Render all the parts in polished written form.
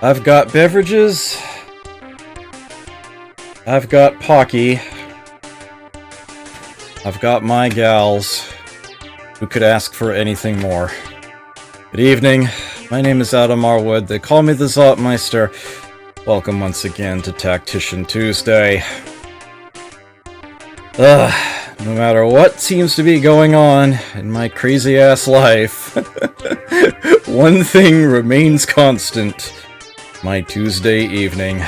I've got beverages. I've got Pocky. I've got my gals. Who could ask for anything more? Good evening. My name is Adam Marwood. They call me the Zotmeister. Welcome once again to Tactician Tuesday. No matter what seems to be going on in my crazy-ass life, one thing remains constant. My Tuesday evening.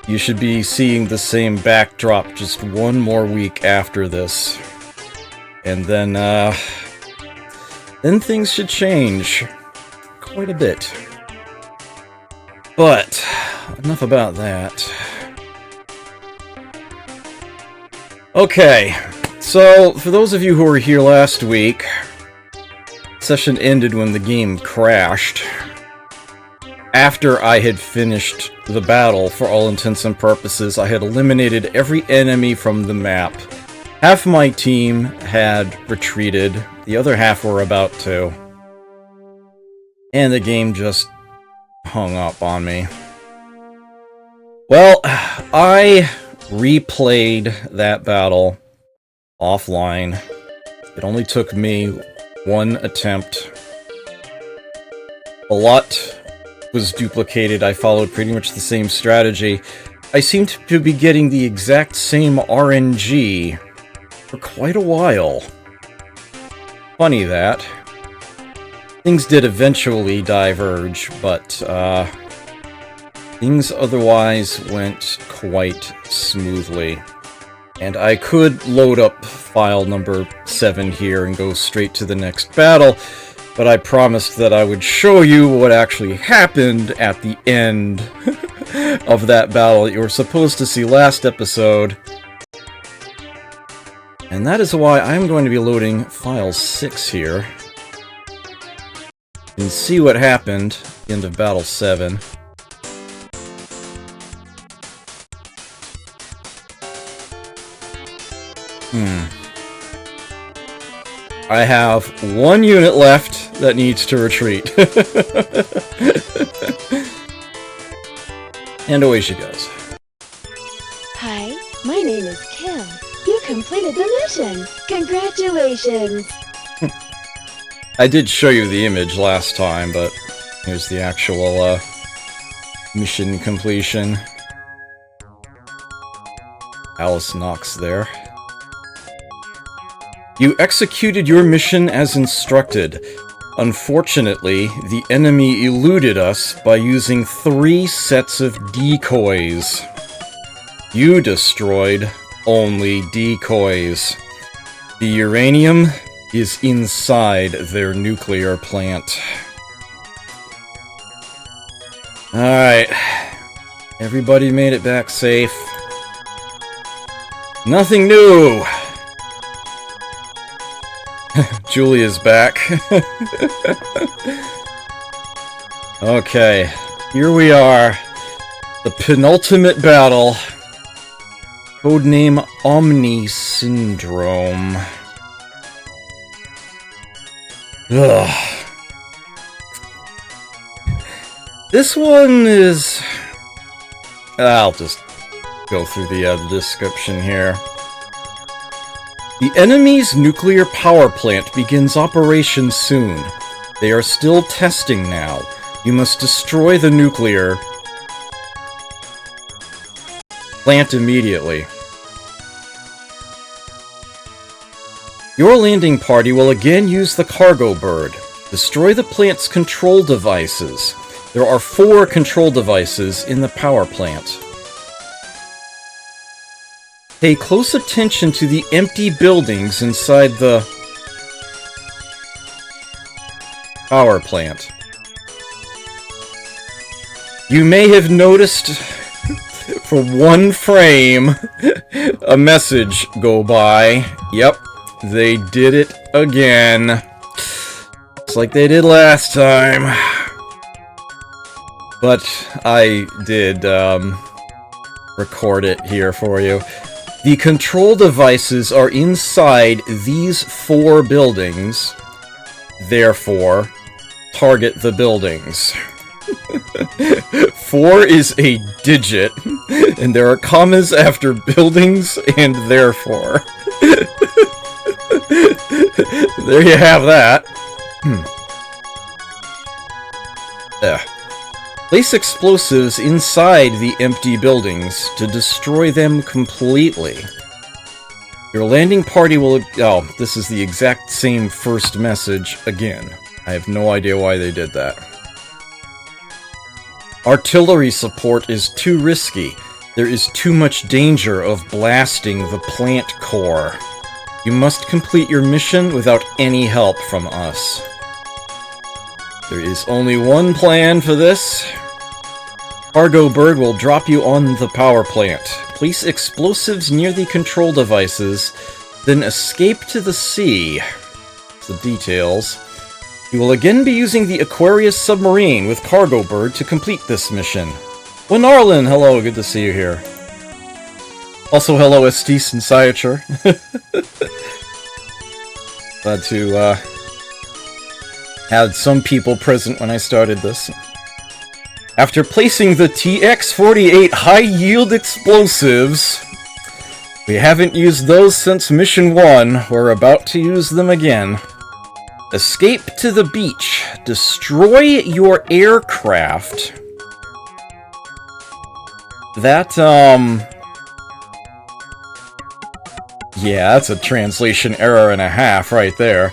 You should be seeing the same backdrop just one more week after this. And then things should change quite a bit. But, enough about that. Okay, so for those of you who were here last week, session ended when the game crashed. After I had finished the battle, for all intents and purposes, I had eliminated every enemy from the map. Half my team had retreated, the other half were about to. And the game just hung up on me. Well, I replayed that battle offline. It only took me one attempt. A lot was duplicated. I followed pretty much the same strategy. I seemed to be getting the exact same RNG for quite a while. Funny that. Things did eventually diverge, but things otherwise went quite smoothly. And I could load up file number 7 here and go straight to the next battle, but I promised that I would show you what actually happened at the end of that battle that you were supposed to see last episode. And that is why I'm going to be loading file 6 here. And see what happened at the end of battle 7. I have one unit left that needs to retreat. And away she goes. Hi, my name is Kim. You completed the mission! Congratulations! I did show you the image last time, but here's the actual mission completion. Alice Knox there. You executed your mission as instructed. Unfortunately, the enemy eluded us by using 3 sets of decoys. You destroyed only decoys. The uranium is inside their nuclear plant. Alright. Everybody made it back safe. Nothing new! Julia's back. Okay, here we are. The penultimate battle. Codename Omni Syndrome. Ugh. This one is... I'll just go through the description here. The enemy's nuclear power plant begins operation soon. They are still testing now. You must destroy the nuclear plant immediately. Your landing party will again use the cargo bird. Destroy the plant's control devices. There are 4 control devices in the power plant. Pay close attention to the empty buildings inside the power plant. You may have noticed for one frame a message go by. Yep, they did it again. Just like they did last time. But I did record it here for you. The control devices are inside these 4 buildings. Therefore, target the buildings. 4 is a digit, and there are commas after buildings and therefore. There you have that. Place explosives inside the empty buildings to destroy them completely. Your landing party will... Oh, this is the exact same first message again. I have no idea why they did that. Artillery support is too risky. There is too much danger of blasting the plant core. You must complete your mission without any help from us. There is only one plan for this. Cargo Bird will drop you on the power plant. Place explosives near the control devices, then escape to the sea. The details. You will again be using the Aquarius submarine with Cargo Bird to complete this mission. Winarlin, hello, good to see you here. Also, hello, Estes and Sciature. Glad to, had some people present when I started this. After placing the TX-48 high-yield explosives, we haven't used those since Mission 1, we're about to use them again. Escape to the beach. Destroy your aircraft. That, yeah, that's a translation error and a half right there.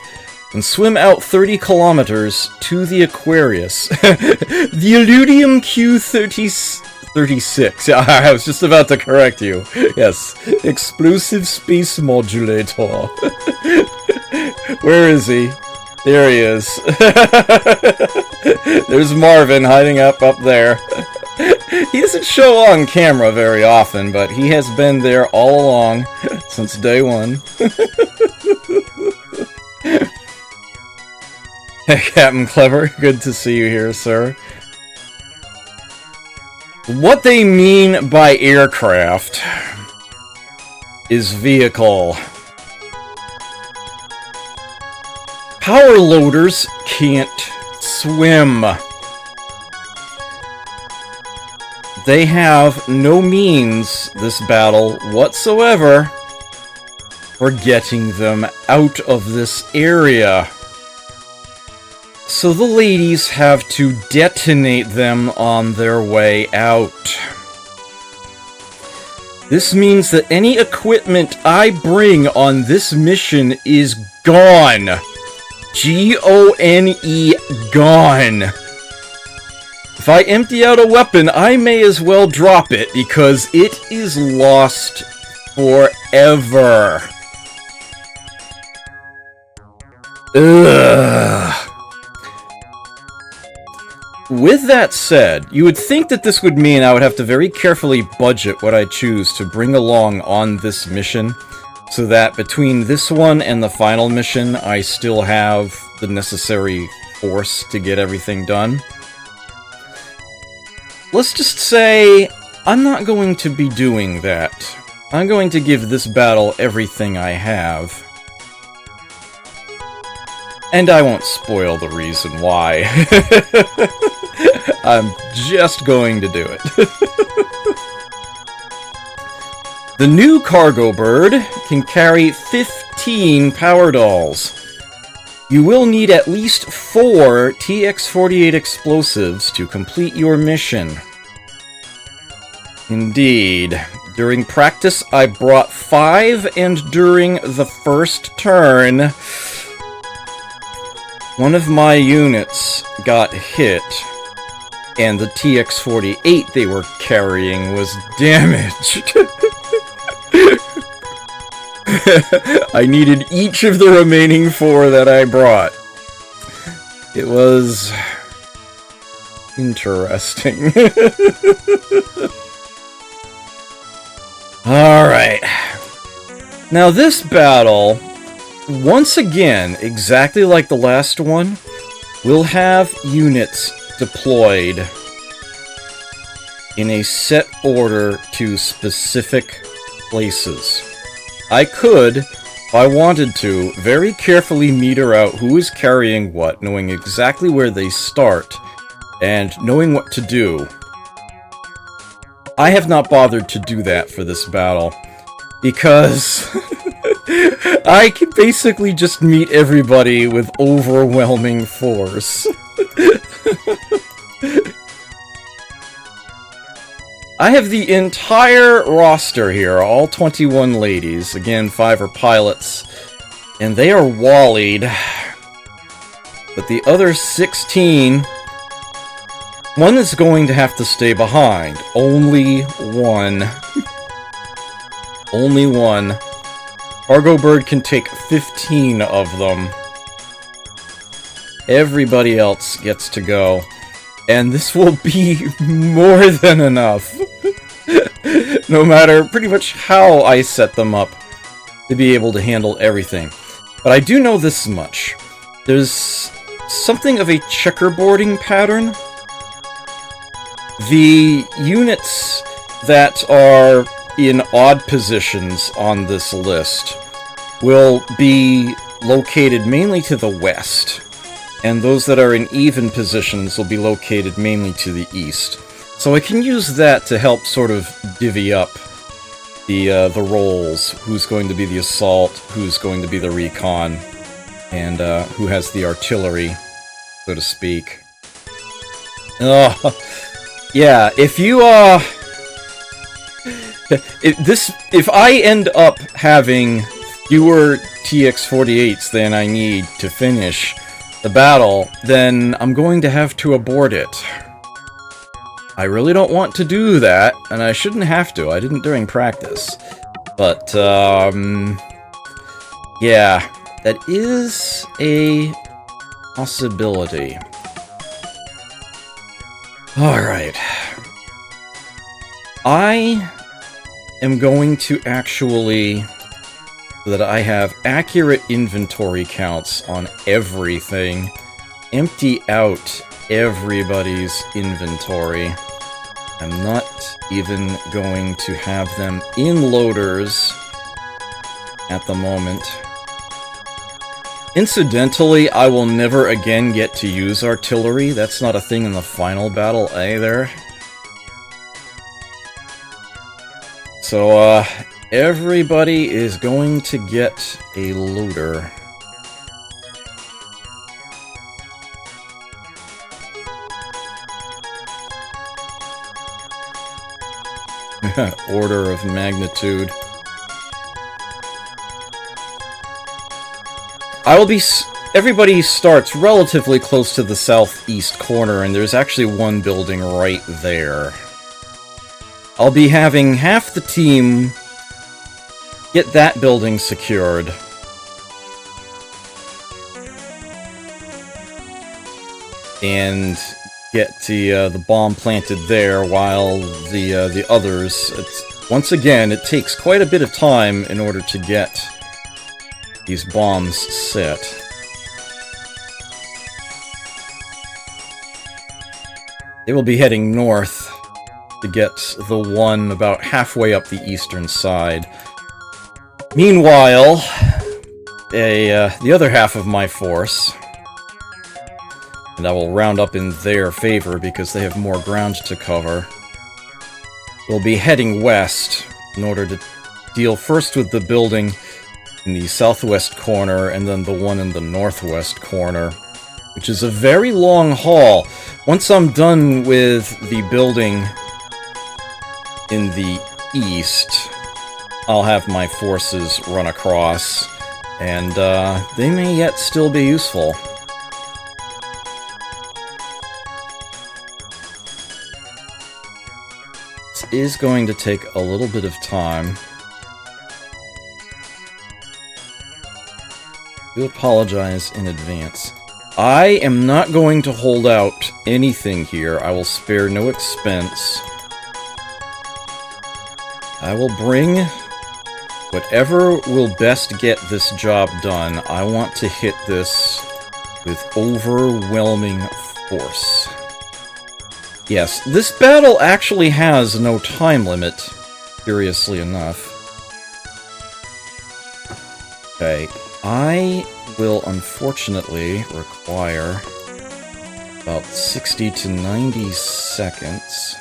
And swim out 30 kilometers to the Aquarius. The Illudium Q-36. I was just about to correct you. Yes. Explosive Space Modulator. Where is he? There he is. There's Marvin hiding up there. He doesn't show on camera very often, but he has been there all along since day one. Hey, Captain Clever, good to see you here, sir. What they mean by aircraft is vehicle. Power loaders can't swim. They have no means, this battle, whatsoever, for getting them out of this area. So the ladies have to detonate them on their way out. This means that any equipment I bring on this mission is gone. G-O-N-E, gone. If I empty out a weapon, I may as well drop it, because it is lost forever. Ugh. With that said, you would think that this would mean I would have to very carefully budget what I choose to bring along on this mission, so that between this one and the final mission, I still have the necessary force to get everything done. Let's just say, I'm not going to be doing that. I'm going to give this battle everything I have. And I won't spoil the reason why. I'm just going to do it. The new Cargo Bird can carry 15 power dolls. You will need at least 4 TX-48 explosives to complete your mission. Indeed. During practice, I brought 5, and during the first turn, one of my units got hit, and the TX-48 they were carrying was damaged. I needed each of the remaining 4 that I brought. It was interesting. Alright. Now this battle, once again, exactly like the last one, will have units deployed in a set order to specific places. I could if I wanted to, very carefully meter out who is carrying what, knowing exactly where they start, and knowing what to do. I have not bothered to do that for this battle, because I can basically just meet everybody with overwhelming force. I have the entire roster here, all 21 ladies. Again, 5 are pilots, and they are wallied. But the other 16, one is going to have to stay behind. Only one. Only one. Cargo Bird can take 15 of them. Everybody else gets to go. And this will be more than enough. No matter pretty much how I set them up to be able to handle everything. But I do know this much. There's something of a checkerboarding pattern. The units that are in odd positions on this list will be located mainly to the west. And those that are in even positions will be located mainly to the east. So I can use that to help sort of divvy up the roles. Who's going to be the assault, who's going to be the recon, and who has the artillery, so to speak. Yeah, if you, if I end up having fewer TX-48s than I need to finish the battle, then I'm going to have to abort it. I really don't want to do that, and I shouldn't have to. I didn't during practice. But, yeah, that is a possibility. Alright. I am going to actually, so that I have accurate inventory counts on everything, empty out everybody's inventory. I'm not even going to have them in loaders at the moment. Incidentally, I will never again get to use artillery. That's not a thing in the final battle either. So, everybody is going to get a loader. Order of magnitude. Everybody starts relatively close to the southeast corner, and there's actually one building right there. I'll be having half the team get that building secured. And get the bomb planted there, while the others... once again, it takes quite a bit of time in order to get these bombs set. They will be heading north to get the one about halfway up the eastern side. Meanwhile, the other half of my force, and I will round up in their favor because they have more ground to cover, will be heading west in order to deal first with the building in the southwest corner and then the one in the northwest corner, which is a very long haul. Once I'm done with the building in the east, I'll have my forces run across, and they may yet still be useful. This is going to take a little bit of time. I do apologize in advance. I am not going to hold out anything here. I will spare no expense. I will bring whatever will best get this job done. I want to hit this with overwhelming force. Yes, this battle actually has no time limit, curiously enough. Okay, I will unfortunately require about 60 to 90 seconds.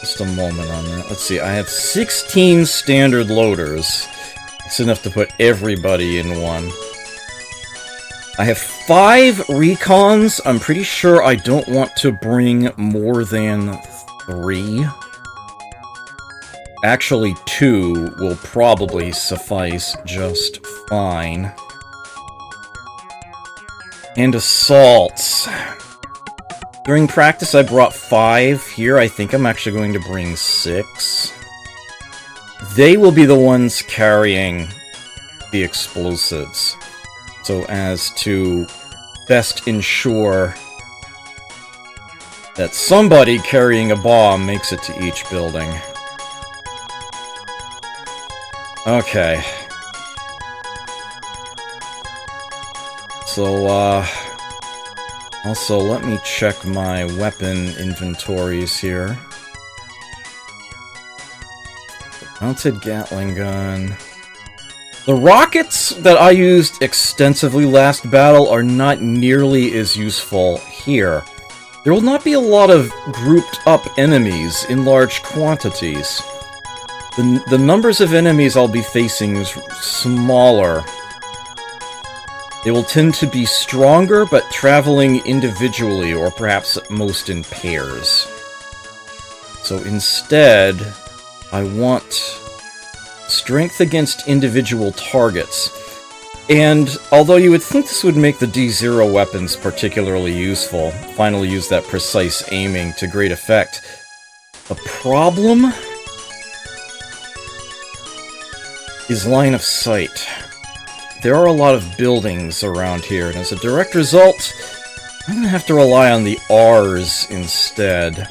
Just a moment on that. Let's see, I have 16 standard loaders. It's enough to put everybody in one. I have 5 recons. I'm pretty sure I don't want to bring more than 3. Actually, 2 will probably suffice just fine. And assaults. During practice, I brought 5. Here, I think I'm actually going to bring 6. They will be the ones carrying the explosives, so as to best ensure that somebody carrying a bomb makes it to each building. Okay. So, also, let me check my weapon inventories here. Mounted Gatling gun. The rockets that I used extensively last battle are not nearly as useful here. There will not be a lot of grouped-up enemies in large quantities. The numbers of enemies I'll be facing is smaller. They will tend to be stronger, but traveling individually, or perhaps at most in pairs. So instead, I want strength against individual targets. And although you would think this would make the D0 weapons particularly useful, finally use that precise aiming to great effect, the problem is line of sight. There are a lot of buildings around here, and as a direct result, I'm gonna have to rely on the R's instead.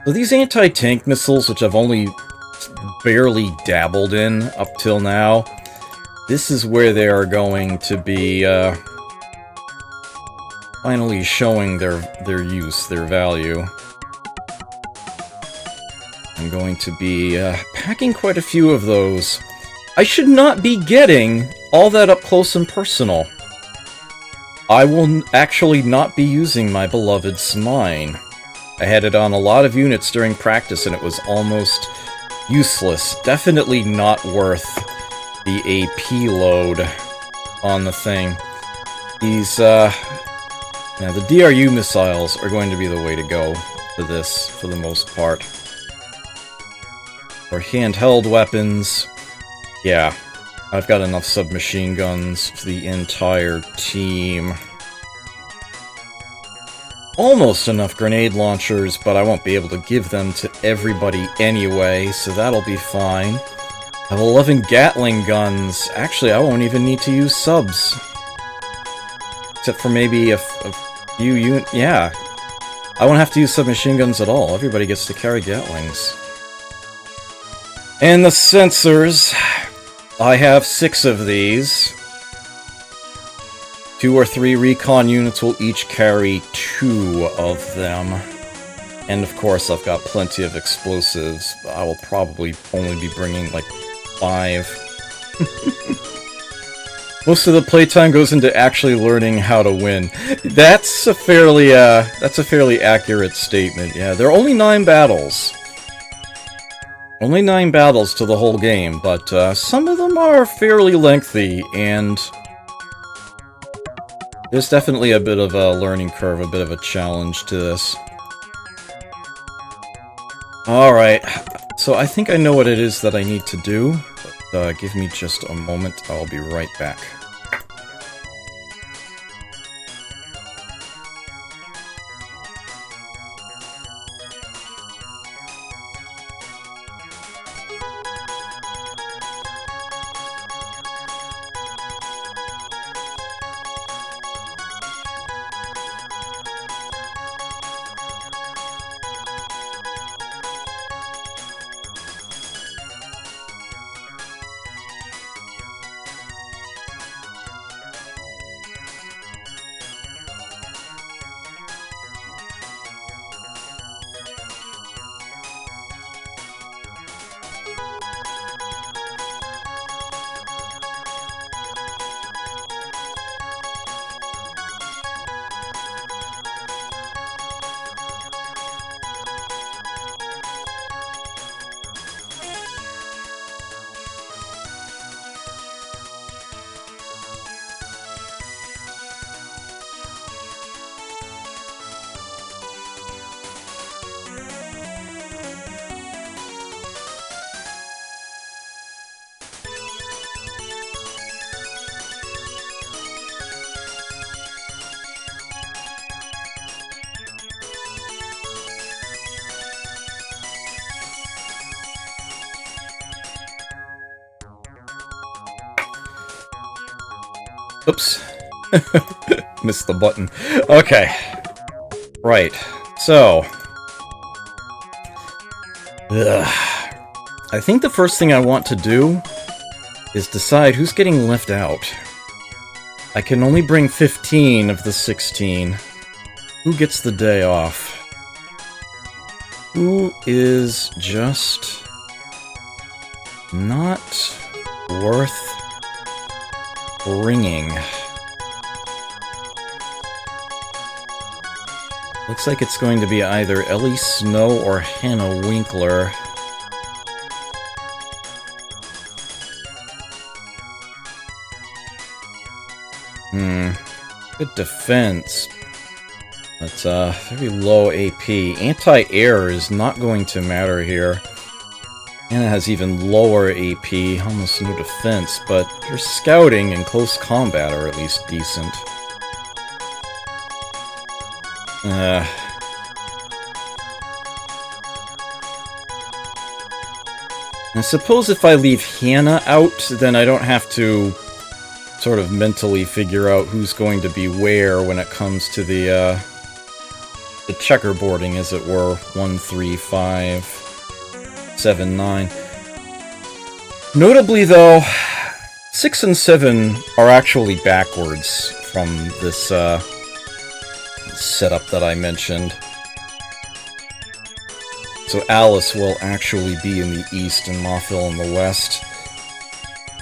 So these anti-tank missiles, which I've only barely dabbled in up till now, this is where they are going to be finally showing their use, their value. I'm going to be packing quite a few of those. I should not be getting all that up close and personal. I will actually not be using my beloved Smine. I had it on a lot of units during practice and it was almost useless. Definitely not worth the AP load on the thing. These, the DRU missiles are going to be the way to go for this, for the most part. For handheld weapons, yeah, I've got enough submachine guns for the entire team. Almost enough grenade launchers, but I won't be able to give them to everybody anyway, so that'll be fine. I have 11 Gatling guns. Actually, I won't even need to use subs. Except for maybe a few units. Yeah. I won't have to use submachine guns at all. Everybody gets to carry Gatlings. And the sensors. I have 6 of these. 2 or 3 recon units will each carry 2 of them. And of course, I've got plenty of explosives. I will probably only be bringing, like, 5. Most of the playtime goes into actually learning how to win. That's a fairly accurate statement, yeah. There are only 9 battles. Only 9 battles to the whole game, but some of them are fairly lengthy, and there's definitely a bit of a learning curve, a bit of a challenge to this. Alright, so I think I know what it is that I need to do, but give me just a moment, I'll be right back. Oops. Missed the button. Okay. Right. So. I think the first thing I want to do is decide who's getting left out. I can only bring 15 of the 16. Who gets the day off? Who is just not worth bringing? Looks like it's going to be either Ellie Snow or Hannah Winkler. Good defense. But, very low AP. Anti-air is not going to matter here. Hannah has even lower AP, almost no defense, but her scouting and close combat are at least decent. I suppose if I leave Hannah out, then I don't have to sort of mentally figure out who's going to be where when it comes to the checkerboarding, as it were. 1, 3, 5, 7, 9. Notably, though, 6 and 7 are actually backwards from this setup that I mentioned. So Alice will actually be in the east and Mothville in the west.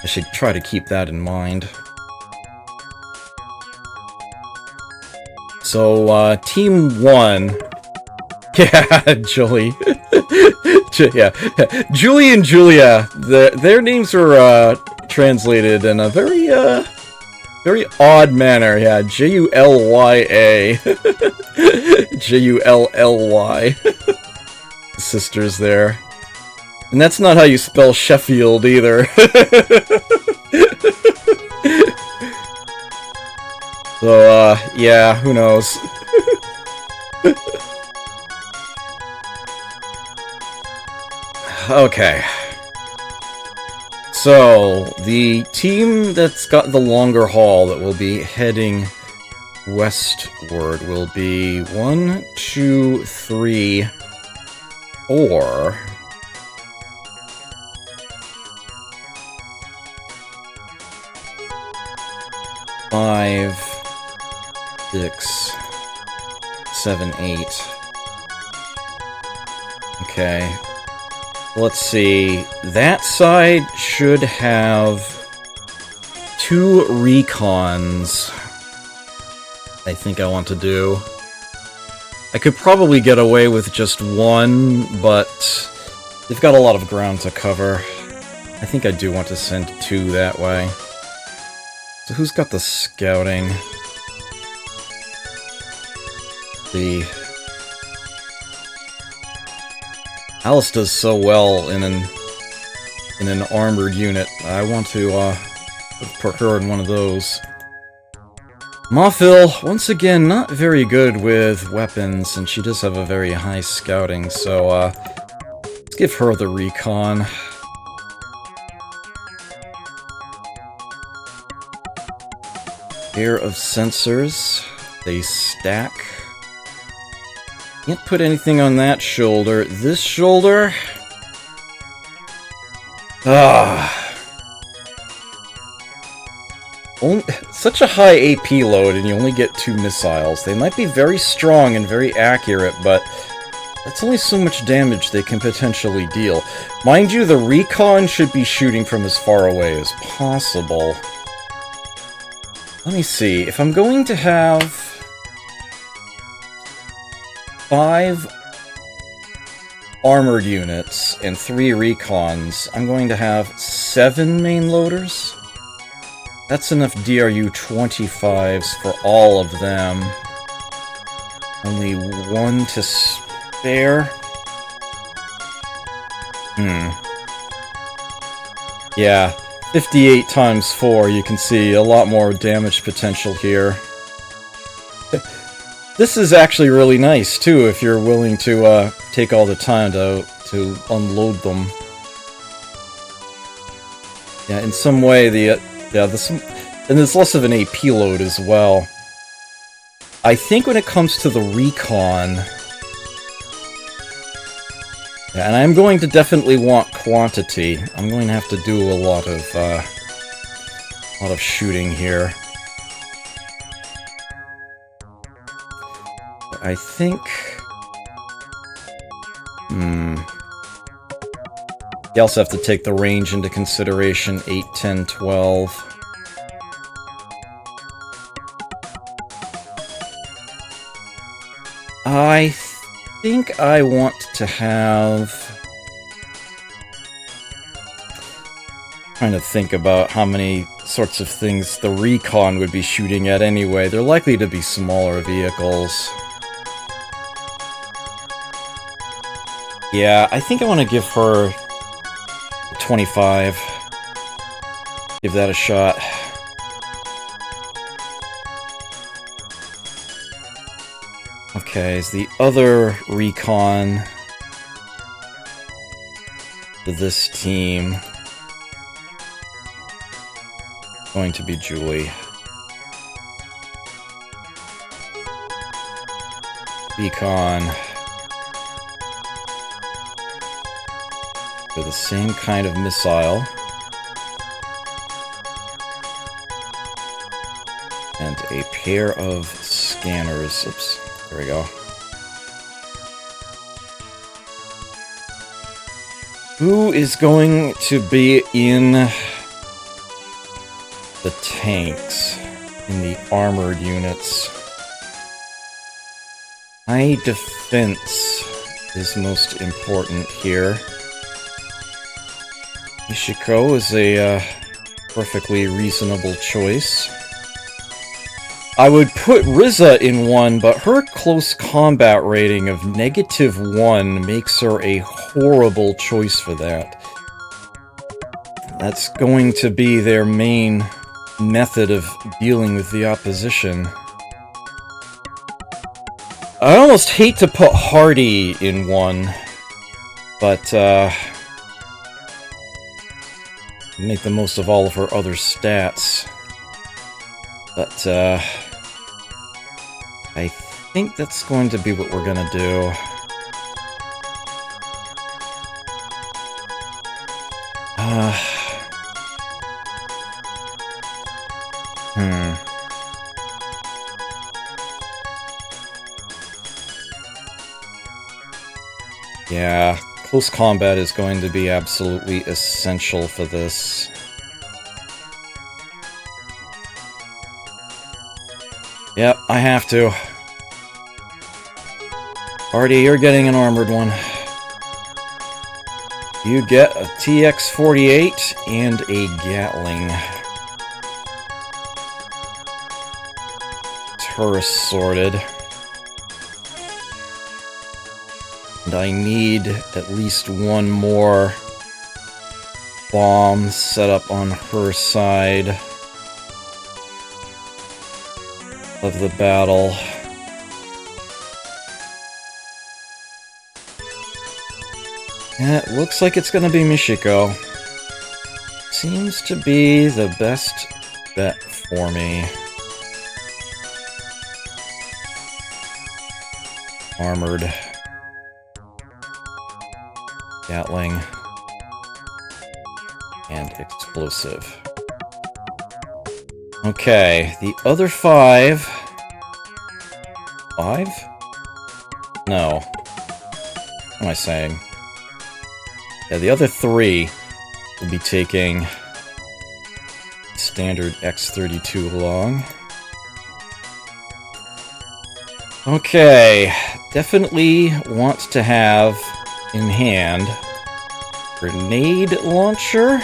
I should try to keep that in mind. So, Team 1... Yeah, Julie. Yeah. Julie and Julia. Their names were, translated in a very, very odd manner. Yeah, Julya. Jullly. Sisters there. And that's not how you spell Sheffield, either. So, yeah, who knows? Okay. So, the team that's got the longer haul that will be heading westward will be 1, 2, 3, 4... 5, 6, 7, 8. Okay. Let's see. That side should have 2 recons. I think I want to do. I could probably get away with just 1, but they've got a lot of ground to cover. I think I do want to send 2 that way. So who's got the scouting? Alice does so well in an armored unit. I want to put her in one of those. Mothville, once again, not very good with weapons, and she does have a very high scouting, so let's give her the recon. Pair of sensors. They stack. Can't put anything on that shoulder. This shoulder... Such a high AP load and you only get 2 missiles. They might be very strong and very accurate, but that's only so much damage they can potentially deal. Mind you, the recon should be shooting from as far away as possible. Let me see. If I'm going to have 5 armored units and 3 recons, I'm going to have 7 main loaders. That's enough DRU 25s for all of them. Only 1 to spare. Yeah, 58 times 4, you can see a lot more damage potential here. This is actually really nice, too, if you're willing to take all the time to unload them. Yeah, in some way, And there's less of an AP load as well. I think when it comes to the recon... Yeah, and I'm going to definitely want quantity. I'm going to have to do a lot of shooting here. I think... You also have to take the range into consideration, 8, 10, 12. I think I want to have... Trying to think about how many sorts of things the recon would be shooting at anyway. They're likely to be smaller vehicles. Yeah, I think I want to give her 25. Give that a shot. Okay, is the other recon for this team going to be Julie? Recon. For the same kind of missile. And a pair of scanners. Oops. There we go. Who is going to be in the tanks, in the armored units? High defense is most important here. Ishiko is a perfectly reasonable choice. I would put Riza in one, but her close combat rating of -1 makes her a horrible choice for that. That's going to be their main method of dealing with the opposition. I almost hate to put Hardy in one, but make the most of all of her other stats. But I think that's going to be what we're gonna do. Yeah, close combat is going to be absolutely essential for this. Yep, I have to. Artie, you're getting an armored one. You get a TX-48 and a Gatling. Turret sorted. And I need at least one more bomb set up on her side of the battle. Yeah, it looks like it's gonna be Michiko. Seems to be the best bet for me. Armored. Gatling. And explosive. Okay, the other 5... 5? No. What am I saying? Yeah, the other 3 will be taking standard X-32 along. Okay, definitely want to have in hand grenade launcher.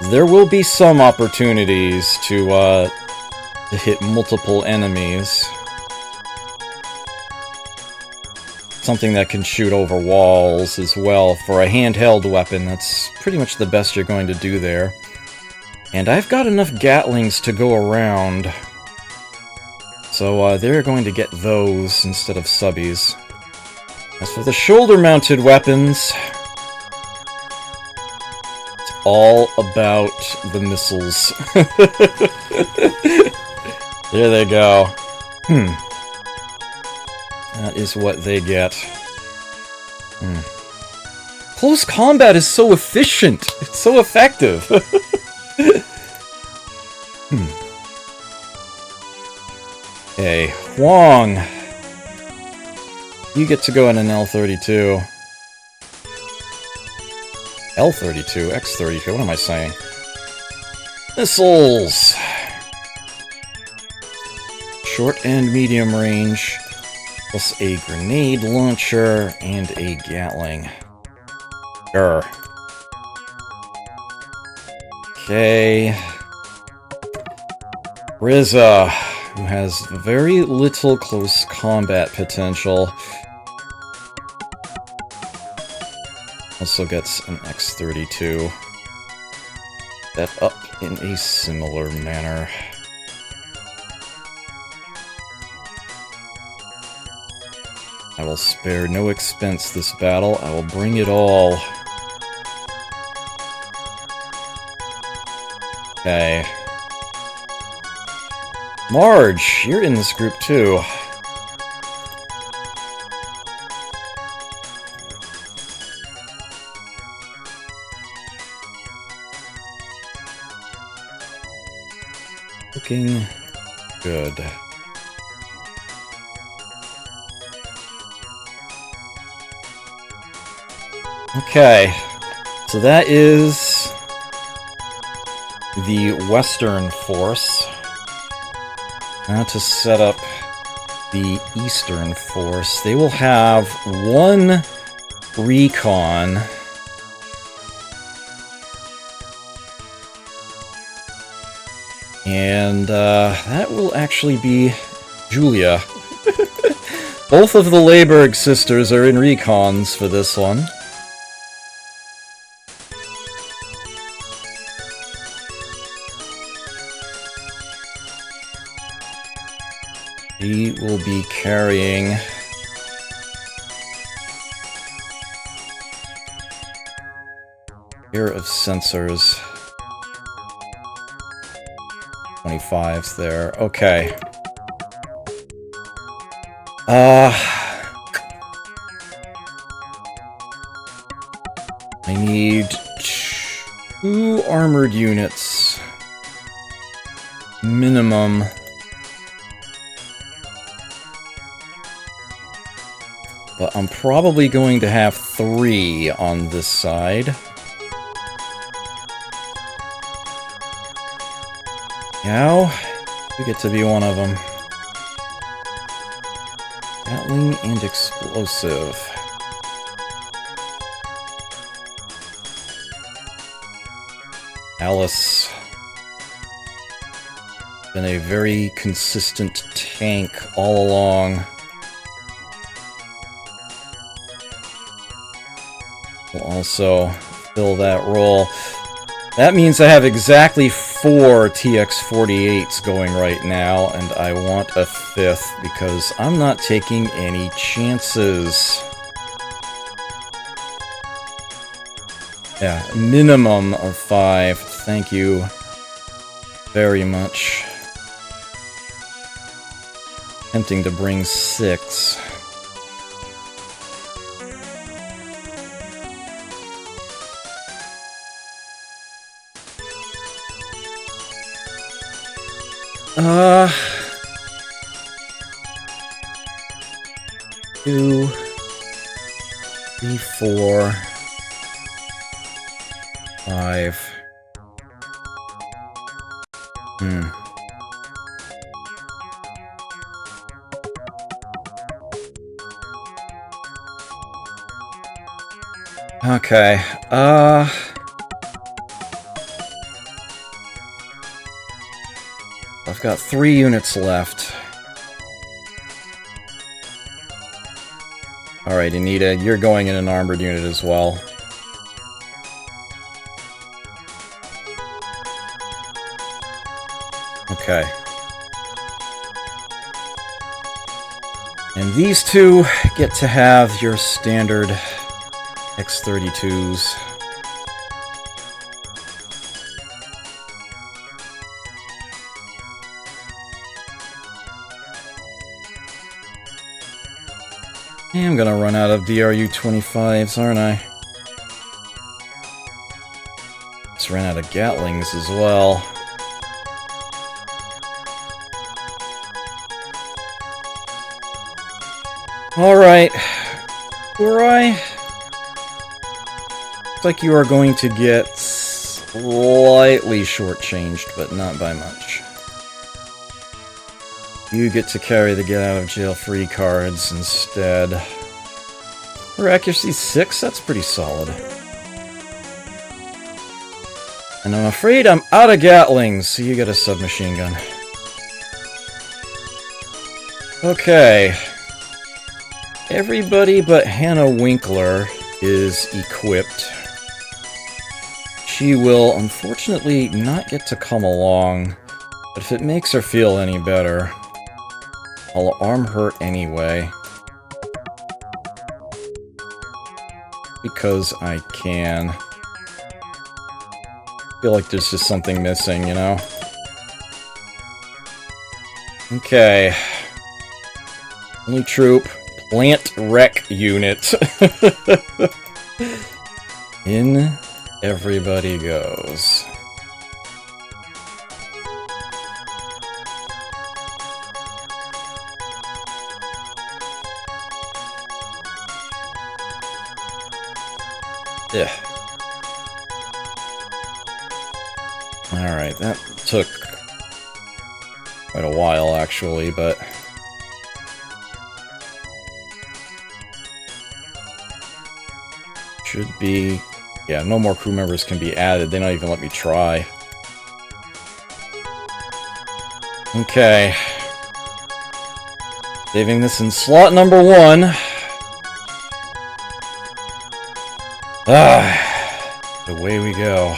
There will be some opportunities to hit multiple enemies. Something that can shoot over walls as well. For a handheld weapon, that's pretty much the best you're going to do there. And I've got enough Gatlings to go around. So they're going to get those instead of subbies. As for the shoulder-mounted weapons, it's all about the missiles. There they go. That is what they get. Close combat is so efficient. It's so effective. Okay, Huang. You get to go in an L-32. L-32? X-32? What am I saying? Missiles! Short and medium range, plus a grenade launcher and a Gatling. Grr. Okay. Rizza, who has very little close combat potential. Also gets an X-32. Set up in a similar manner. I will spare no expense this battle. I will bring it all. Okay. Marge, you're in this group too. Looking good. Okay, so that is the Western Force. Now to set up the Eastern Force. They will have one recon. And that will actually be Julia. Both of the Layberg sisters are in recons for this one. He will be carrying pair of sensors. 25s there. Okay. I need 2 armored units. Minimum. But I'm probably going to have 3 on this side. Now, you get to be one of them. Gatling and explosive. Alice. Been a very consistent tank all along. Will also fill that role. That means I have exactly 4 TX-48s going right now, and I want a 5th because I'm not taking any chances. Yeah, minimum of 5. Thank you very much. Tempting to bring 6. Two, 3, 4, 5. Okay, I've got 3 units left. Alright, Anita, you're going in an armored unit as well. Okay. And these 2 get to have your standard X-32s. I'm gonna run out of DRU-25s, aren't I? Just ran out of Gatlings as well. Alright. Urai. Looks like you are going to get slightly shortchanged, but not by much. You get to carry the get out of jail free cards instead. For accuracy 6, that's pretty solid. And I'm afraid I'm out of Gatlings, so you get a submachine gun. Okay. Everybody but Hannah Winkler is equipped. She will unfortunately not get to come along, but if it makes her feel any better, I'll arm her anyway. Because I can. I feel like there's just something missing, you know? Okay. Only troop. Plant Wreck Unit. In everybody goes. Yeah. Alright, that took quite a while actually, but should be... yeah, no more crew members can be added. They don't even let me try. Okay. Saving this in slot number 1. Away we go.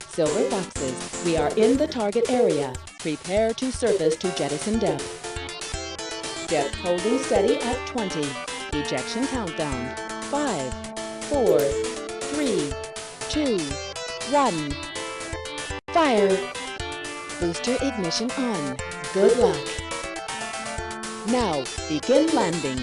Silver boxes, we are in the target area. Prepare to surface to jettison depth. Depth holding steady at 20. Ejection countdown. 5, 4, 3, 2, 1. Fire! Booster ignition on. Good luck. Now, begin landing.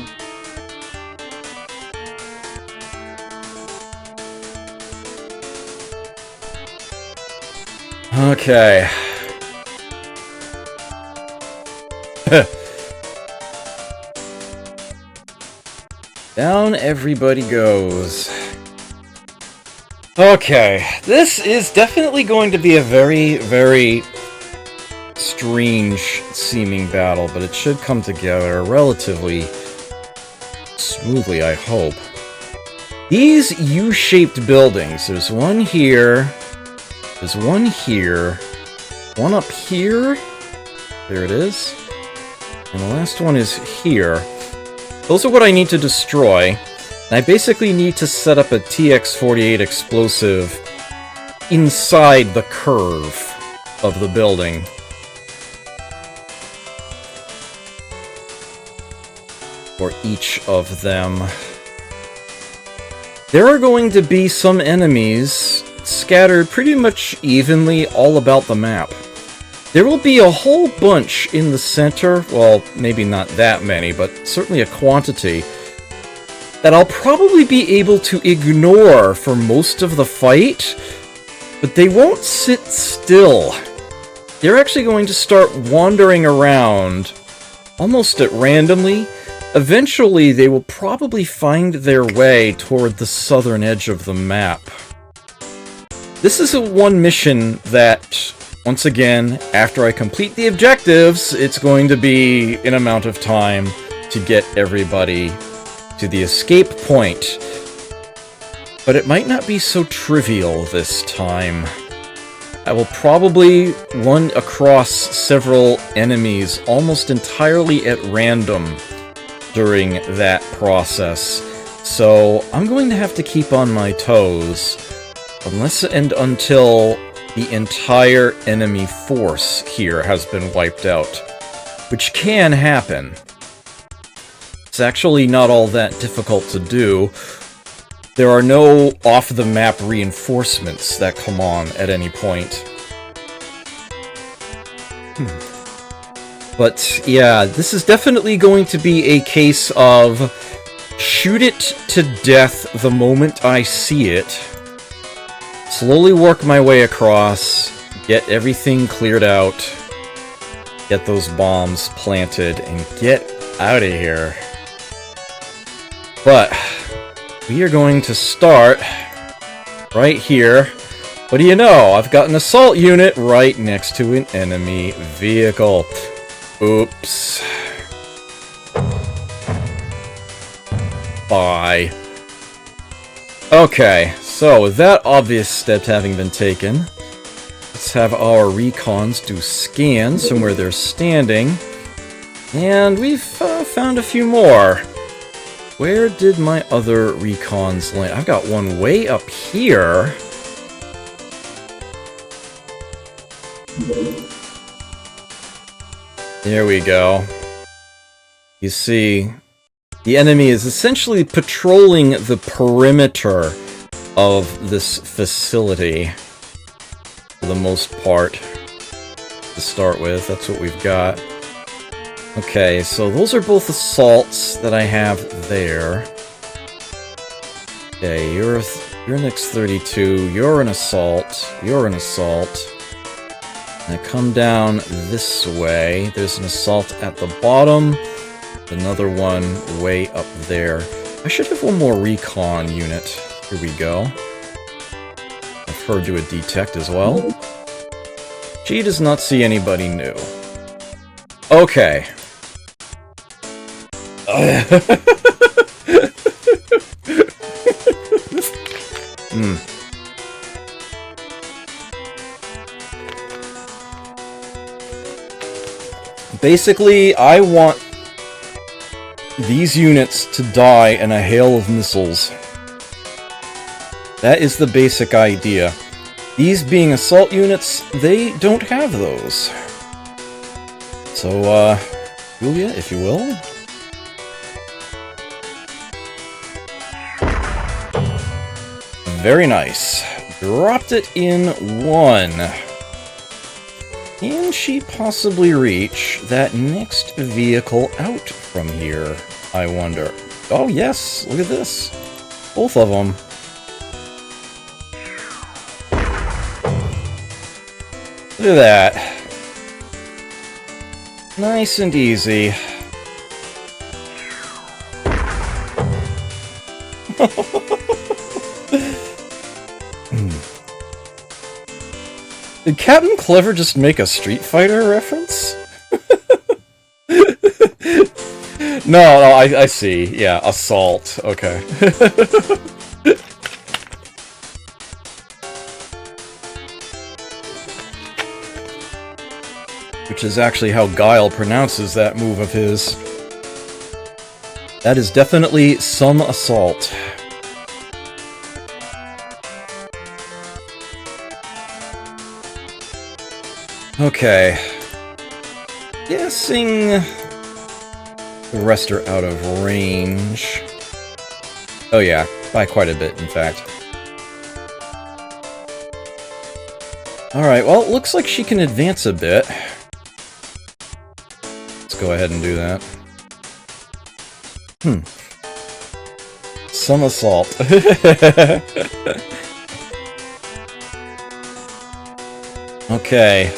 Okay. Down everybody goes. Okay, this is definitely going to be a very, very strange seeming battle, but it should come together relatively smoothly, I hope. These U-shaped buildings, there's one here, there's one here, one up here, there it is, and the last one is here. Those are what I need to destroy. And I basically need to set up a TX-48 explosive inside the curve of the building. For each of them. There are going to be some enemies scattered pretty much evenly all about the map. There will be a whole bunch in the center, well, maybe not that many, but certainly a quantity, that I'll probably be able to ignore for most of the fight, but they won't sit still. They're actually going to start wandering around, almost at randomly. Eventually, they will probably find their way toward the southern edge of the map. This is one mission that, once again, after I complete the objectives, it's going to be an amount of time to get everybody to the escape point. But it might not be so trivial this time. I will probably run across several enemies almost entirely at random during that process. So I'm going to have to keep on my toes, unless and until the entire enemy force here has been wiped out, which can happen. It's actually not all that difficult to do. There are no off-the-map reinforcements that come on at any point. But yeah, this is definitely going to be a case of shoot it to death the moment I see it. Slowly work my way across, get everything cleared out, get those bombs planted, and get out of here. But we are going to start right here. What do you know? I've got an assault unit right next to an enemy vehicle. Oops. Bye. Okay, so with that obvious step having been taken, let's have our recons do scans from where they're standing. And we've found a few more. Where did my other recons land? I've got one way up here. There we go. You see, the enemy is essentially patrolling the perimeter of this facility, for the most part, to start with. That's what we've got. Okay, so those are both assaults that I have there. Okay, you're next 32, you're an assault, you're an assault. And I come down this way, there's an assault at the bottom, another one way up there. I should have one more recon unit. Here we go. I've heard do a detect as well. She does not see anybody new. Okay. Basically, I want these units to die in a hail of missiles. That is the basic idea. These being assault units, they don't have those. So, Julia, if you will. Very nice. Dropped it in one. Can she possibly reach that next vehicle out from here, I wonder? Oh yes, look at this. Both of them. Look at that. Nice and easy. Did Captain Clever just make a Street Fighter reference? No, I see. Yeah, assault. Okay. Which is actually how Guile pronounces that move of his. That is definitely some assault. Okay. Guessing the rest are out of range. Oh yeah, by quite a bit, in fact. Alright, well, it looks like she can advance a bit. Let's go ahead and do that. Some assault. Okay.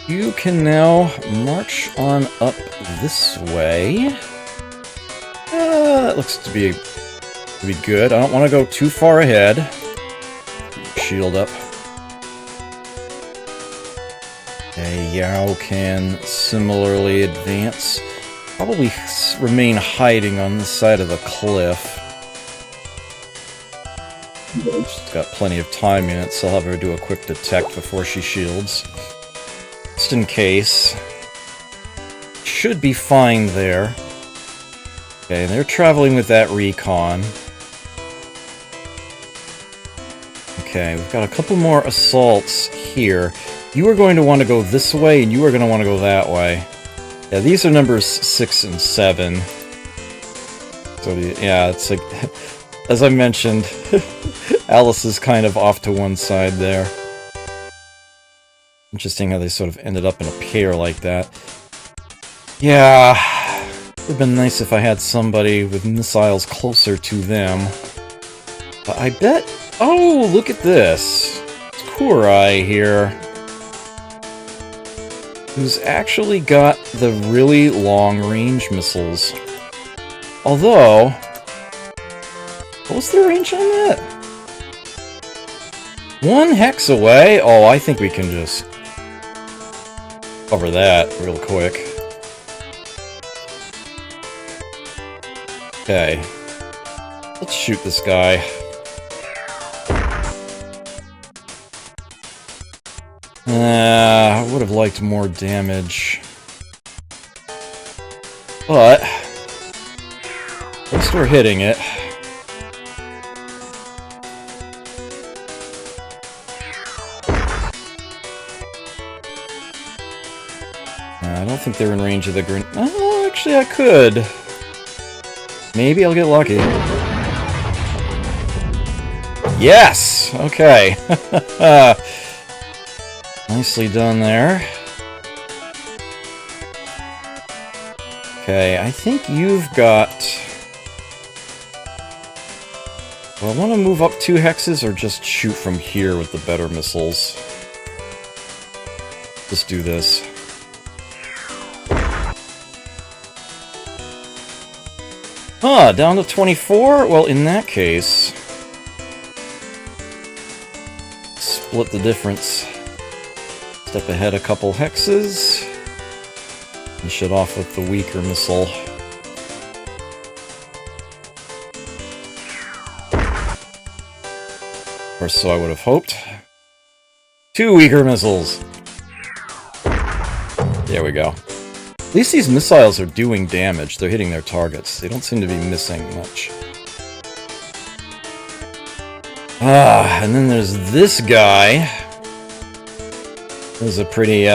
You can now march on up this way. That looks to be good. I don't want to go too far ahead. Shield up. Okay, Yao can similarly advance. Probably remain hiding on this side of the cliff. She's got plenty of time in it, so I'll have her do a quick detect before she shields. Just in case. Should be fine there. Okay, they're traveling with that recon. Okay, we've got a couple more assaults here. You are going to want to go this way, and you are going to want to go that way. Yeah, these are numbers 6 and 7. So, yeah, it's like... As I mentioned, Alice is kind of off to one side there. Interesting how they sort of ended up in a pair like that. Yeah, it would have been nice if I had somebody with missiles closer to them. But I bet... Oh, look at this. It's Kurai here, who's actually got the really long-range missiles. Although... What was the range on that? 1 hex away? Oh, I think we can just cover that real quick. Okay. Let's shoot this guy. I would have liked more damage. But... at least we're hitting it. I don't think they're in range of the grenade. Oh, actually I could. Maybe I'll get lucky. Yes! Okay. Nicely done there. Okay, I think you've got... Do I want to move up 2 hexes or just shoot from here with the better missiles? Just do this. Huh, down to 24? Well, in that case... split the difference. Step ahead a couple hexes. Finish it off with the weaker missile. Or so I would have hoped. 2 weaker missiles! There we go. At least these missiles are doing damage. They're hitting their targets. They don't seem to be missing much. Ah, and then there's this guy. This is a pretty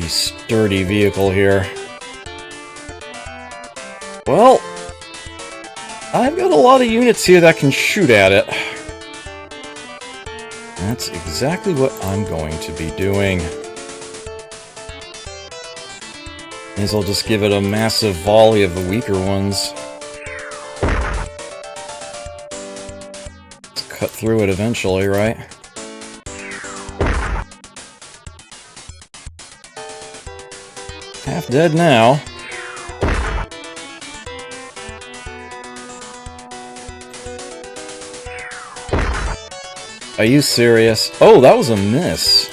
sturdy vehicle here. Well, I've got a lot of units here that can shoot at it. That's exactly what I'm going to be doing. May as well just give it a massive volley of the weaker ones. Let's cut through it eventually, right? Half dead now. Are you serious? Oh, that was a miss.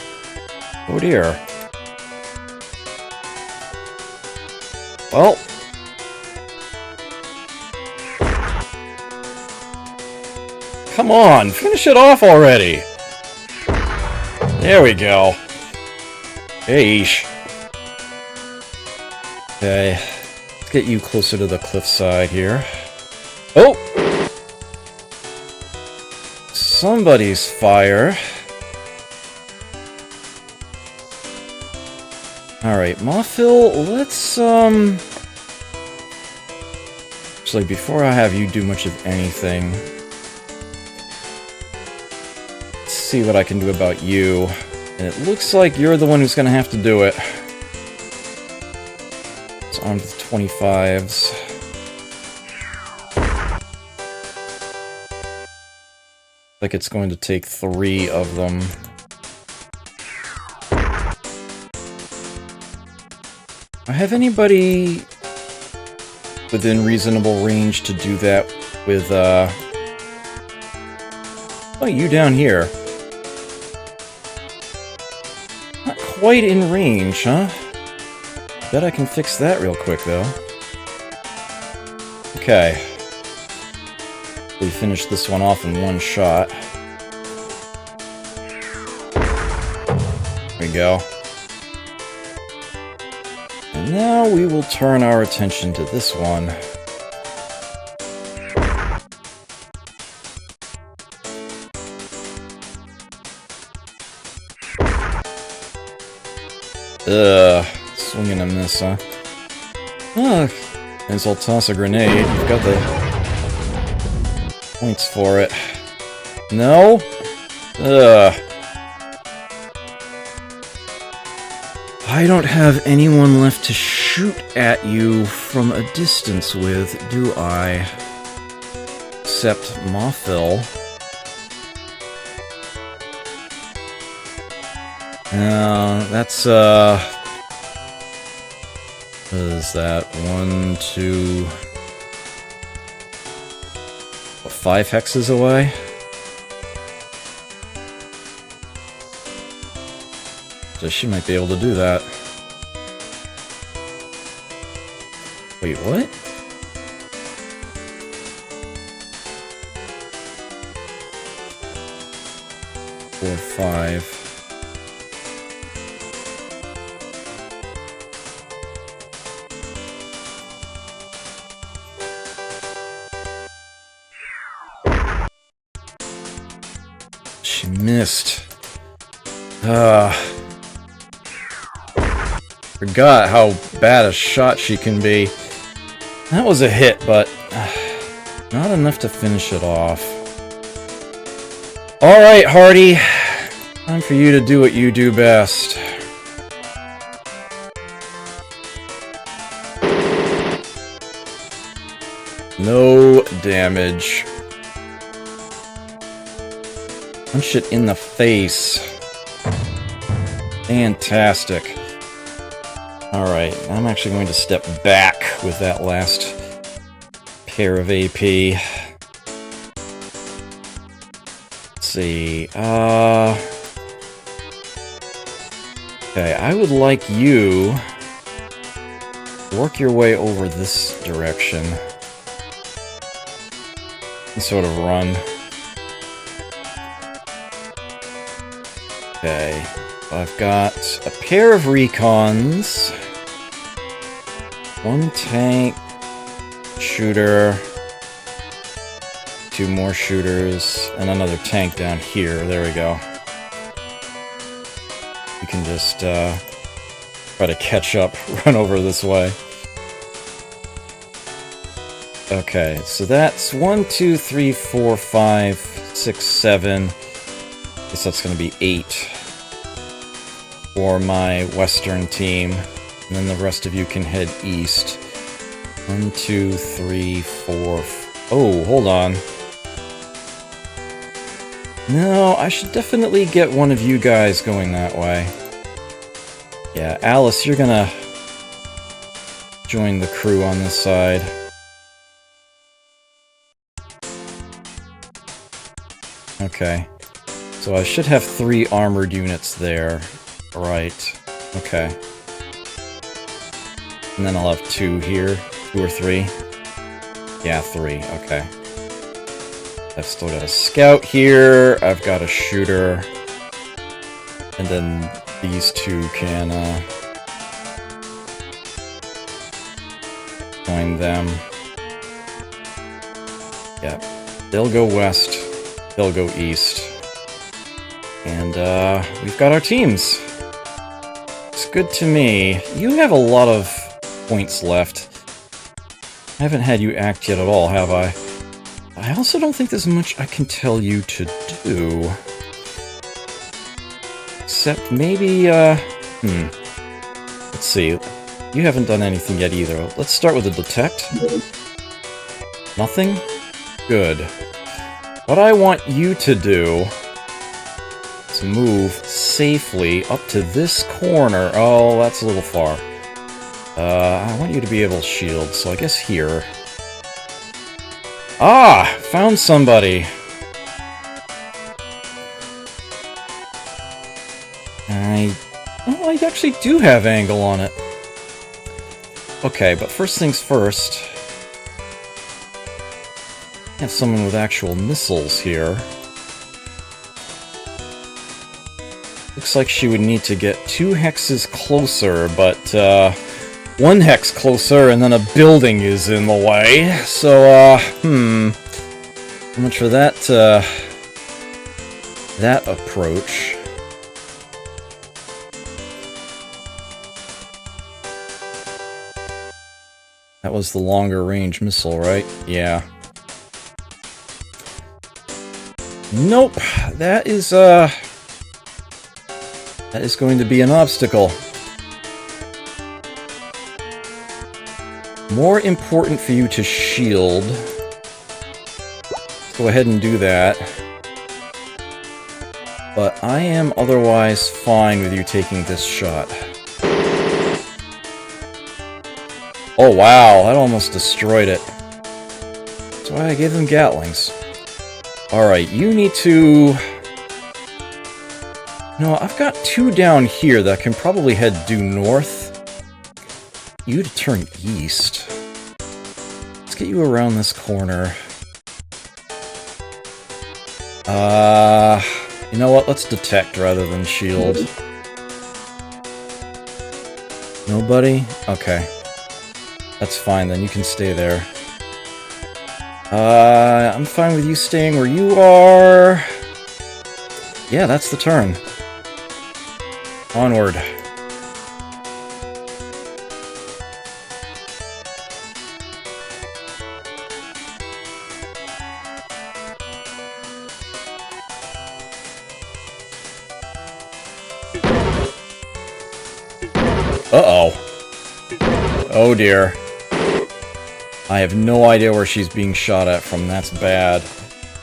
Oh dear. Well. Come on, finish it off already. There we go. Eesh. Okay, let's get you closer to the cliffside here. Oh! Somebody's fire. Alright, Mothil, let's, actually, before I have you do much of anything, let's see what I can do about you. And it looks like you're the one who's gonna have to do it. It's armed with 25s. Like it's going to take 3 of them. I have anybody within reasonable range to do that with, oh, you down here. Not quite in range, huh? Bet I can fix that real quick, though. Okay. We finish this one off in one shot. There we go. And now we will turn our attention to this one. Swing and a miss, huh? Oh, may as well toss a grenade. You've got the points for it. No? I don't have anyone left to shoot at you from a distance with, do I? Except Mothil. That's, what is that? 1, 2... 5 hexes away? So she might be able to do that. Wait, what? Four, 5. She missed. Forgot how bad a shot she can be. That was a hit, but not enough to finish it off. Alright, Hardy. Time for you to do what you do best. No damage. Punch it in the face. Fantastic. Alright, I'm actually going to step back with that last pair of AP. Let's see, okay, I would like you to work your way over this direction. And sort of run. Okay, I've got a pair of recons, 1 tank, shooter, 2 more shooters, and another tank down here. There we go. You can just try to catch up, run over this way. Okay, so that's 1, 2, 3, 4, 5, 6, 7. Guess that's going to be 8 for my western team, and then the rest of you can head east. 1, 2, 3, 4. Oh, hold on. No, I should definitely get one of you guys going that way. Yeah, Alice, you're gonna join the crew on this side. Okay. So I should have 3 armored units there. Right. Okay. And then I'll have 2 here. 2 or 3? Yeah, 3. Okay. I've still got a scout here. I've got a shooter. And then these 2 can, join them. Yeah. They'll go west. They'll go east. And, we've got our teams. It's good to me. You have a lot of points left. I haven't had you act yet at all, have I? I also don't think there's much I can tell you to do. Except maybe, let's see. You haven't done anything yet either. Let's start with the detect. Nothing? Good. What I want you to do is move safely up to this corner. Oh, that's a little far. I want you to be able to shield, so I guess here. Ah! Found somebody! Oh, I actually do have angle on it. Okay, but first things first. I have someone with actual missiles here. Looks like she would need to get 2 hexes closer, but 1 hex closer and then a building is in the way. So, how much for that, that approach? That was the longer range missile, right? Yeah. Nope, that is going to be an obstacle. More important for you to shield. Go ahead and do that. But I am otherwise fine with you taking this shot. Oh wow, that almost destroyed it. That's why I gave them Gatlings. Alright, you need to... No, I've got 2 down here that can probably head due north. You to turn east. Let's get you around this corner. You know what? Let's detect rather than shield. Nobody? Okay. That's fine then, you can stay there. I'm fine with you staying where you are. Yeah, that's the turn. Onward. Uh-oh. Oh dear. I have no idea where she's being shot at from. That's bad.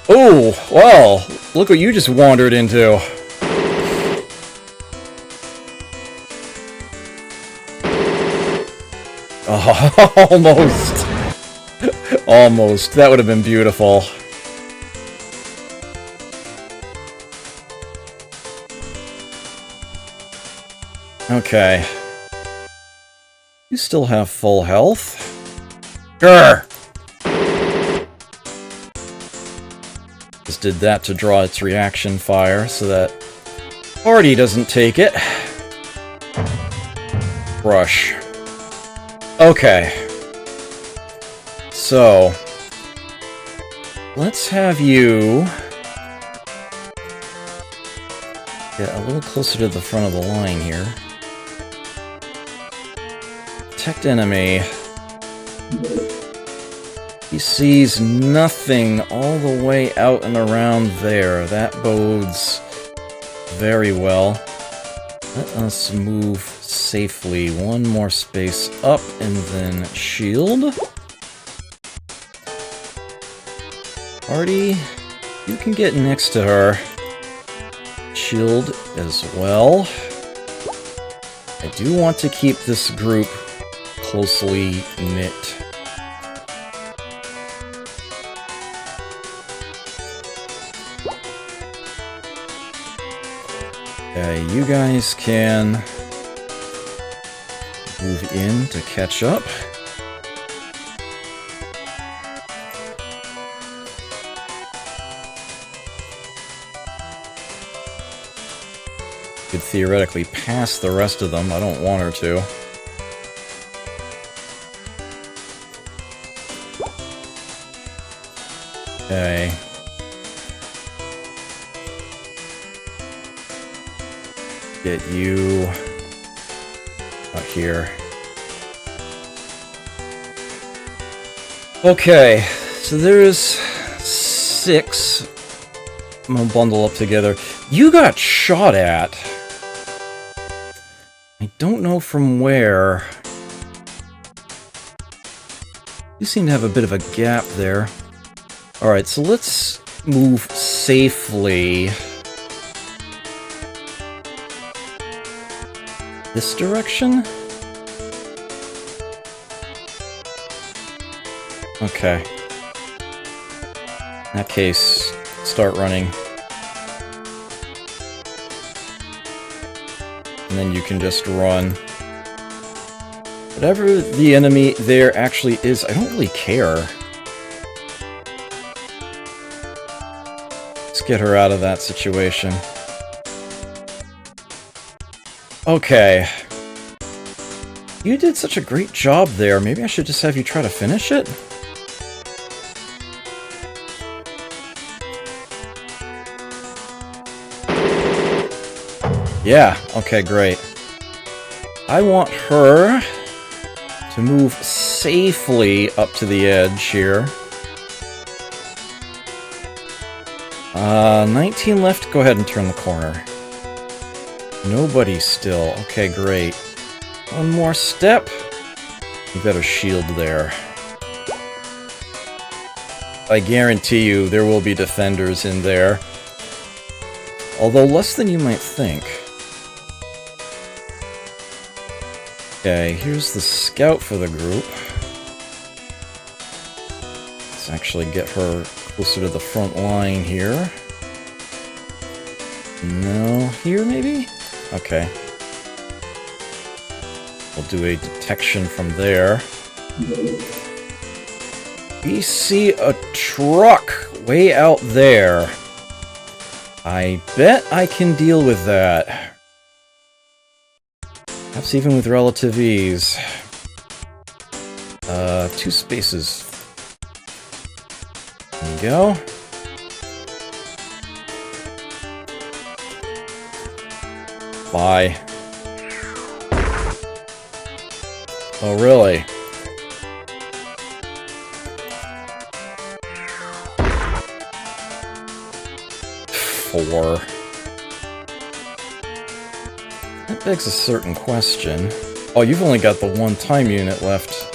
Oh, well, look what you just wandered into. Oh, almost. Almost. That would have been beautiful. Okay. You still have full health. Grr! Just did that to draw its reaction fire so that party doesn't take it. Brush. Okay. So, let's have you get a little closer to the front of the line here. Detect enemy. He sees nothing all the way out and around there. That bodes very well. Let us move safely. One more space up and then shield. Party, you can get next to her. Shield as well. I do want to keep this group closely knit. Okay, you guys can move in to catch up. Could theoretically pass the rest of them. I don't want her to. Okay. Get you out here. Okay, so there's 6. I'm gonna bundle up together. You got shot at. I don't know from where. You seem to have a bit of a gap there. Alright, so let's move safely. This direction? Okay. In that case, start running. And then you can just run. Whatever the enemy there actually is, I don't really care. Let's get her out of that situation. Okay. You did such a great job there. Maybe I should just have you try to finish it? Yeah, okay, great. I want her to move safely up to the edge here. 19 left, go ahead and turn the corner. Nobody still. Okay, great. One more step. You better shield there. I guarantee you there will be defenders in there. Although less than you might think. Okay, here's the scout for the group. Let's actually get her closer to the front line here. No, here maybe? Okay. We'll do a detection from there. We see a truck way out there. I bet I can deal with that. Perhaps even with relative ease. 2 spaces. There you go. Bye. Oh, really? Four. That begs a certain question. Oh, you've only got the 1 time unit left.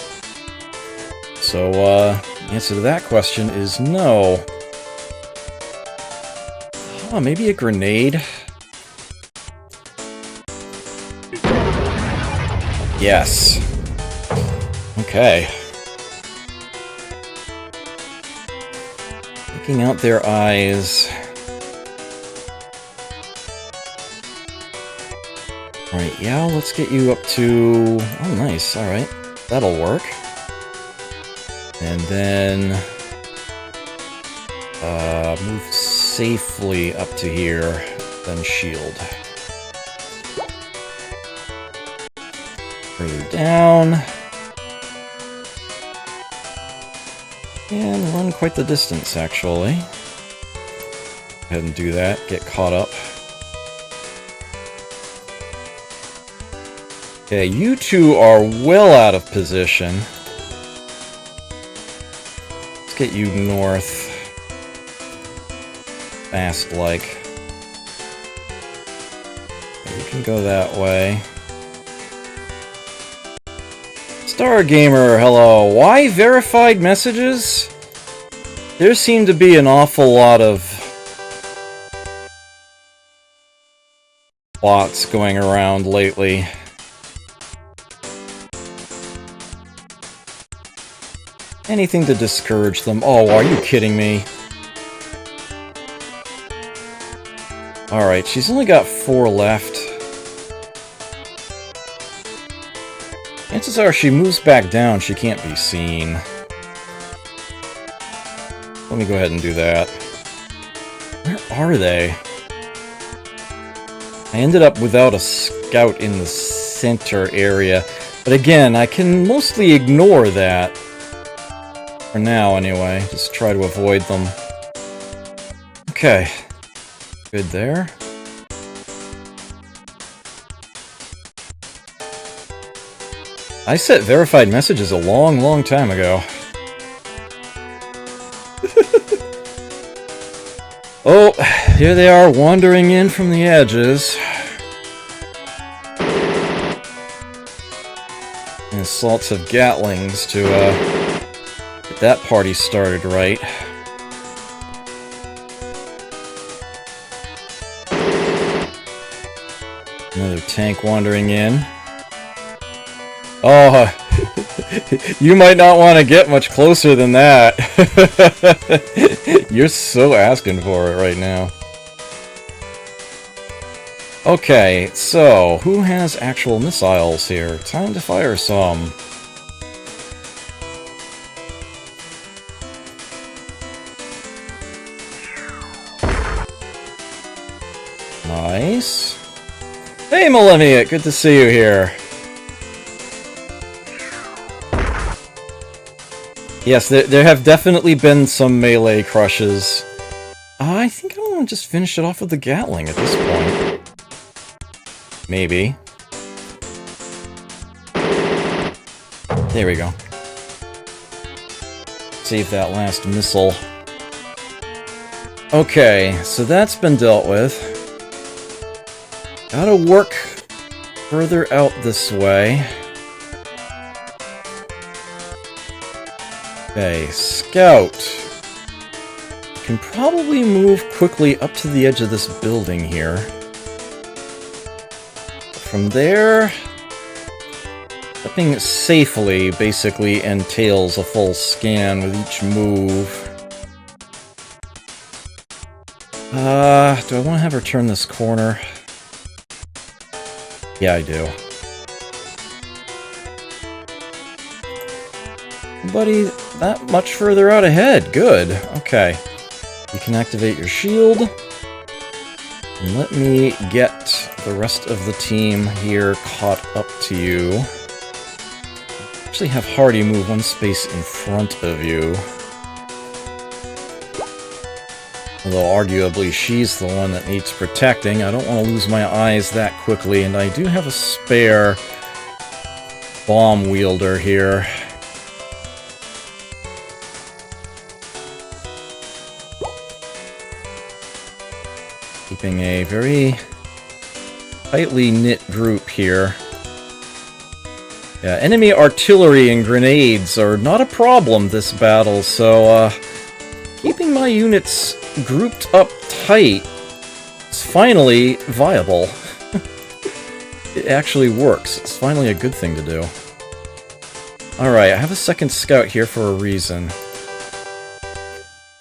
So, the answer to that question is no. Oh, maybe a grenade? Yes. Okay. Looking out their eyes. Alright, yeah, let's get you up to... Oh, nice, alright. That'll work. And then... move safely up to here, then shield. Further down. And run quite the distance, actually. Go ahead and do that, get caught up. Okay, you two are well out of position. Let's get you north. Fast-like. You can go that way. Stargamer, hello. Why verified messages? There seem to be an awful lot of bots going around lately. Anything to discourage them. Oh, are you kidding me? Alright, she's only got 4 left. Chances are she moves back down, she can't be seen. Let me go ahead and do that. Where are they? I ended up without a scout in the center area. But again, I can mostly ignore that. For now, anyway. Just try to avoid them. Okay. Good there. I set verified messages a long, long time ago. Oh, here they are wandering in from the edges. And assaults of Gatlings to, get that party started right. Another tank wandering in. Oh, you might not want to get much closer than that. You're so asking for it right now. Okay, so who has actual missiles here? Time to fire some. Nice. Hey, Millennium, good to see you here. Yes, there have definitely been some melee crushes. I think I want to just finish it off with the Gatling at this point. Maybe. There we go. Save that last missile. Okay, so that's been dealt with. Gotta work further out this way. Okay, Scout. Can probably move quickly up to the edge of this building here. From there, stepping safely basically entails a full scan with each move. Do I want to have her turn this corner? Yeah, I do. Buddy, that much further out ahead. Good. Okay. You can activate your shield. And let me get the rest of the team here caught up to you. Actually have Hardy move one space in front of you. Although arguably she's the one that needs protecting. I don't want to lose my eyes that quickly, and I do have a spare bomb wielder here. Keeping a very tightly knit group here. Yeah, enemy artillery and grenades are not a problem this battle, so keeping my units grouped up tight is finally viable. It actually works. It's finally a good thing to do. Alright, I have a second scout here for a reason.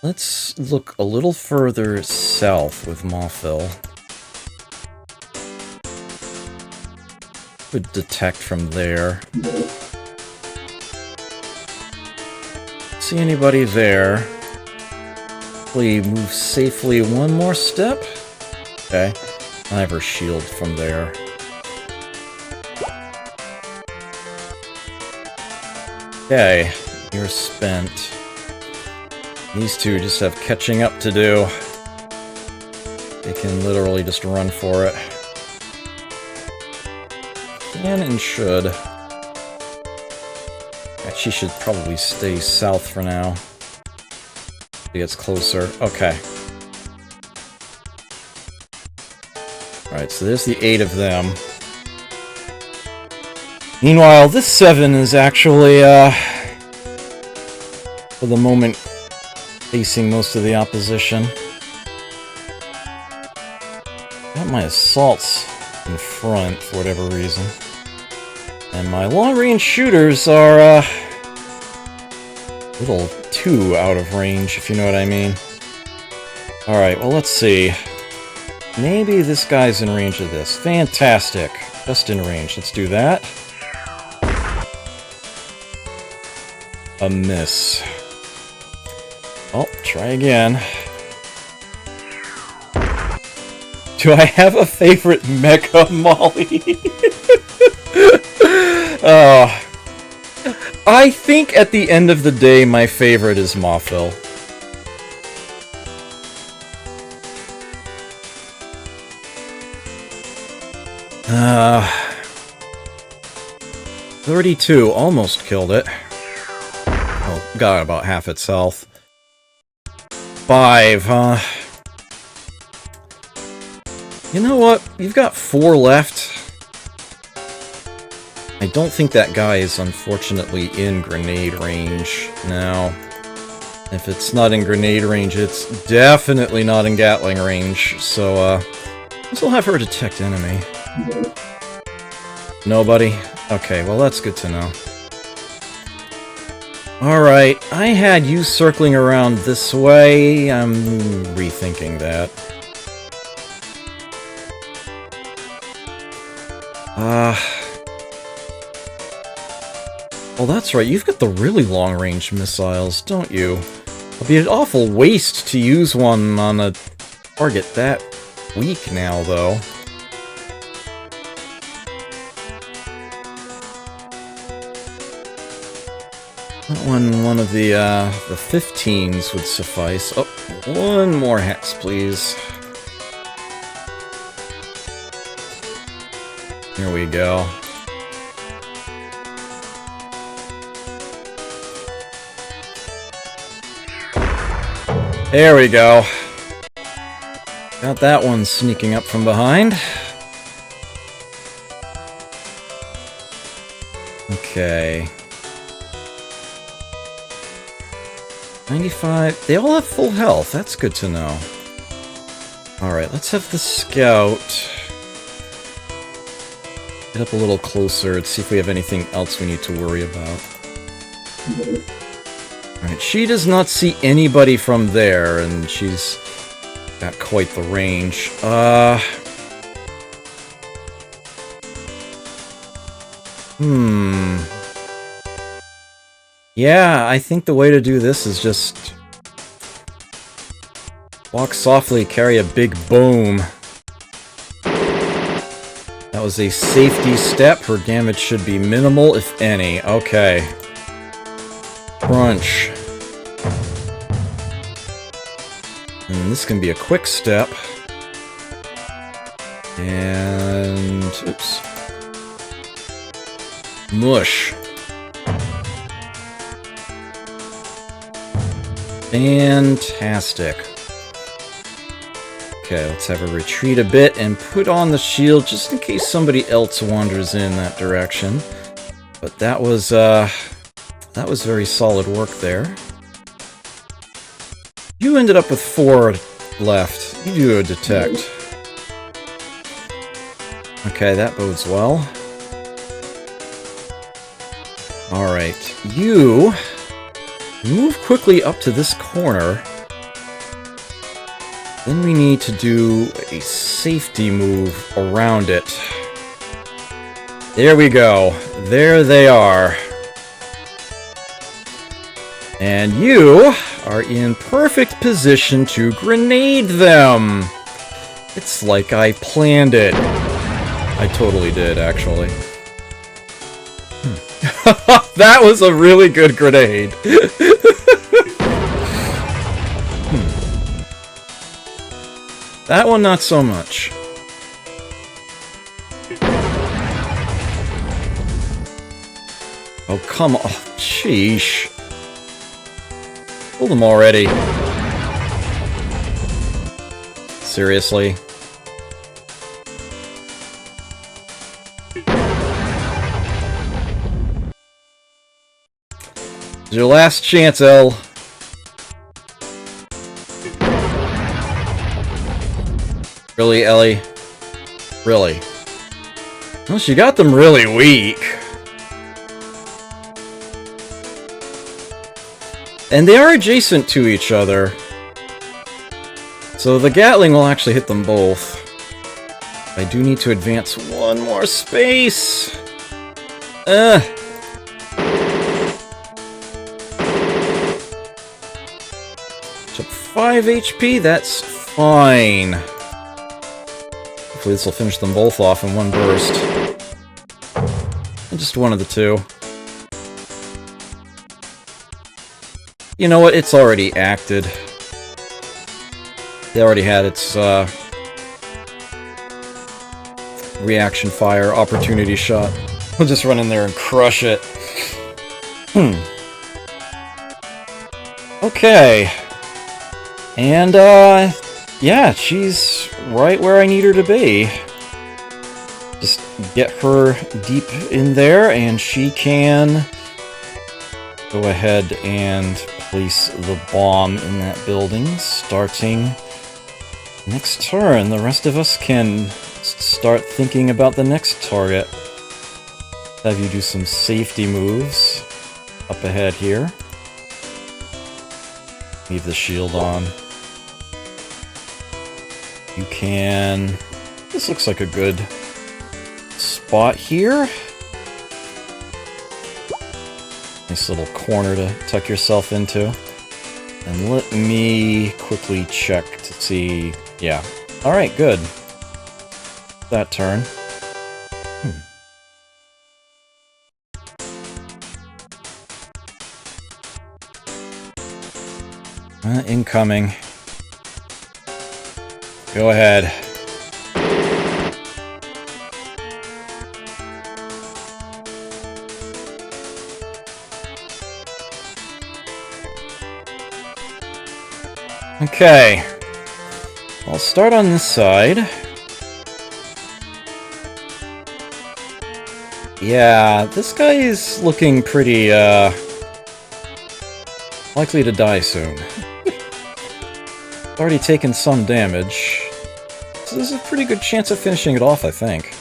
Let's look a little further south with Mawphil. Could detect from there. See anybody there? Please move safely one more step. Okay. I have her shield from there. Okay. You're spent. These two just have catching up to do. They can literally just run for it. Can and should. She should probably stay south for now. It gets closer. Okay. Alright, so there's the 8 of them. Meanwhile, this 7 is actually, for the moment, facing most of the opposition. Got my assaults in front for whatever reason. And my long-range shooters are, a little too out of range, if you know what I mean. Alright, well, let's see. Maybe this guy's in range of this. Fantastic. Just in range. Let's do that. A miss. Oh, try again. Do I have a favorite Mega Molly? Oh. I think at the end of the day, my favorite is Mawphil. 32, almost killed it. Oh, got about half its health. 5, huh? You know what? You've got 4 left. I don't think that guy is unfortunately in grenade range now. If it's not in grenade range, it's definitely not in Gatling range, so, this will have her detect enemy. Nobody? Okay, well that's good to know. Alright, I had you circling around this way. I'm rethinking that. Well, that's right, you've got the really long-range missiles, don't you? It'll be an awful waste to use one on a target that weak now, though. That one of the 15s would suffice. Oh, one more hex, please. Here we go. There we go. Got that one sneaking up from behind. Okay. 95. They all have full health. That's good to know. Alright, let's have the scout get up a little closer and see if we have anything else we need to worry about. Alright, she does not see anybody from there, and she's got quite the range. Yeah, I think the way to do this is just walk softly, carry a big boom. That was a safety step. Her damage should be minimal, if any. Okay. Crunch. And this can be a quick step. And... oops. Mush. Fantastic. Okay, let's have her retreat a bit and put on the shield just in case somebody else wanders in that direction. But that was very solid work there. You ended up with 4 left. You do a detect. Okay, that bodes well. Alright, you move quickly up to this corner. Then we need to do a safety move around it. There we go. There they are. And you are in perfect position to grenade them. It's like I planned it. I totally did, actually. That was a really good grenade. That one, not so much. Oh, come on. Oh, sheesh. Pull them already. Seriously? It's your last chance, Elle. Really, Ellie? Really? Well, she got them really weak. And they are adjacent to each other. So the Gatling will actually hit them both. I do need to advance one more space. Jump 5 HP, that's fine. Hopefully this will finish them both off in one burst. And just one of the two. You know what? It's already acted. They already had its reaction fire, opportunity shot. We'll just run in there and crush it. Okay. And, yeah, she's right where I need her to be. Just get her deep in there, and she can go ahead and place the bomb in that building, starting next turn. The rest of us can start thinking about the next target. Have you do some safety moves up ahead here. Leave the shield on. You can... This looks like a good spot here. Nice little corner to tuck yourself into. And let me quickly check to see... Yeah. Alright, good. That turn. Incoming. Go ahead. Okay. I'll start on this side. Yeah, this guy is looking pretty, Likely to die soon. Already taken some damage. So there's a pretty good chance of finishing it off, I think.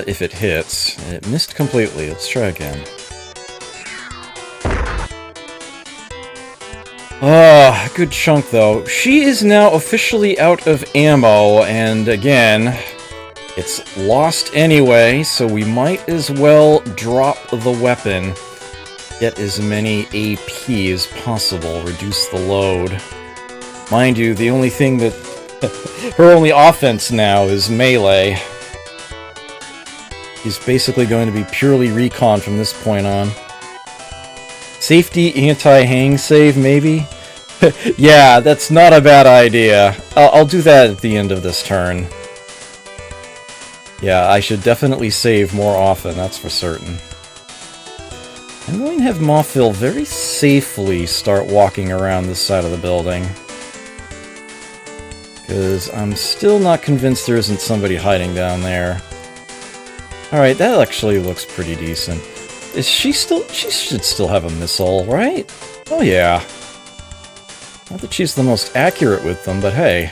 If it hits. It missed completely. Let's try again. Ah, good chunk though. She is now officially out of ammo, and again, it's lost anyway, so we might as well drop the weapon. Get as many AP as possible, reduce the load. Mind you, the only thing that... her only offense now is melee. He's basically going to be purely recon from this point on. Safety anti-hang save, maybe? Yeah, that's not a bad idea. I'll do that at the end of this turn. Yeah, I should definitely save more often, that's for certain. I'm going to have Mothville very safely start walking around this side of the building. Because I'm still not convinced there isn't somebody hiding down there. Alright, that actually looks pretty decent. Is she still... she should still have a missile, right? Oh yeah. Not that she's the most accurate with them, but hey.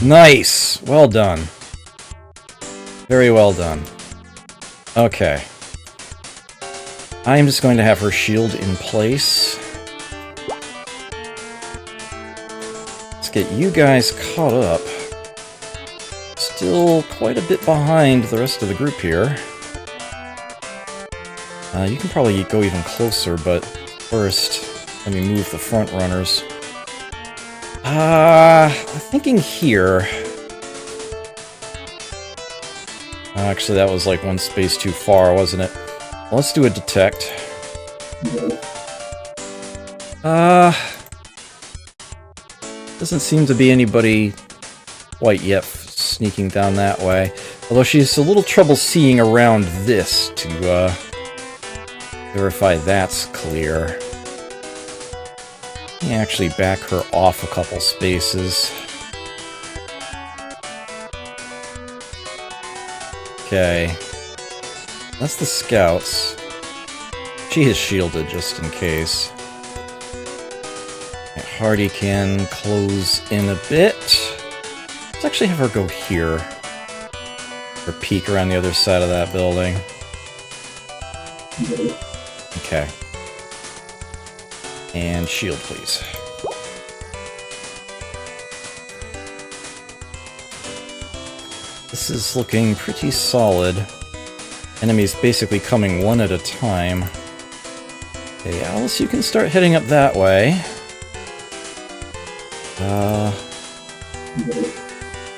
Nice! Well done. Very well done. Okay. I'm just going to have her shield in place. Let's get you guys caught up. Still quite a bit behind the rest of the group here. You can probably go even closer, but first, let me move the front runners. I'm thinking here. Actually, that was like one space too far, wasn't it? Well, let's do a detect. Doesn't seem to be anybody quite yet sneaking down that way. Although she has a little trouble seeing around this to verify that's clear. Let me actually back her off a couple spaces. Okay. That's the scouts. She is shielded just in case. Hardy can close in a bit. Let's actually have her go here. Or peek around the other side of that building. Okay. And shield, please. This is looking pretty solid. Enemies basically coming one at a time. Okay, Alice, you can start heading up that way.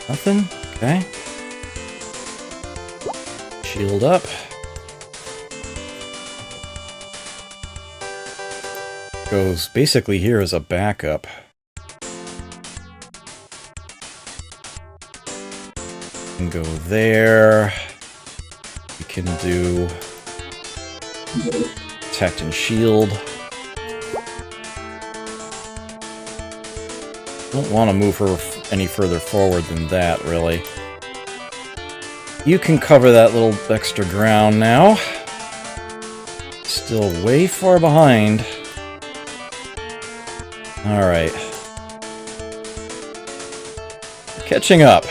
Nothing? Okay. Shield up. Goes basically here as a backup. You can go there. You can do protect and shield. Don't want to move her any further forward than that, really. You can cover that little extra ground now. Still way far behind. Alright. Catching up.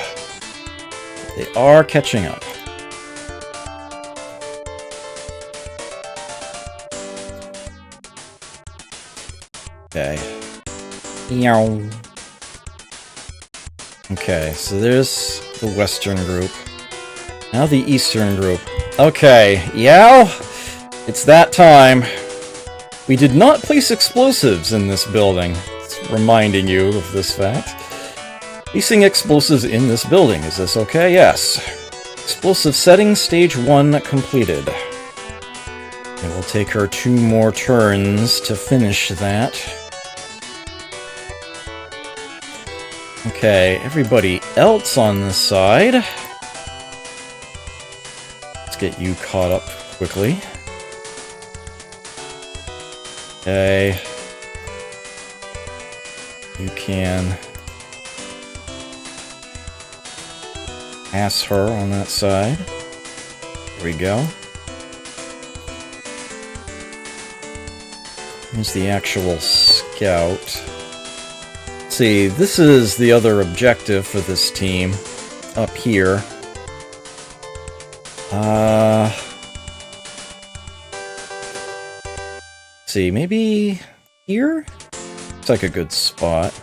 They are catching up. Okay. Meow. Okay, so there's the Western group. Now the Eastern group. Okay, yeah, it's that time. We did not place explosives in this building. It's reminding you of this fact. Placing explosives in this building. Is this okay? Yes. Explosive setting, stage 1 completed. It will take her 2 more turns to finish that. Okay, everybody else on this side. Let's get you caught up quickly. Okay. You can pass her on that side. There we go. Here's the actual scout. Let's see, this is the other objective for this team. Up here. Let's see, maybe here? Looks like a good spot.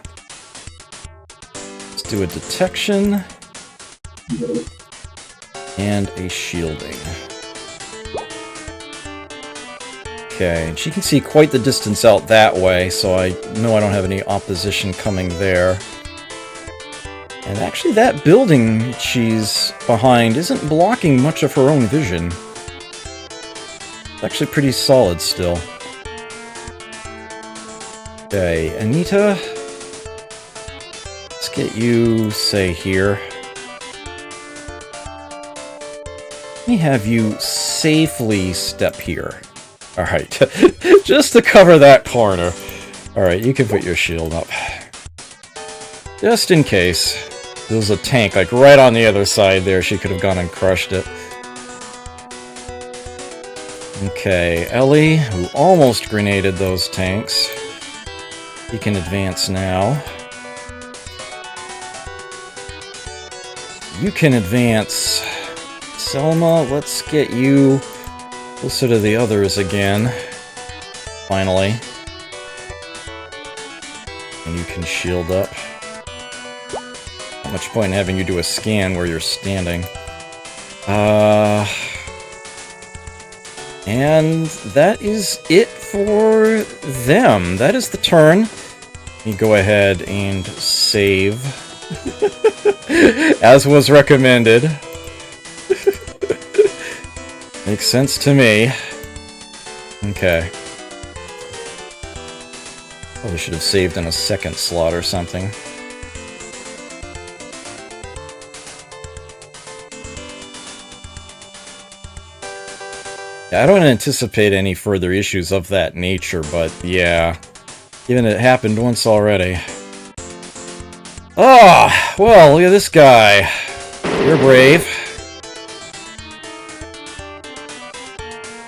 Let's do a detection. And a shielding. Okay, and she can see quite the distance out that way, so I know I don't have any opposition coming there. And actually that building she's behind isn't blocking much of her own vision. It's actually pretty solid still. Okay, Anita. Let's get you, say, here. Let me have you safely step here. Alright, just to cover that corner. Alright, you can put your shield up. Just in case. There was a tank, like, right on the other side there. She could have gone and crushed it. Okay, Ellie, who almost grenaded those tanks. You can advance now. You can advance. Selma, let's get you closer to the others again. Finally. And you can shield up. Not much point in having you do a scan where you're standing. And that is it for them. That is the turn. Let me go ahead and save. As was recommended. Makes sense to me. Okay. Probably should have saved in a second slot or something. I don't anticipate any further issues of that nature, but yeah. Given it happened once already. Ah, well, look at this guy. You're brave.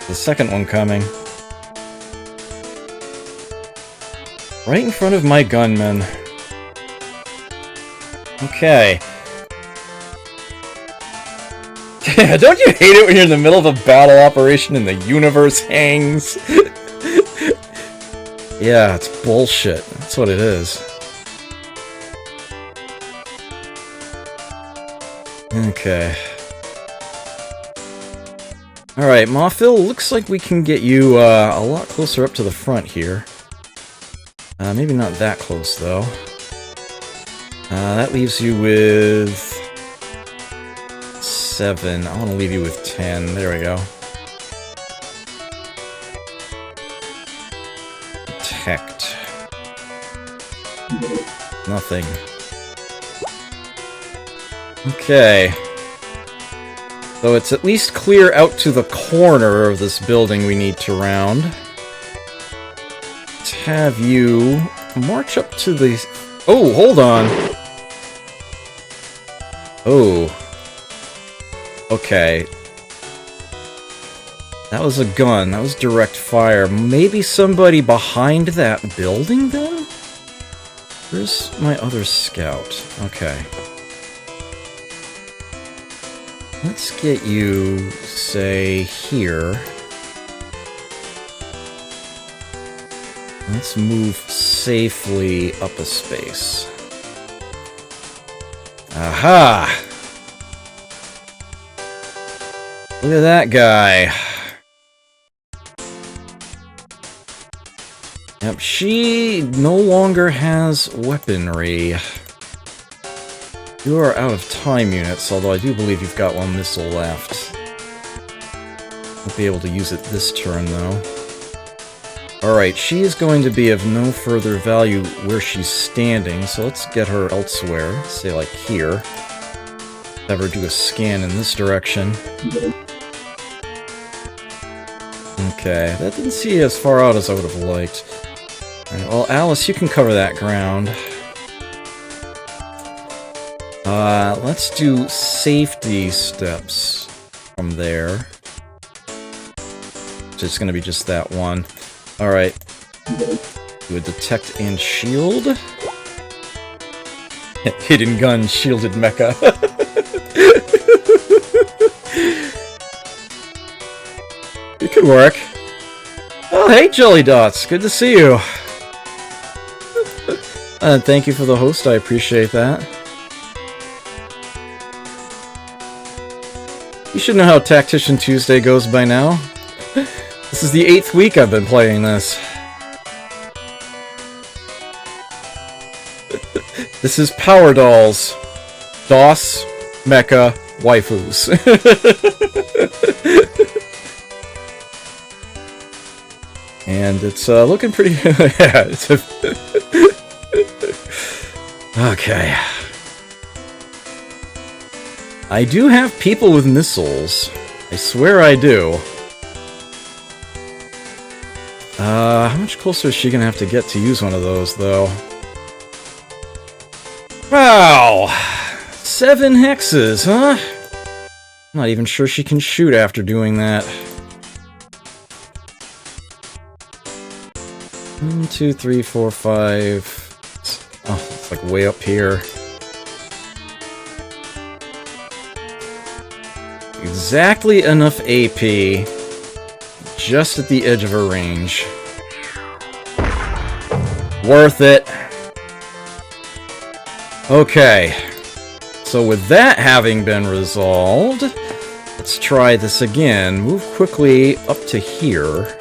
The second one coming. Right in front of my gunman. Okay. Yeah, don't you hate it when you're in the middle of a battle operation and the universe hangs? Yeah, it's bullshit. That's what it is. Okay. Alright, Mawphil, looks like we can get you a lot closer up to the front here. Maybe not that close, though. That leaves you with 7. I want to leave you with 10. There we go. Detect. Nothing. Okay. So it's at least clear out to the corner of this building we need to round. Let's have you march up to the... Oh, hold on! Oh. Okay. That was a gun. That was direct fire. Maybe somebody behind that building, then? Where's my other scout? Okay. Let's get you, say, here. Let's move safely up a space. Aha! Look at that guy. Yep, she no longer has weaponry. You are out of time units, although I do believe you've got one missile left. Won't be able to use it this turn, though. Alright, she is going to be of no further value where she's standing, so let's get her elsewhere. Say, like, here. Have her do a scan in this direction. Okay, that didn't see as far out as I would have liked. Alright, well, Alice, you can cover that ground. Let's do safety steps from there. it's gonna be just that one. Alright. Do a detect and shield. Hidden gun, shielded mecha. It could work. Oh, hey, Jelly Dots. Good to see you. Thank you for the host. I appreciate that. You should know how Tactician Tuesday goes by now. This is the 8th week I've been playing this. This is Power Dolls. DOS, Mecha, Waifus. And it's looking pretty... yeah, it's okay. I do have people with missiles. I swear I do. How much closer is she gonna have to get to use one of those, though? Wow! 7 hexes, huh? I'm not even sure she can shoot after doing that. 1, 2, 3, 4, 5... Oh, it's like way up here. Exactly enough AP. Just at the edge of her range. Worth it. Okay. So with that having been resolved, let's try this again. Move quickly up to here.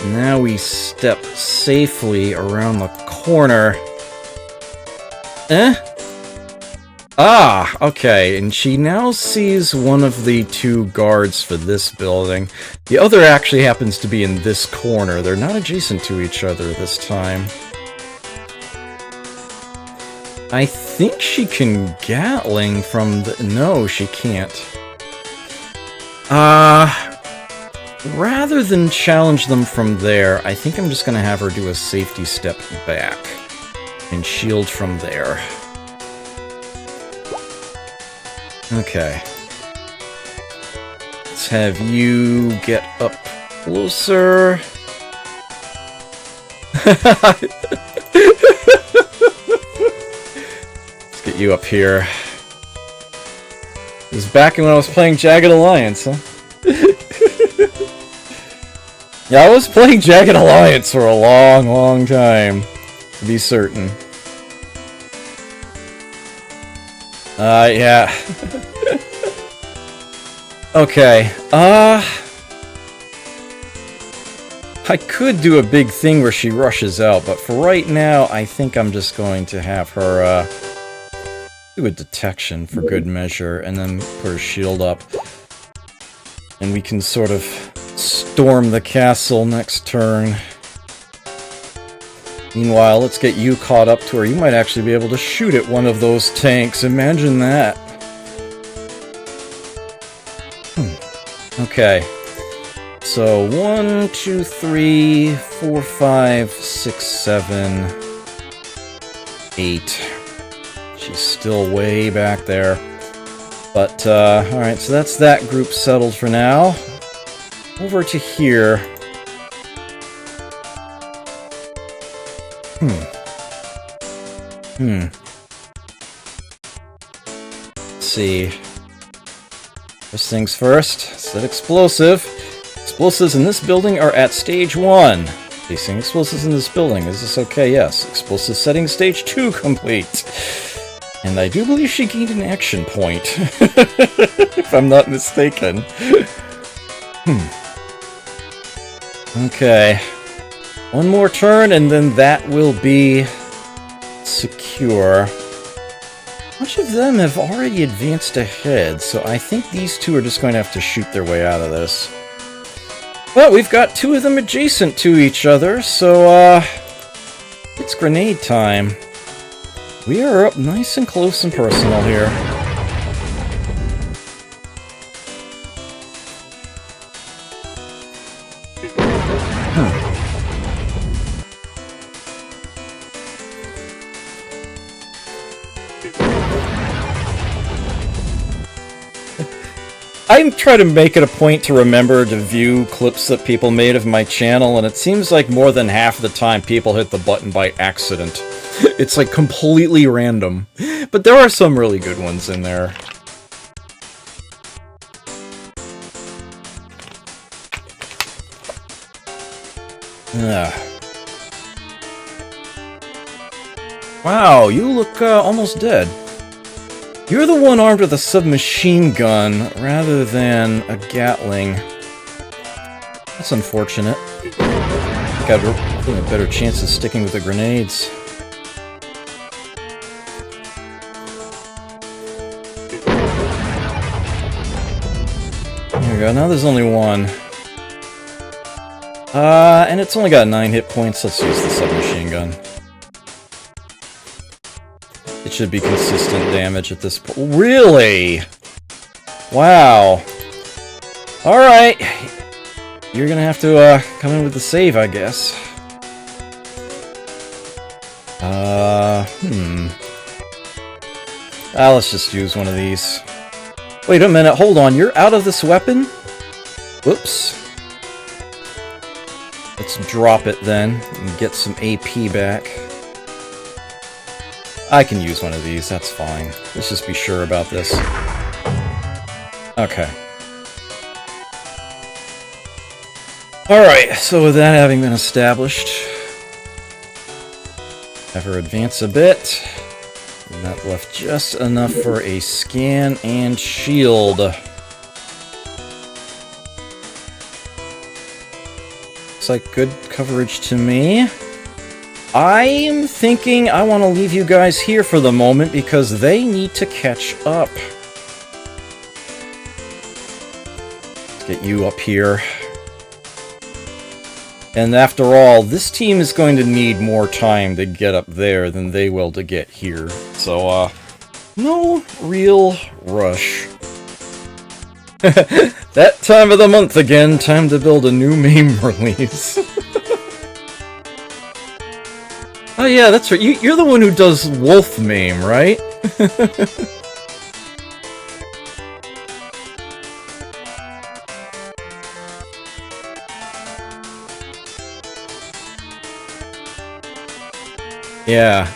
Now we step safely around the corner. Ah, okay, and she now sees one of the 2 guards for this building. The other actually happens to be in this corner. They're not adjacent to each other this time. I think she can Gatling from the... No, she can't. Rather than challenge them from there, I think I'm just gonna have her do a safety step back. And shield from there. Okay. Let's have you get up closer. Let's get you up here. It was back when I was playing Jagged Alliance, huh? Yeah, I was playing Jagged Alliance for a long, long time, to be certain. Yeah. Okay, I could do a big thing where she rushes out, but for right now, I think I'm just going to have her, do a detection for good measure, and then put her shield up. And we can sort of storm the castle next turn. Meanwhile, let's get you caught up to where you might actually be able to shoot at one of those tanks. Imagine that. Okay. So, 1, 2, 3, 4, 5, 6, 7, 8. She's still way back there. But, alright, so that's that group settled for now. Over to here. Let's see. First things first, set explosive. Explosives in this building are at stage 1. Placing explosives in this building. Is this okay? Yes. Explosive setting stage 2 complete. And I do believe she gained an action point. If I'm not mistaken. Okay. One more turn and then that will be secure. Much of them have already advanced ahead, so I think these 2 are just going to have to shoot their way out of this. But we've got 2 of them adjacent to each other, so it's grenade time. We are up nice and close and personal here. I'm trying to make it a point to remember to view clips that people made of my channel, and it seems like more than half the time people hit the button by accident. It's like completely random. But there are some really good ones in there. Wow, you look almost dead. You're the one armed with a submachine gun rather than a Gatling. That's unfortunate. I think I'd have a better chance of sticking with the grenades. There we go, now there's only one. And it's only got 9 hit points. Let's use the submachine gun. It should be consistent damage at this point. Really? Wow. Alright. You're gonna have to, come in with the save, I guess. Let's just use one of these. Wait a minute, hold on. You're out of this weapon? Whoops. Let's drop it then, and get some AP back. I can use one of these, that's fine. Let's just be sure about this. Okay. Alright, so with that having been established, have her advance a bit. And that left just enough for a scan and shield. Looks like good coverage to me. I'm thinking I want to leave you guys here for the moment because they need to catch up. Let's get you up here. And after all, this team is going to need more time to get up there than they will to get here. So, no real rush. That time of the month again, time to build a new MAME release. Oh yeah, that's right. You're the one who does Wolf MAME, right? Yeah.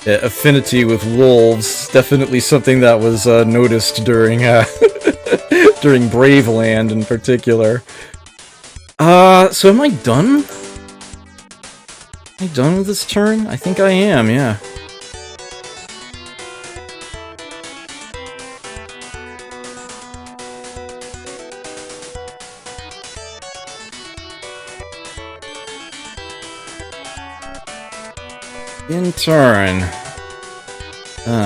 Yeah, affinity with wolves, definitely something that was noticed during during Braveland in particular. So am I done? Am I done with this turn? I think I am, yeah. In turn.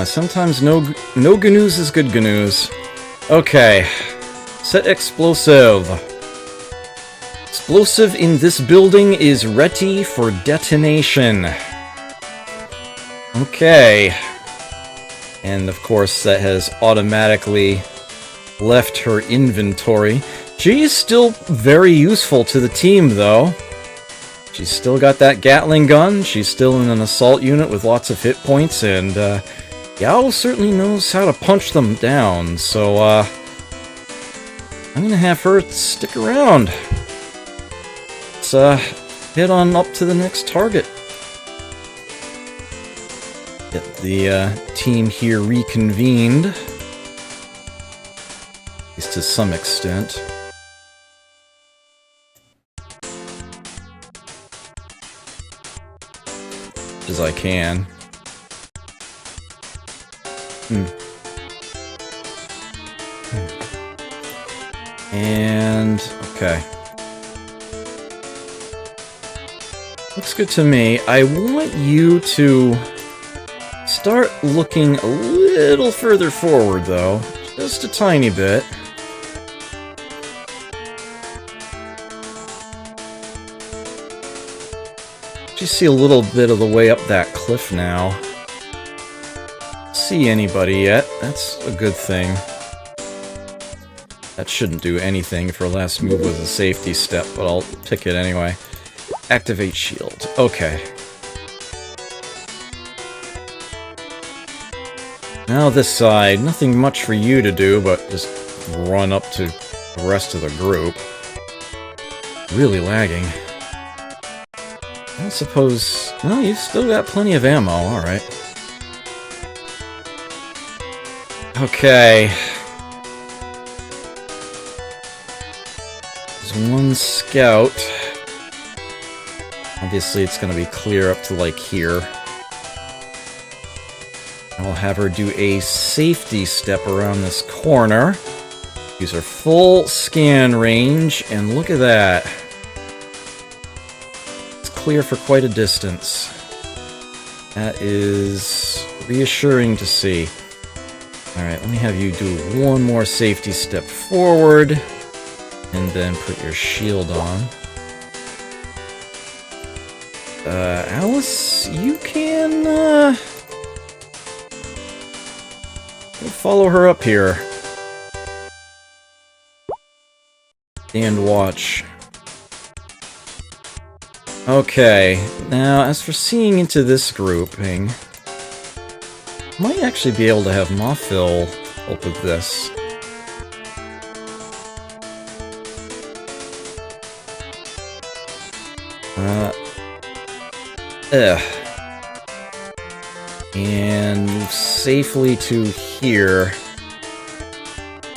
Sometimes no GNUs is good GNUs. Okay. Set explosive. Explosive in this building is ready for detonation. Okay. And of course that has automatically left her inventory. She is still very useful to the team though. She's still got that Gatling gun, she's still in an assault unit with lots of hit points, and Yao certainly knows how to punch them down, so I'm gonna have her stick around. Let's head on up to the next target. Get the team here reconvened. At least to some extent. As I can. And okay. Looks good to me. I want you to start looking a little further forward though. Just a tiny bit. You see a little bit of the way up that cliff now. See anybody yet? That's a good thing. That shouldn't do anything if her last move was a safety step, but I'll pick it anyway. Activate shield. Okay. Now this side, nothing much for you to do, but just run up to the rest of the group. Really lagging. I don't suppose... No, you've still got plenty of ammo, alright. Okay. There's one scout. Obviously it's gonna be clear up to like here. I'll have her do a safety step around this corner. Use her full scan range, and look at that. It's clear for quite a distance. That is reassuring to see. Alright, let me have you do one more safety step forward, and then put your shield on. Alice, you can, follow her up here. And watch. Okay, now as for seeing into this grouping, might actually be able to have Mothville help with this. And move safely to here.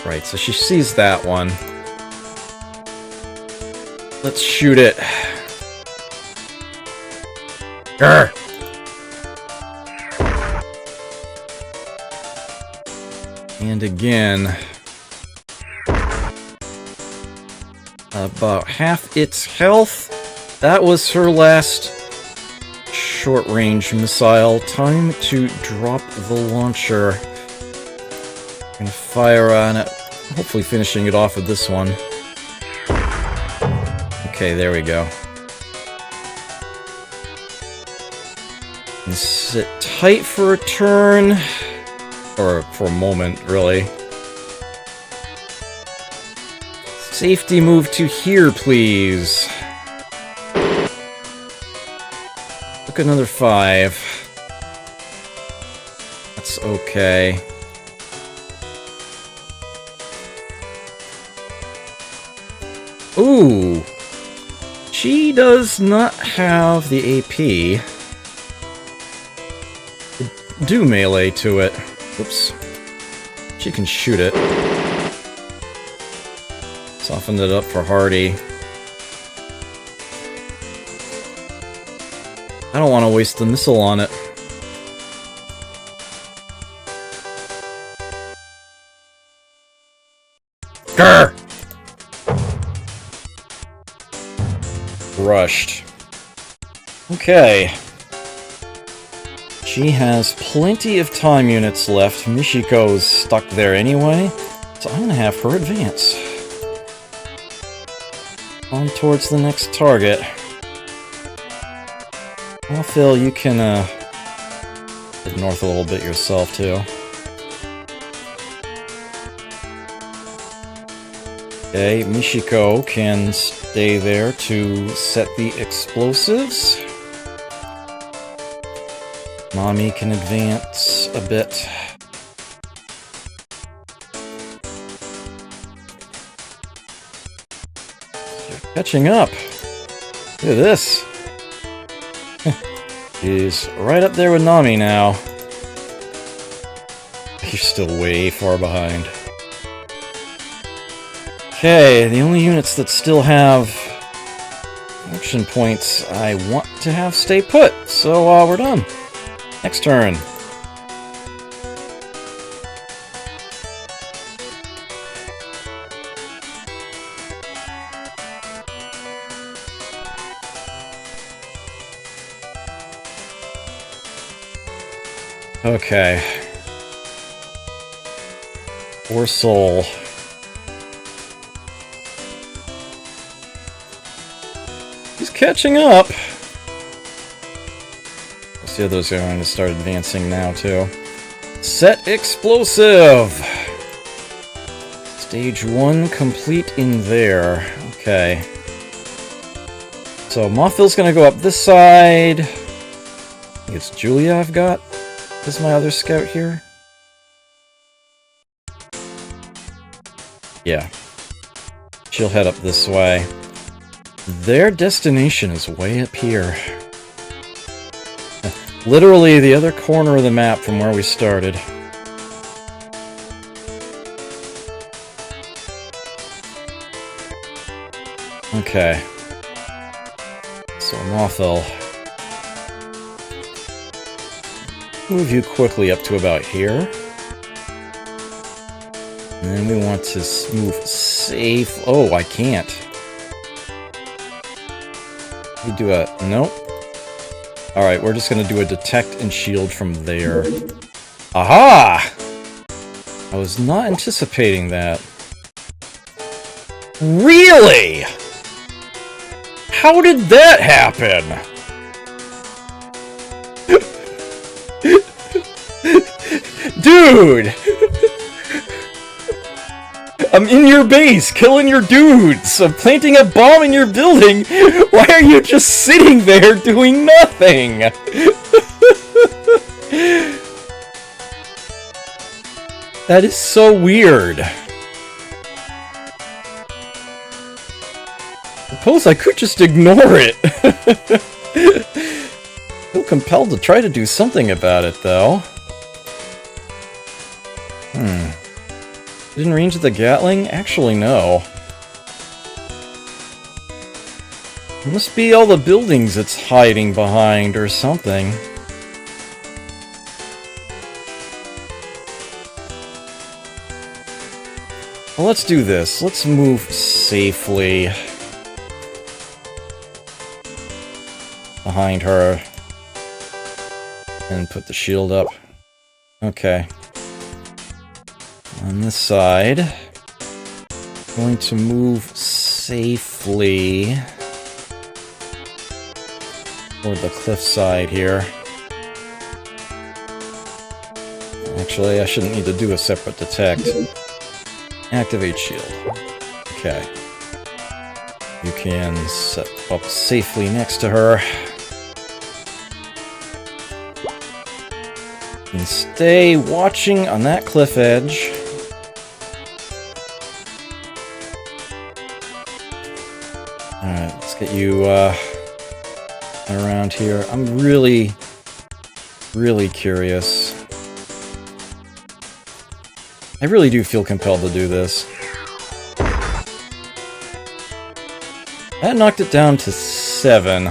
Right, so she sees that one. Let's shoot it. Grr! And again. About half its health. That was her last short-range missile. Time to drop the launcher. Gonna fire on it. Hopefully finishing it off with this one. Okay, there we go. And sit tight for a turn. Or for a moment, really. Safety move to here, please. Look, another 5. That's okay. Ooh! She does not have the AP. Do melee to it. Whoops. She can shoot it. Softened it up for Hardy. I don't want to waste the missile on it. Grr! Rushed. Okay. She has plenty of time units left. Michiko's stuck there anyway, so I'm gonna have her advance. On towards the next target. Well, Phil, you can, head north a little bit yourself, too. Okay, Michiko can stay there to set the explosives. Mommy can advance a bit. You're catching up. Look at this. She's right up there with Nami now. You're still way far behind. Okay, the only units that still have action points I want to have stay put, so we're done. Next turn. Okay. Poor soul. He's catching up. The others are going to start advancing now, too. Set explosive! Stage 1 complete in there. Okay. So, Mothville's going to go up this side. I think it's Julia I've got as my other scout here. Yeah. She'll head up this way. Their destination is way up here. Literally the other corner of the map from where we started. Okay. So Mothel. Move you quickly up to about here. And then we want to move safe. Oh, I can't. We do a... Nope. Alright, we're just gonna do a detect and shield from there. Aha! I was not anticipating that. Really? How did that happen? Dude! I'm in your base, killing your dudes! I'm planting a bomb in your building! Why are you just sitting there doing nothing? That is so weird. Suppose I could just ignore it. Feel compelled to try to do something about it, though. Within range of the Gatling? Actually, no. It must be all the buildings it's hiding behind or something. Well, let's do this. Let's move safely behind her and put the shield up. Okay. On this side, going to move safely toward the cliff side here. Actually, I shouldn't need to do a separate detect. Activate shield. Okay. You can set up safely next to her. And stay watching on that cliff edge. Alright, let's get you around here. I'm really curious. I really do feel compelled to do this. That knocked it down to 7.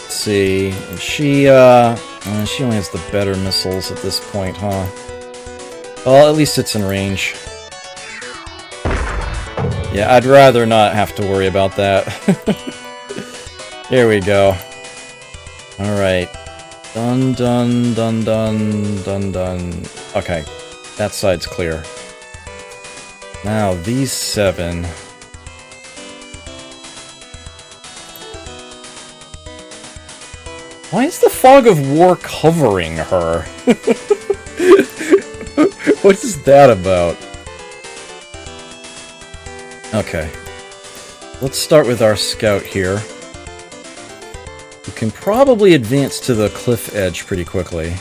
See, and she only has the better missiles at this point, huh? Well, at least it's in range. Yeah, I'd rather not have to worry about that. Here we go. Alright. Dun dun dun dun dun dun. Okay, that side's clear. Now, these 7... Why is the fog of war covering her? What is that about? Okay. Let's start with our scout here. We can probably advance to the cliff edge pretty quickly.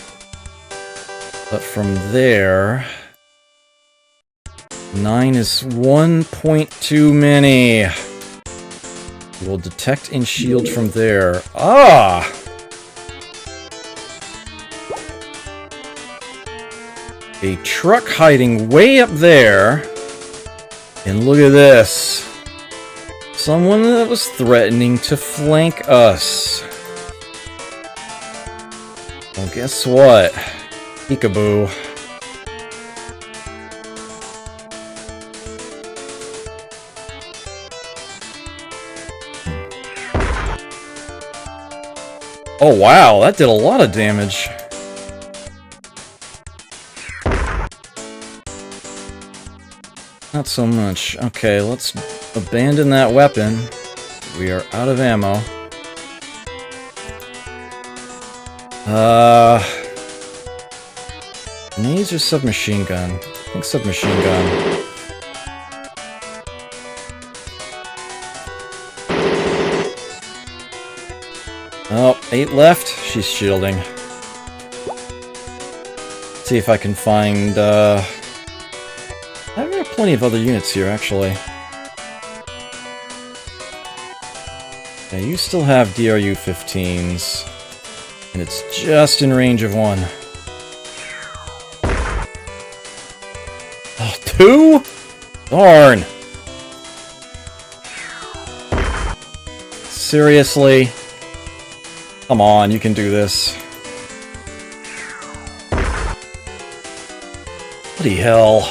But from there... 9 is 1 point too many. We'll detect and shield from there. Ah! A truck hiding way up there. And look at this. Someone that was threatening to flank us. Well, guess what? Peekaboo. Oh wow, that did a lot of damage. Not so much. Okay, let's abandon that weapon. We are out of ammo. Grenades or submachine gun? I think submachine gun. 8 left. She's shielding. See if I can find, I've got plenty of other units here, actually. Yeah, you still have DRU-15s. And it's just in range of one. Oh, 2? Darn! Seriously? Come on, you can do this. Bloody hell.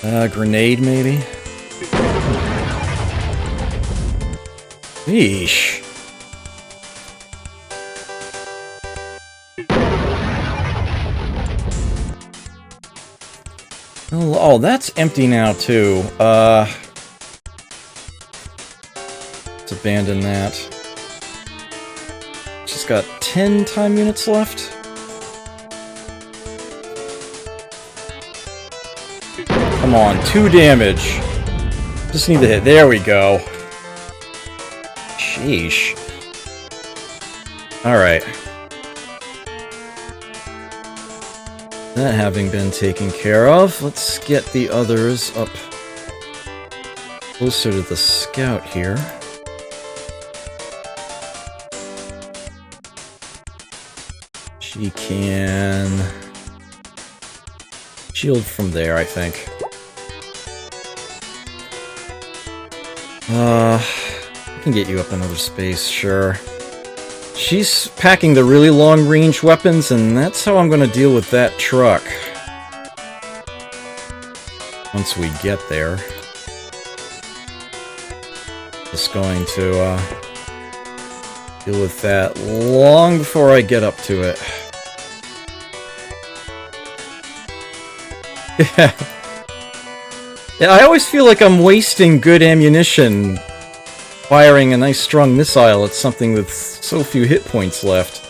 Grenade, maybe? Yeesh. Oh, that's empty now, too. Let's abandon that. She's got 10 time units left. Come on, 2 damage. Just need to hit. There we go. Sheesh. Alright. That having been taken care of, let's get the others up closer to the scout here. She can shield from there, I think. I can get you up another space, sure. She's packing the really long-range weapons, and that's how I'm going to deal with that truck. Once we get there. Just going to deal with that long before I get up to it. Yeah, I always feel like I'm wasting good ammunition firing a nice strong missile at something with so few hit points left.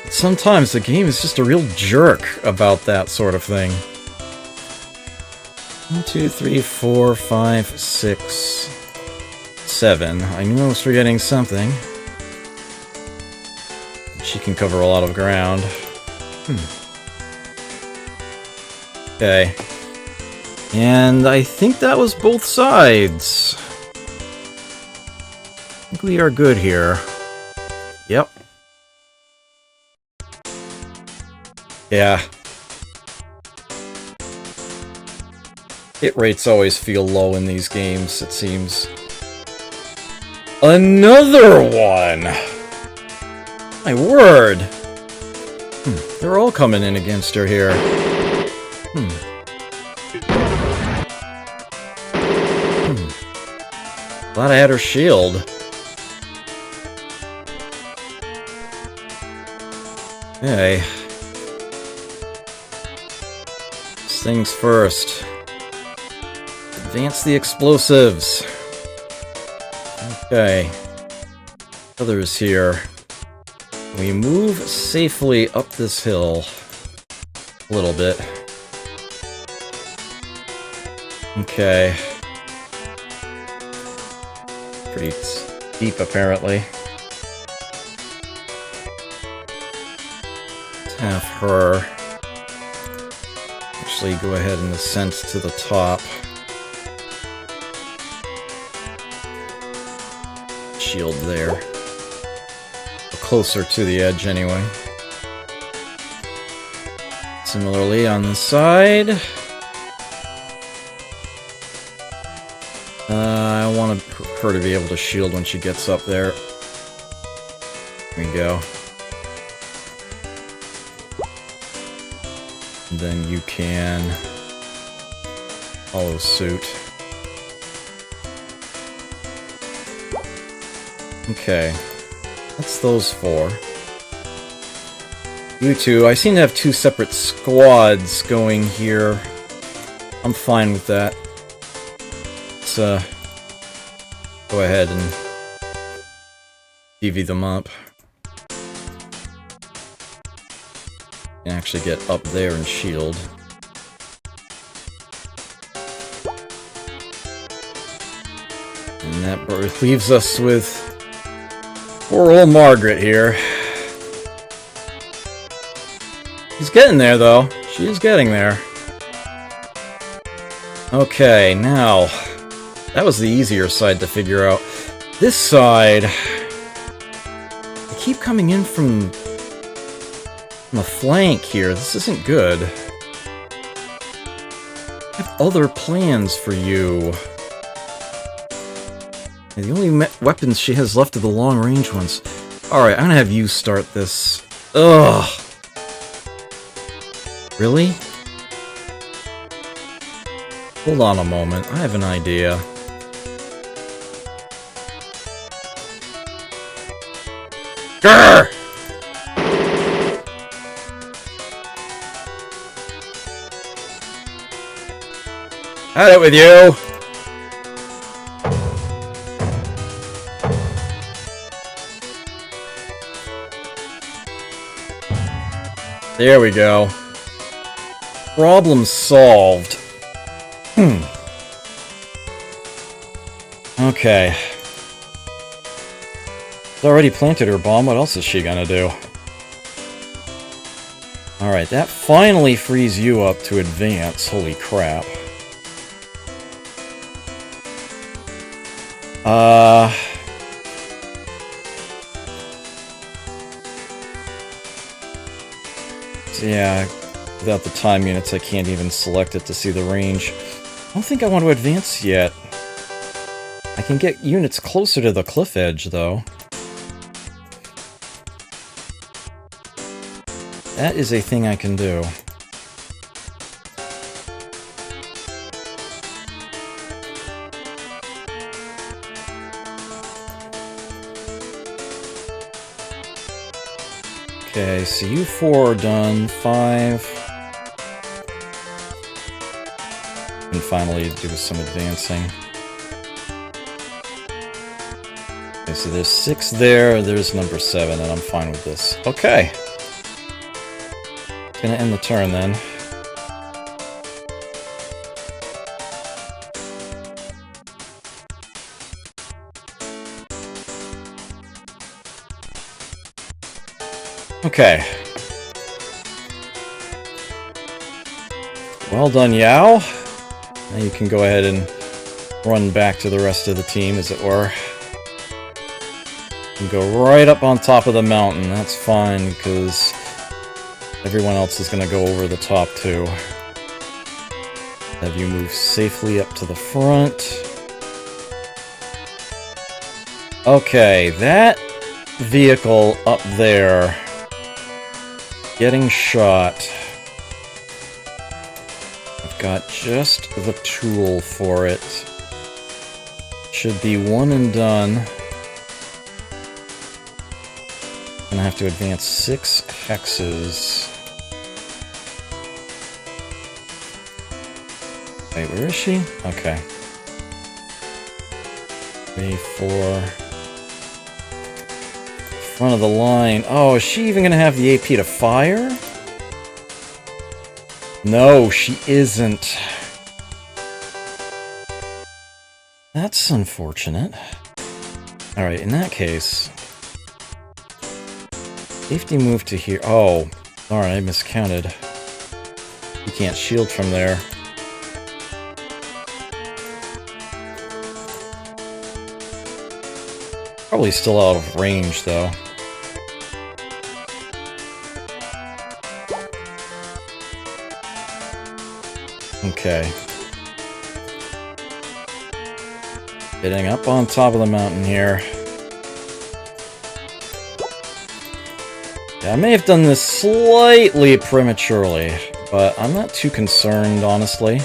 But sometimes the game is just a real jerk about that sort of thing. 1, 2, 3, 4, 5, 6, 7. I knew I was forgetting something. She can cover a lot of ground. Okay. And I think that was both sides. I think we are good here. Yep. Yeah. Hit rates always feel low in these games, it seems. Another one! My word! They're all coming in against her here. Glad I had her shield. Okay. First things first. Advance the explosives. Okay. Others here. We move safely up this hill. A little bit. Okay. Pretty deep, apparently. Let's have her actually go ahead and ascend to the top. Shield there. Closer to the edge, anyway. Similarly, on the side. I want her to be able to shield when she gets up there. There we go. And then you can follow suit. Okay. That's those 4. You two, I seem to have 2 separate squads going here. I'm fine with that. Let's go ahead and divvy them up. And actually get up there and shield. And that leaves us with Poor old Margaret here. She's getting there, though. She is getting there. Okay, now... That was the easier side to figure out. This side... They keep coming in from the flank here. This isn't good. I have other plans for you. And the only weapons she has left are the long-range ones. Alright, I'm gonna have you start this. Ugh! Really? Hold on a moment, I have an idea. Grr! Had it with you! There we go. Problem solved. Okay. She's already planted her bomb, what else is she gonna do? Alright, that finally frees you up to advance. Holy crap. Yeah, without the time units, I can't even select it to see the range. I don't think I want to advance yet. I can get units closer to the cliff edge, though. That is a thing I can do. Okay, so you four are done. 5. And finally do some advancing. Okay, so there's 6 there, there's number 7, and I'm fine with this. Okay. Gonna end the turn then. Okay. Well done, Yao. Now you can go ahead and run back to the rest of the team, as it were. And go right up on top of the mountain. That's fine, because everyone else is going to go over the top, too. Have you move safely up to the front. Okay, that vehicle up there... getting shot. I've got just the tool for it. Should be one and done. Gonna have to advance 6 hexes. Wait, where is she? Okay. 3, 4... front of the line. Oh, is she even gonna have the AP to fire? No, she isn't. That's unfortunate. Alright, in that case... safety move to here. Oh, darn, I miscounted. You can't shield from there. Probably still out of range, though. Okay. Getting up on top of the mountain here. Yeah, I may have done this slightly prematurely, but I'm not too concerned, honestly.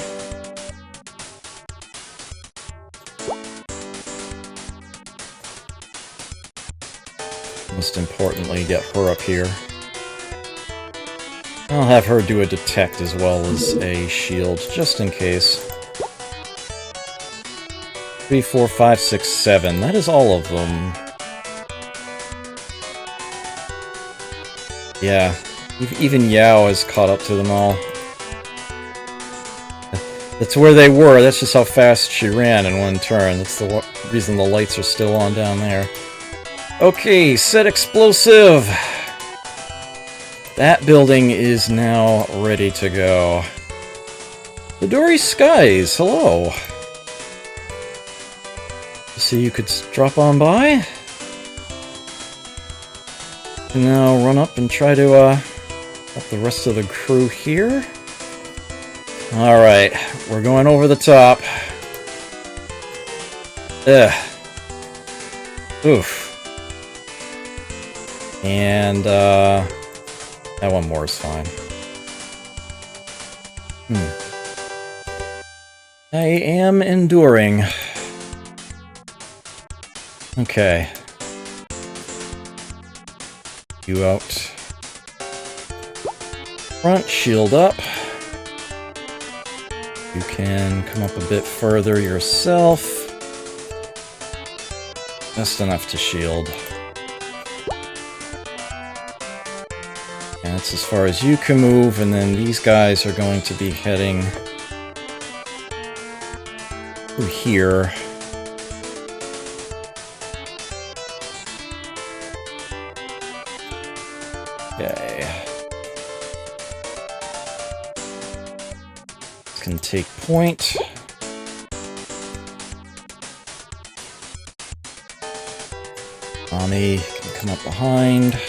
Most importantly, get her up here. I'll have her do a detect as well as a shield, just in case. 3, 4, 5, 6, 7. That is all of them. Yeah, even Yao has caught up to them all. That's where they were, that's just how fast she ran in one turn. That's the reason the lights are still on down there. Okay, set explosive. That building is now ready to go. Midori Skies, hello. So you could drop on by. And now run up and try to help the rest of the crew here. Alright, we're going over the top. Ugh. Oof. And, that one more is fine. I am enduring. Okay. You out. Front, shield up. You can come up a bit further yourself. Just enough to shield. And that's as far as you can move, and then these guys are going to be heading through here. Okay. Can take point. Ami can come up behind.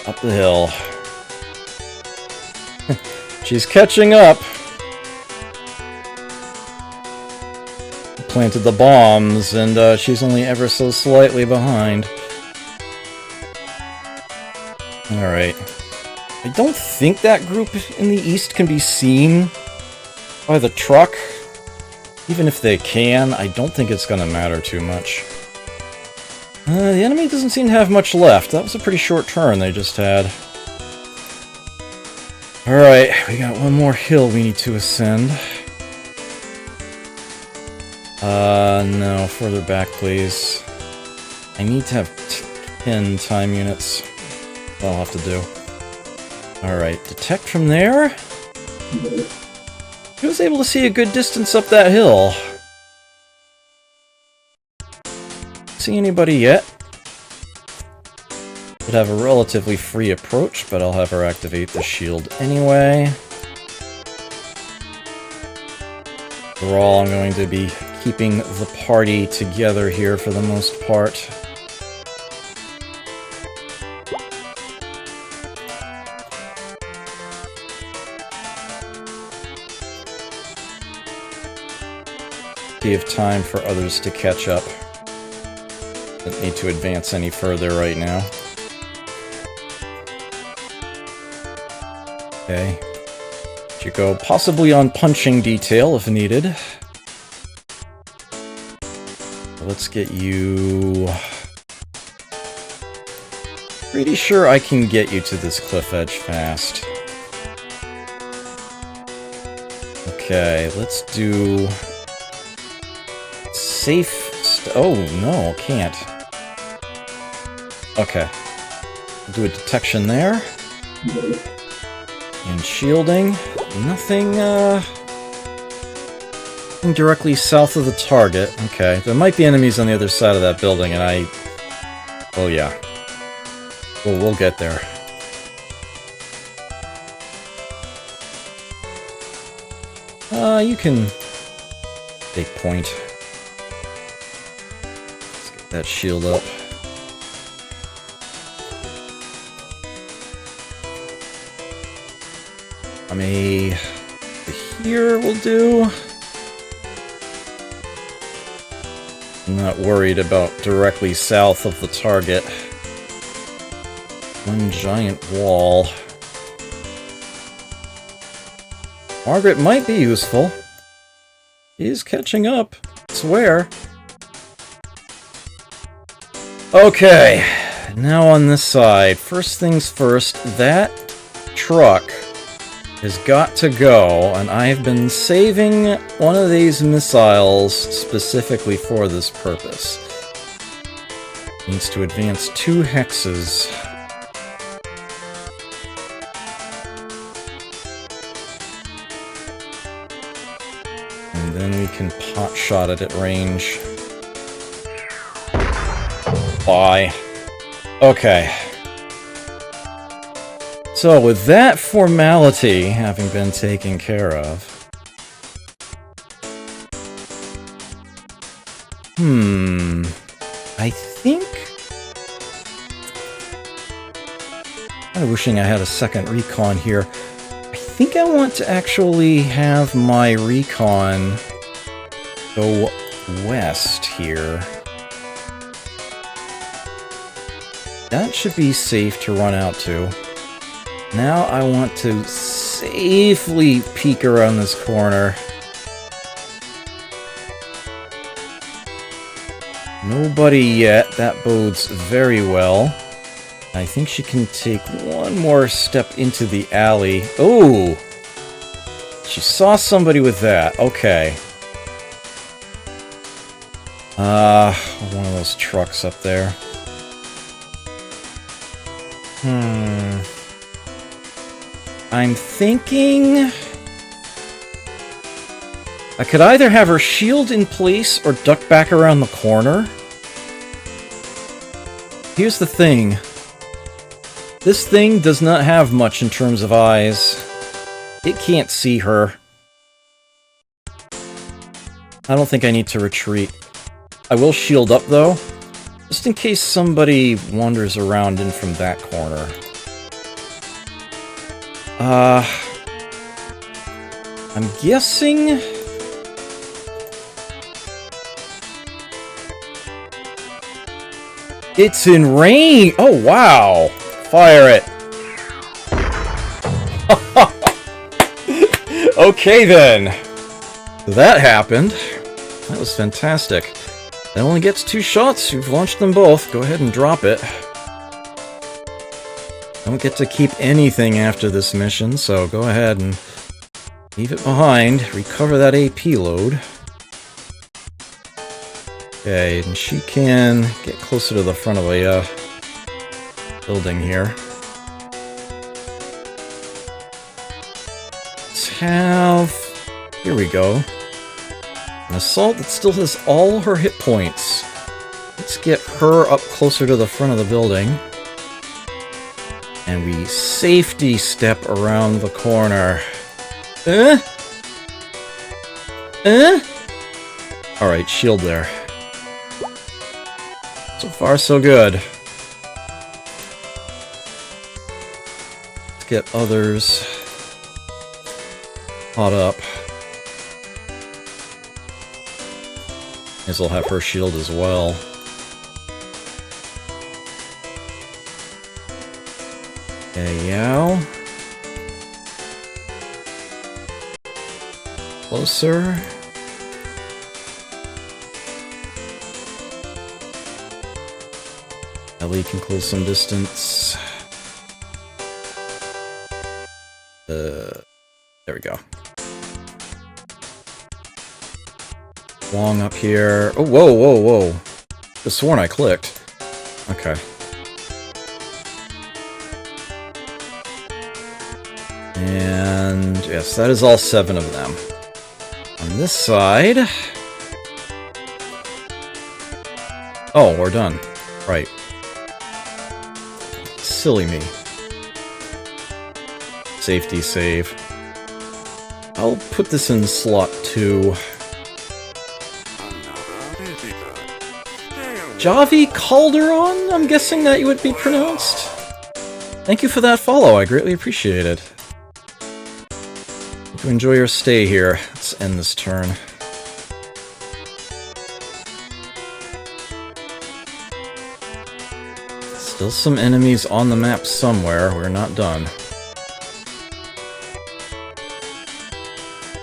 Up the hill. She's catching up. Planted the bombs, and she's only ever so slightly behind. Alright. I don't think that group in the east can be seen by the truck. Even if they can, I don't think it's gonna matter too much. The enemy doesn't seem to have much left. That was a pretty short turn they just had. Alright, we got one more hill we need to ascend. No, further back, please. I need to have 10 time units. That'll have to do. Alright, detect from there. He was able to see a good distance up that hill. See anybody yet? Would have a relatively free approach, but I'll have her activate the shield anyway. Overall, I'm going to be keeping the party together here for the most part. Give time for others to catch up. Don't need to advance any further right now. Okay. Should go possibly on punching detail if needed. Let's get you... Pretty sure I can get you to this cliff edge fast. Okay, let's do... Safe... Oh, no, can't. Okay. Do a detection there. And shielding. Nothing directly south of the target. Okay. There might be enemies on the other side of that building, and I... Oh, yeah. Well, we'll get there. You can... take point. Let's get that shield up. Here will do. I'm not worried about directly south of the target. One giant wall. Margaret might be useful. He's catching up, I swear. Okay, now on this side. First things first, that truck has got to go, and I've been saving one of these missiles specifically for this purpose. Needs to advance 2 hexes. And then we can pot shot it at range. Bye. Okay. So, with that formality having been taken care of... I think... I'm wishing I had a second recon here. I think I want to actually have my recon go west here. That should be safe to run out to. Now I want to safely peek around this corner. Nobody yet. That bodes very well. I think she can take one more step into the alley. Oh! She saw somebody with that. Okay. One of those trucks up there. I'm thinking... I could either have her shield in place or duck back around the corner. Here's the thing. This thing does not have much in terms of eyes. It can't see her. I don't think I need to retreat. I will shield up, though, just in case somebody wanders around in from that corner. I'm guessing... It's in range! Oh, wow! Fire it! Okay, then! That happened. That was fantastic. It only gets 2 shots. You've launched them both. Go ahead and drop it. Don't get to keep anything after this mission, so go ahead and leave it behind. Recover that AP load. Okay, and she can get closer to the front of a building here. Let's have... Here we go. An assault that still has all her hit points. Let's get her up closer to the front of the building. And we safety step around the corner. Alright, shield there. So far, so good. Let's get others caught up. Guess I'll have her shield as well. Okay, yow. Closer. Ellie can close some distance. There we go. Long up here. Oh, whoa, whoa, whoa. I could've sworn I clicked. Okay. And yes, that is all 7 of them. On this side... Oh, we're done. Right. Silly me. Safety save. I'll put this in slot 2. Javi Calderon, I'm guessing that you would be pronounced. Thank you for that follow, I greatly appreciate it. Hope you enjoy your stay here. Let's end this turn. Still some enemies on the map somewhere. We're not done.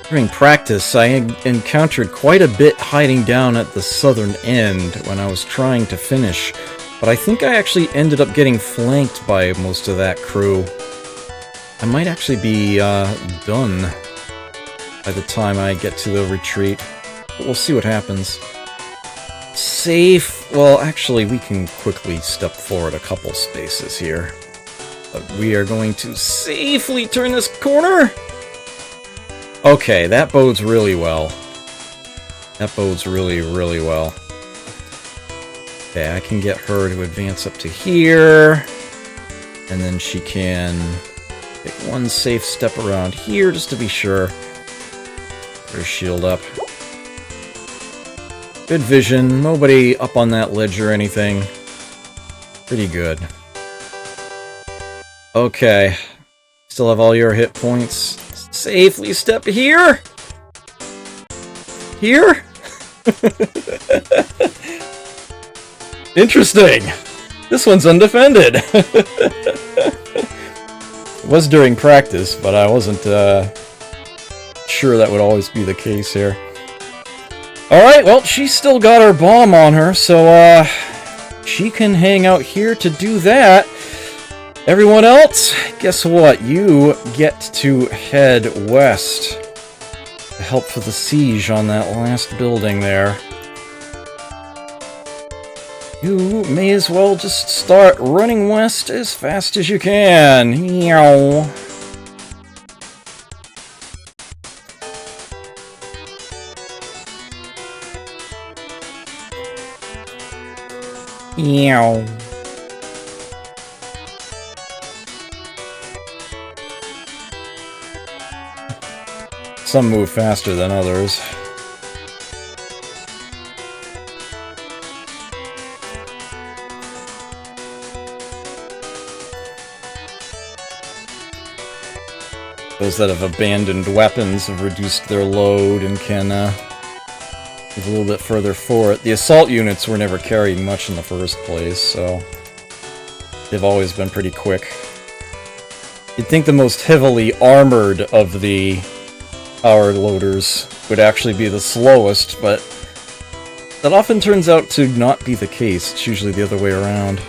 During practice, I encountered quite a bit hiding down at the southern end when I was trying to finish, but I think I actually ended up getting flanked by most of that crew. I might actually be done by the time I get to the retreat, but we'll see what happens. Safe. Well, actually, we can quickly step forward a couple spaces here. But we are going to safely turn this corner. Okay, that bodes really well. That bodes really, really well. Okay, I can get her to advance up to here. And then she can take one safe step around here just to be sure. Put her shield up. Good vision. Nobody up on that ledge or anything. Pretty good. Okay. Still have all your hit points. Safely step here. Here? Interesting. This one's undefended. It was during practice, but I wasn't sure that would always be the case here. Alright, well, she's still got her bomb on her, so she can hang out here to do that. Everyone else, guess what? You get to head west to help for the siege on that last building there. You may as well just start running west as fast as you can. Meow. Meow. Some move faster than others. Those that have abandoned weapons have reduced their load and can move a little bit further forward. The assault units were never carrying much in the first place, so they've always been pretty quick. You'd think the most heavily armored of the power loaders would actually be the slowest, but that often turns out to not be the case. It's usually the other way around.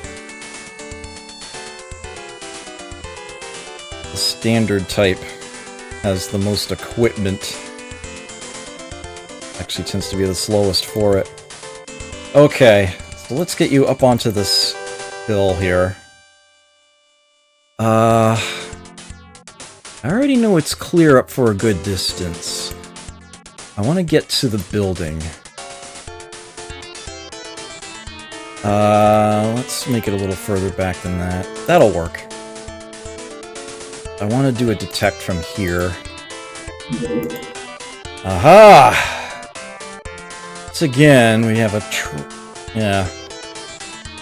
The standard type has the most equipment. Actually tends to be the slowest for it. Okay, so let's get you up onto this hill here. I already know it's clear up for a good distance. I want to get to the building. Let's make it a little further back than that. That'll work. I want to do a detect from here. Aha! Once again, we have a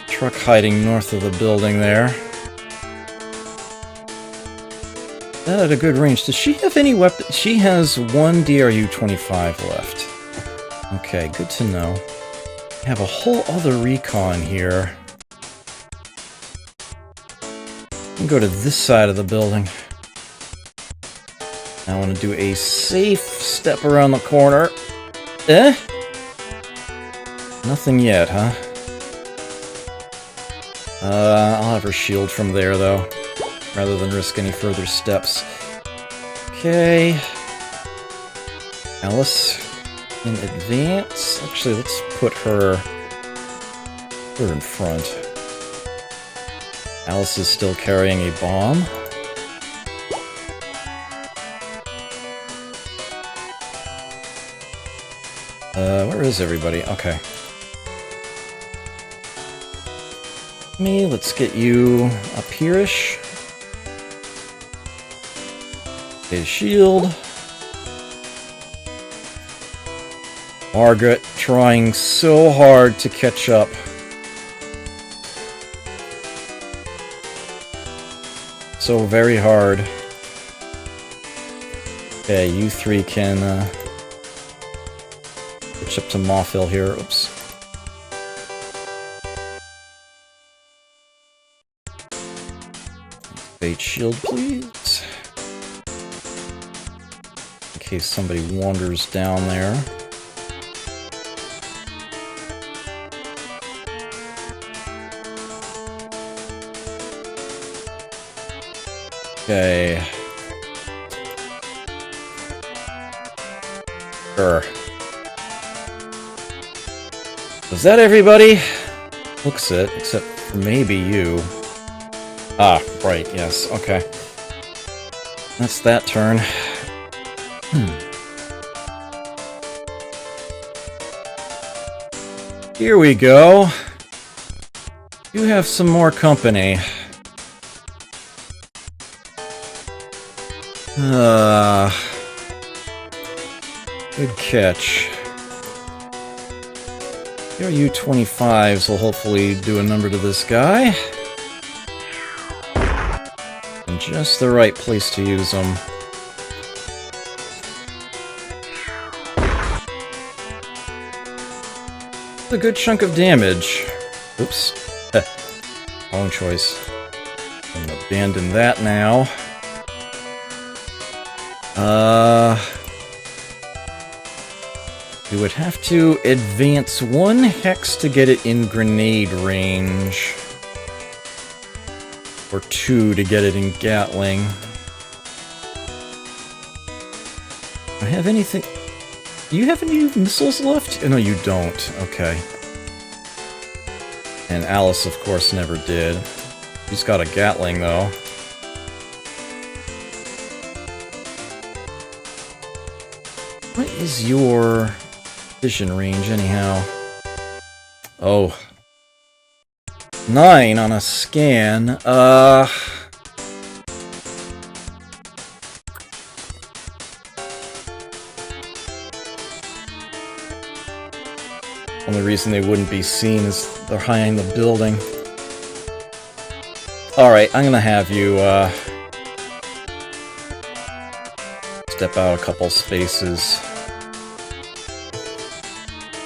truck hiding north of the building there. That at a good range. Does she have any weapon? She has one DRU-25 left. Okay, good to know. We have a whole other recon here. I'll go to this side of the building. I want to do a safe step around the corner. Eh? Nothing yet, huh? I'll have her shield from there, though, rather than risk any further steps. Okay. Alice in advance. Actually, let's put her in front. Alice is still carrying a bomb. Where is everybody? Okay. Let's get you up here-ish. A shield. Margaret trying so hard to catch up. So very hard. Okay, you three can pitch up to Mawphil here. Oops. Bait shield, please. In case somebody wanders down there. Okay. Sure. Was that everybody? Looks it, except for maybe you. Ah, right, yes, okay. That's that turn. Here we go. You have some more company. Good catch. Your U-25s will hopefully do a number to this guy. In just the right place to use them. A good chunk of damage. Oops. Wrong choice. I'm gonna abandon that now. We would have to advance 1 hex to get it in grenade range. Or 2 to get it in Gatling. Do I have anything... Do you have any missiles left? Oh, no, you don't. Okay. And Alice, of course, never did. She's got a Gatling, though. What is your vision range, anyhow? Oh. 9 on a scan. Only reason they wouldn't be seen is they're behind the building. Alright, I'm gonna have you, step out a couple spaces.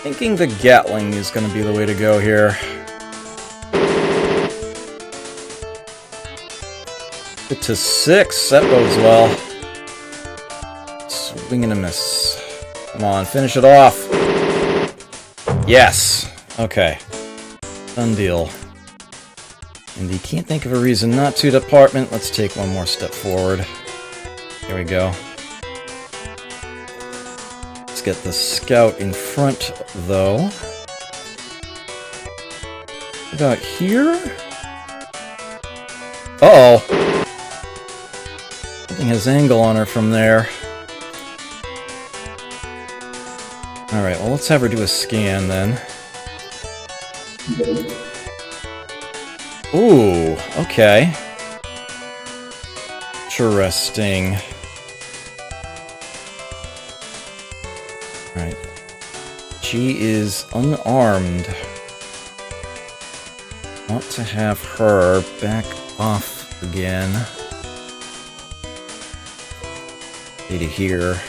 Thinking the Gatling is gonna be the way to go here. Get to 6, that bodes well. Swing and a miss. Come on, finish it off. Yes! Okay. Done deal. And you can't think of a reason not to, department. Let's take one more step forward. Here we go. Let's get the scout in front, though. About here? Uh-oh! Something has angle on her from there. Alright, well, let's have her do a scan, then. Ooh, okay. Interesting. Alright. She is unarmed. Want to have her back off again. To here.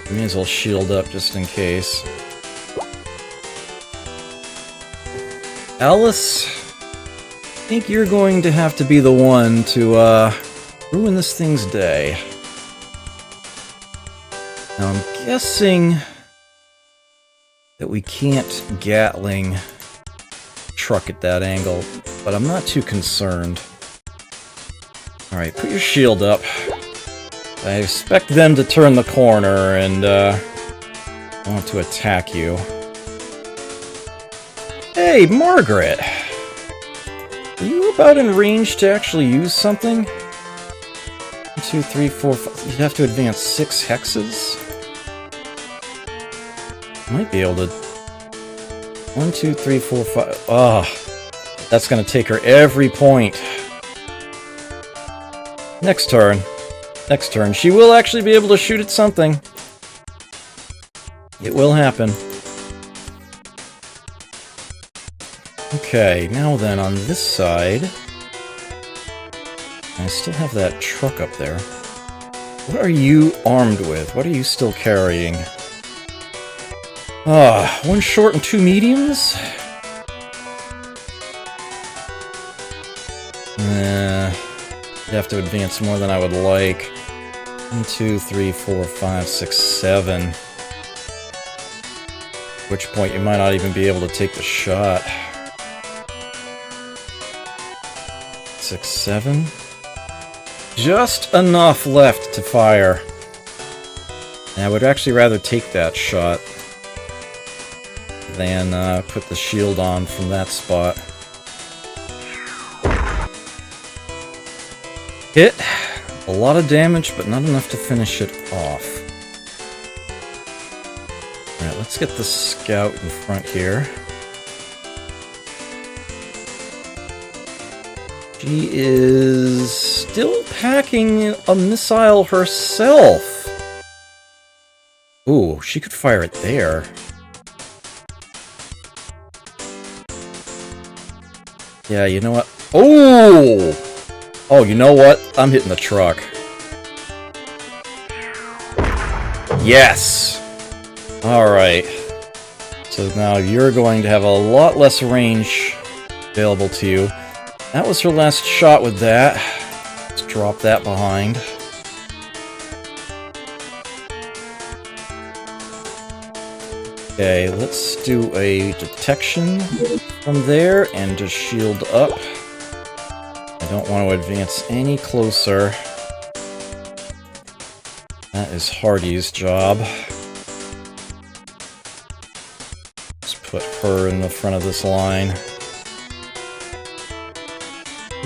May as well shield up just in case. Alice, I think you're going to have to be the one to ruin this thing's day. Now I'm guessing that we can't Gatling truck at that angle, but I'm not too concerned. Alright, put your shield up. I expect them to turn the corner and want to attack you. Hey, Margaret! Are you about in range to actually use something? 1, 2, 3, 4, 5. You'd have to advance 6 hexes? Might be able to... 1, 2, 3, 4, 5... Oh, that's gonna take her every point. Next turn. Next turn. She will actually be able to shoot at something. It will happen. Okay, now then, on this side... I still have that truck up there. What are you armed with? What are you still carrying? 1 short and 2 mediums? You'd have to advance more than I would like. 1, 2, 3, 4, 5, 6, 7. At which point you might not even be able to take the shot. 6, 7. Just enough left to fire. And I would actually rather take that shot than put the shield on from that spot. Hit. A lot of damage, but not enough to finish it off. Alright, let's get the scout in front here. She is still packing a missile herself. Ooh, she could fire it there. Yeah, you know what? Oh! Oh, you know what? I'm hitting the truck. Yes! Alright. So now you're going to have a lot less range available to you. That was her last shot with that. Let's drop that behind. Okay, let's do a detection from there and just shield up. I don't want to advance any closer. That is Hardy's job. Let's put her in the front of this line.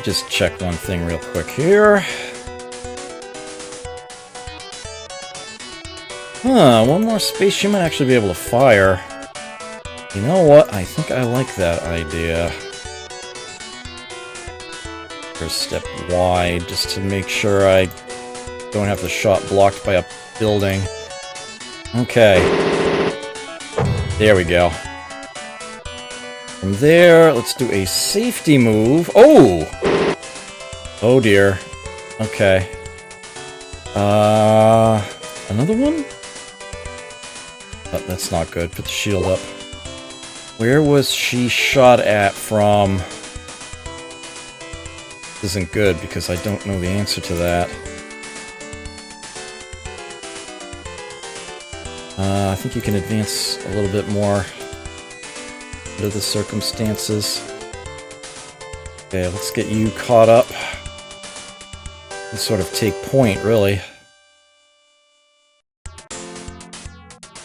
Just check one thing real quick here. Huh, one more space she might actually be able to fire. You know what? I think I like that idea. First step wide, just to make sure I don't have the shot blocked by a building. Okay. There we go. From there, let's do a safety move. Oh! Oh dear. Okay. Another one? Oh, that's not good. Put the shield up. Where was she shot at from? This isn't good because I don't know the answer to that. I think you can advance a little bit more under the circumstances. Okay, let's get you caught up. And sort of take point, really.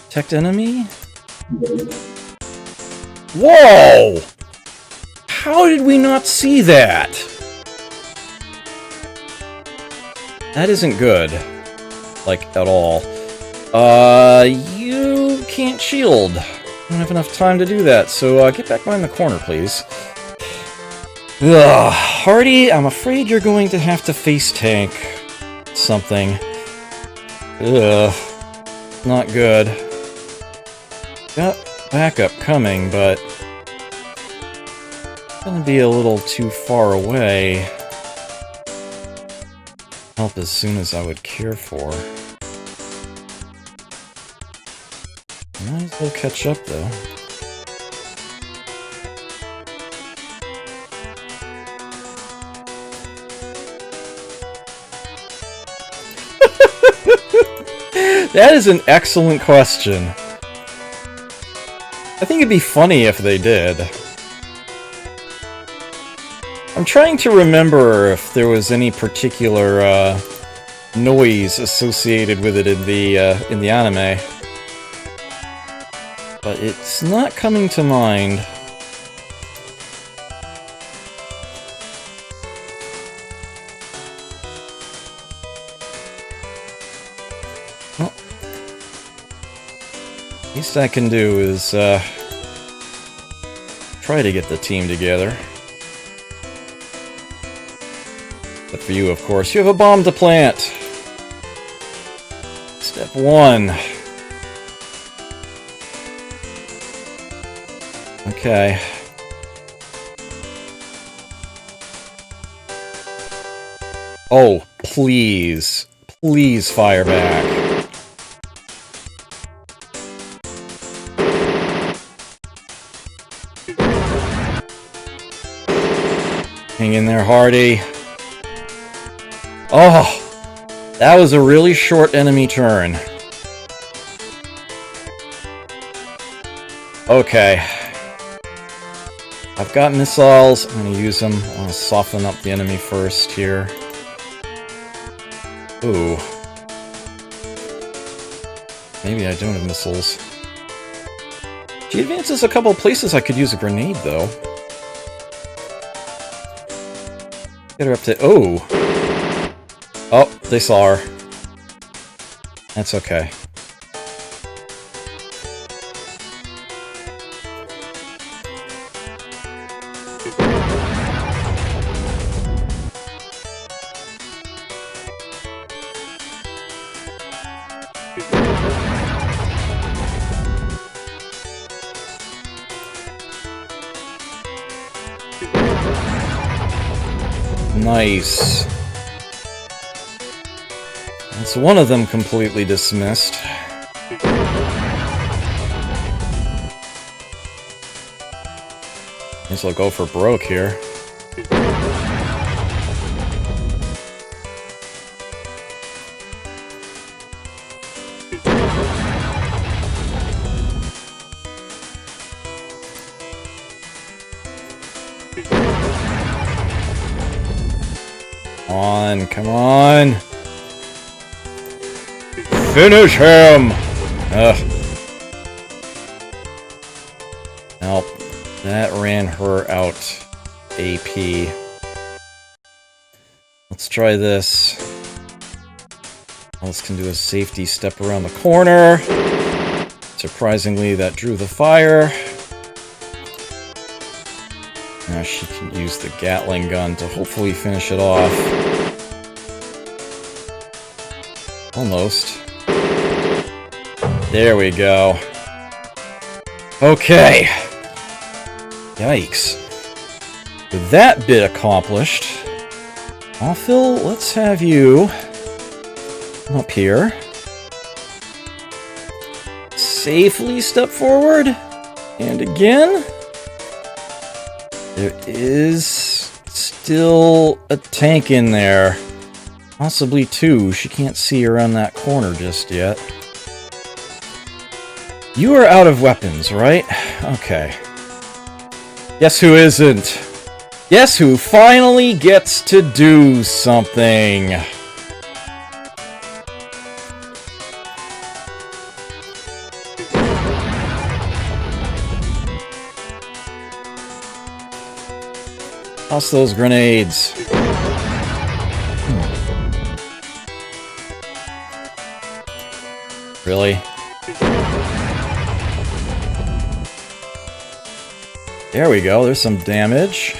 Detect enemy? Whoa! How did we not see that? That isn't good. Like, at all. You can't shield. I don't have enough time to do that, so get back behind the corner, please. Ugh, Hardy, I'm afraid you're going to have to face tank something. Ugh, not good. Got backup coming, but it's gonna be a little too far away. Help as soon as I would care for. Might as well catch up, though. That is an excellent question. I think it'd be funny if they did. I'm trying to remember if there was any particular noise associated with it in the anime, but it's not coming to mind. Well, least I can do is try to get the team together. But for you, of course, you have a bomb to plant. Step 1. Okay. Oh, please. Please fire back. Hang in there, Hardy. Oh! That was a really short enemy turn. Okay. I've got missiles. I'm gonna use them. I want to soften up the enemy first here. Ooh. Maybe I don't have missiles. She advances a couple of places I could use a grenade, though. Get her up to... Oh! Oh, they saw her. That's okay. Nice. That's one of them completely dismissed. Guess I'll go for broke here. Come on. Finish him! Ugh. Nope. That ran her out. AP. Let's try this. Alice can do a safety step around the corner. Surprisingly, that drew the fire. Now she can use the Gatling gun to hopefully finish it off. Almost. There we go. Okay. Yikes. With that bit accomplished, Phil, let's have you come up here. Safely step forward. And again. There is still a tank in there. Possibly two. She can't see around that corner just yet. You are out of weapons, right? Okay. Guess who isn't? Guess who finally gets to do something? Toss those grenades. Really? There we go, there's some damage.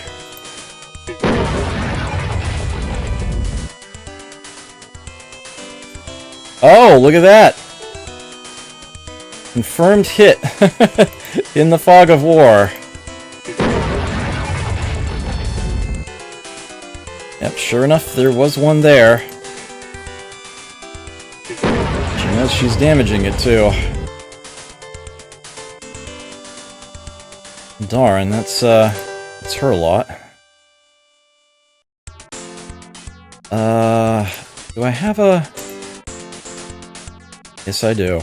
Oh, look at that! Confirmed hit in the fog of war. Yep, sure enough, there was one there. She knows she's damaging it, too. Darn, that's her lot. Do I have a... Yes, I do.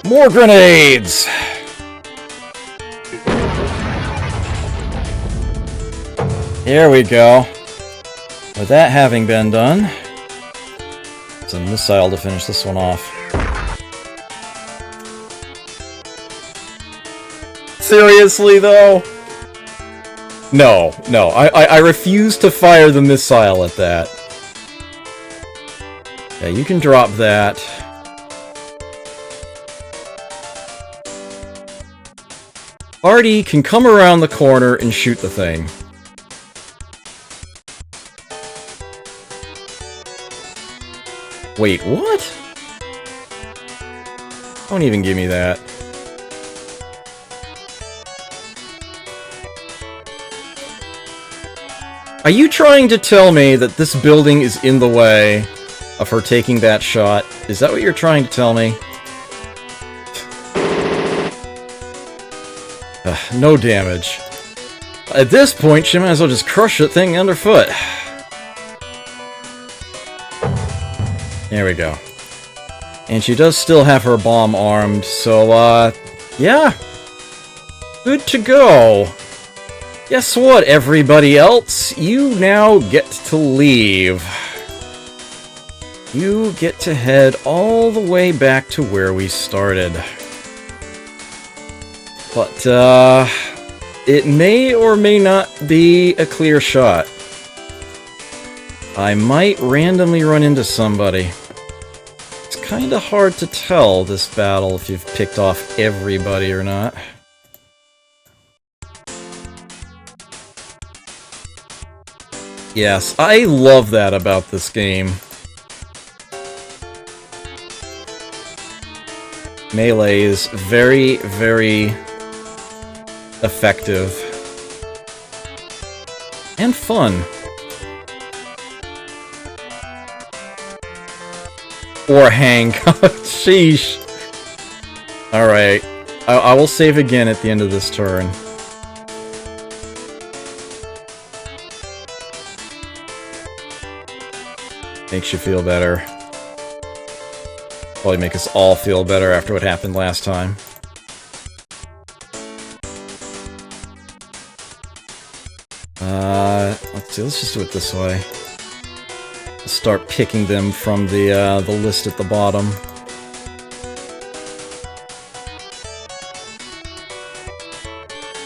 More grenades! There we go. With that having been done, it's a missile to finish this one off. Seriously, though? No, no. I refuse to fire the missile at that. Yeah, you can drop that. Artie can come around the corner and shoot the thing. Wait, what? Don't even give me that. Are you trying to tell me that this building is in the way of her taking that shot? Is that what you're trying to tell me? No damage. At this point, she might as well just crush that thing underfoot. There we go. And she does still have her bomb armed, so, yeah. Good to go. Guess what, everybody else? You now get to leave. You get to head all the way back to where we started. But, it may or may not be a clear shot. I might randomly run into somebody. It's kinda hard to tell, this battle, if you've picked off everybody or not. Yes, I love that about this game. melee is very, very effective. And fun. Or hang. Sheesh. Alright. I will save again at the end of this turn. Makes you feel better. Probably make us all feel better after what happened last time. Let's see, let's just do it this way. Let's start picking them from the list at the bottom.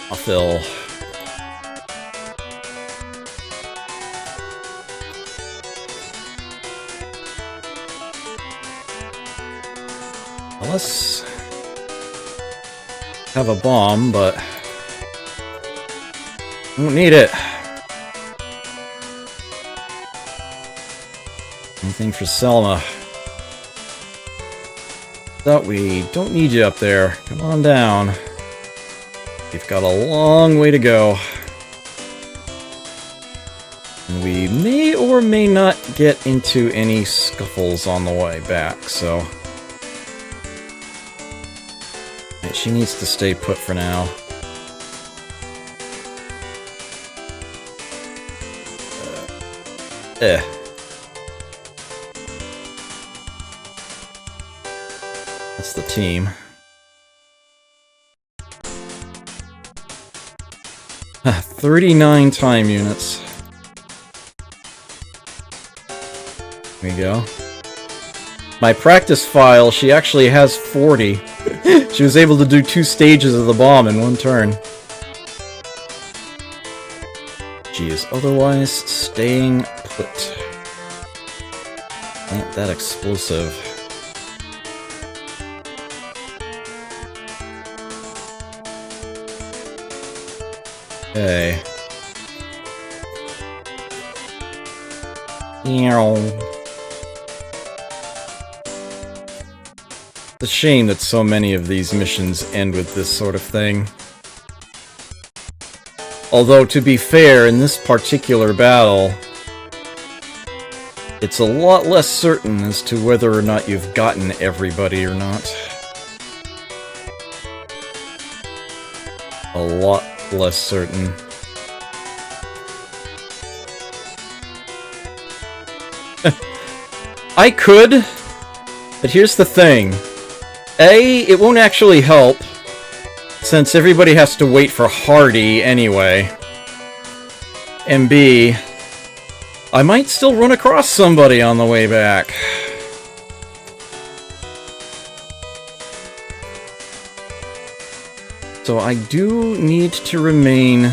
I'll fill. Let's have a bomb, but don't need it. Anything for Selma. Thought we don't need you up there. Come on down. We've got a long way to go. And we may or may not get into any scuffles on the way back, so... She needs to stay put for now. That's the team. Ah, 39 time units. There we go. My practice file, she actually has 40. She was able to do 2 stages of the bomb in 1 turn. She is otherwise staying put. Plant that explosive. Okay. It's a shame that so many of these missions end with this sort of thing. Although, to be fair, in this particular battle, it's a lot less certain as to whether or not you've gotten everybody or not. A lot less certain. I could, but here's the thing. A, it won't actually help, since everybody has to wait for Hardy anyway. And B, I might still run across somebody on the way back. So I do need to remain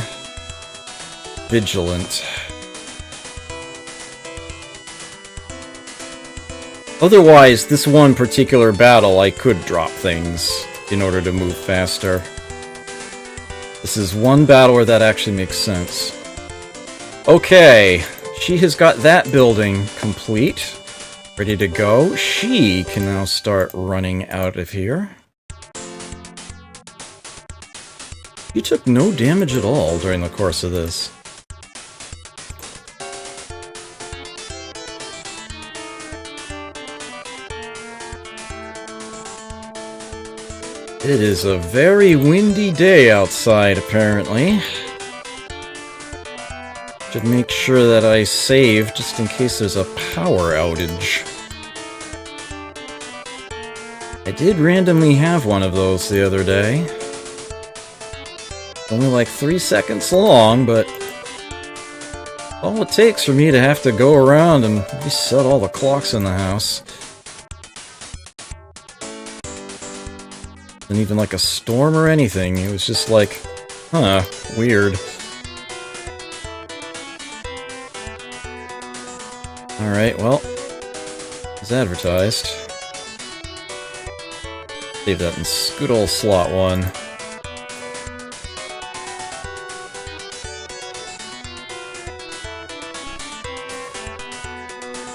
vigilant. Otherwise, this one particular battle, I could drop things in order to move faster. This is one battle where that actually makes sense. Okay, she has got that building complete. Ready to go. She can now start running out of here. You took no damage at all during the course of this. It is a very windy day outside, apparently. Should make sure that I save just in case there's a power outage. I did randomly have one of those the other day. Only like 3 seconds long, but all it takes for me to have to go around and reset all the clocks in the house. Wasn't even like a storm or anything. It was just like, huh, weird. Alright, well, as advertised. Save that in good old slot 1.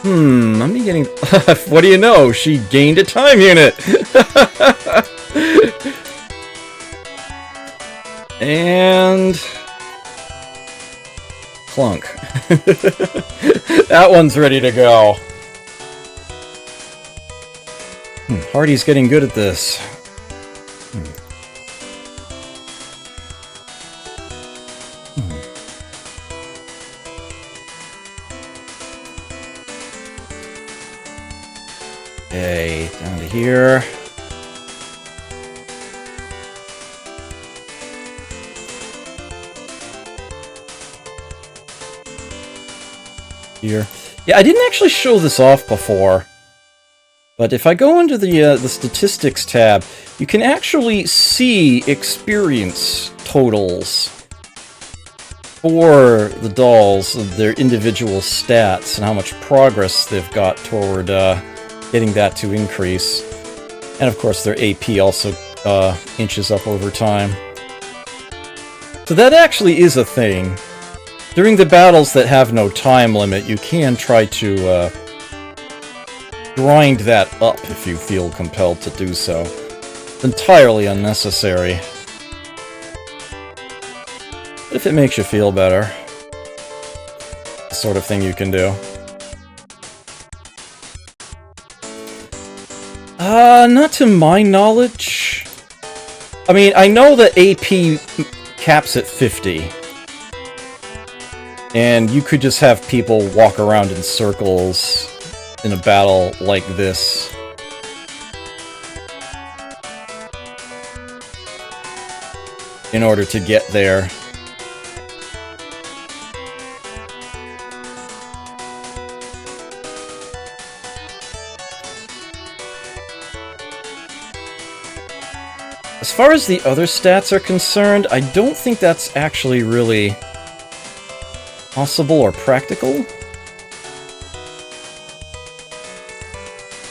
I'm getting... What do you know? She gained a time unit! And... Clunk. That one's ready to go. Hardy's getting good at this. Okay, down to here. Here. Yeah, I didn't actually show this off before. But if I go into the statistics tab, you can actually see experience totals for the DoLLS, their individual stats, and how much progress they've got toward getting that to increase. And of course their AP also inches up over time. So that actually is a thing. During the battles that have no time limit, you can try to grind that up if you feel compelled to do so. It's entirely unnecessary. But if it makes you feel better, the sort of thing you can do. Not to my knowledge. I mean, I know that AP caps at 50. And you could just have people walk around in circles in a battle like this. In order to get there. As far as the other stats are concerned, I don't think that's actually really possible or practical.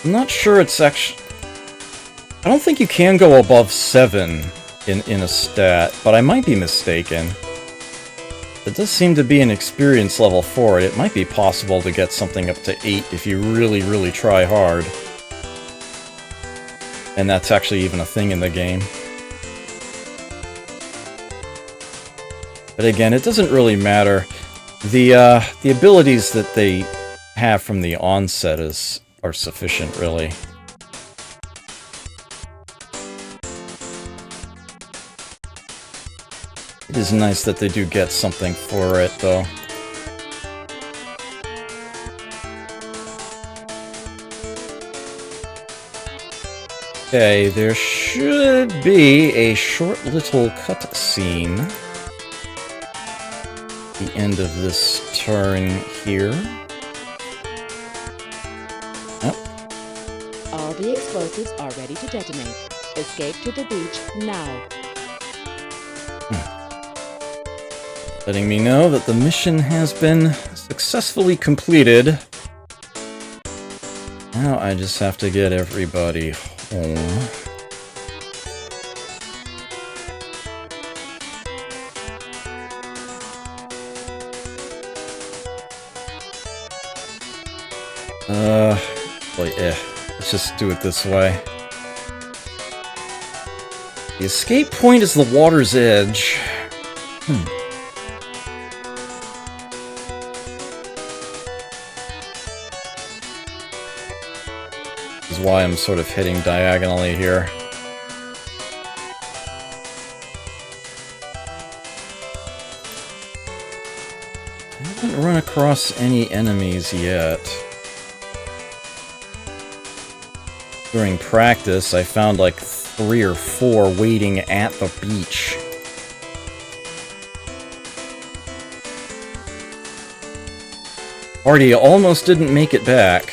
I'm not sure it's actually... I don't think you can go above 7 in a stat, but I might be mistaken. There does seem to be an experience level for it. It might be possible to get something up to 8 if you really, really try hard. And that's actually even a thing in the game. But again, it doesn't really matter. The abilities that they have from the onset are sufficient, really. It is nice that they do get something for it, though. Okay, there should be a short little cutscene at the end of this turn here. Yep. All the explosives are ready to detonate. Escape to the beach now. Letting me know that the mission has been successfully completed. Now I just have to get everybody home. Let's just do it this way. The escape point is the water's edge. This is why I'm sort of heading diagonally here. I haven't run across any enemies yet. During practice, I found like 3 or 4 waiting at the beach. Hardy almost didn't make it back.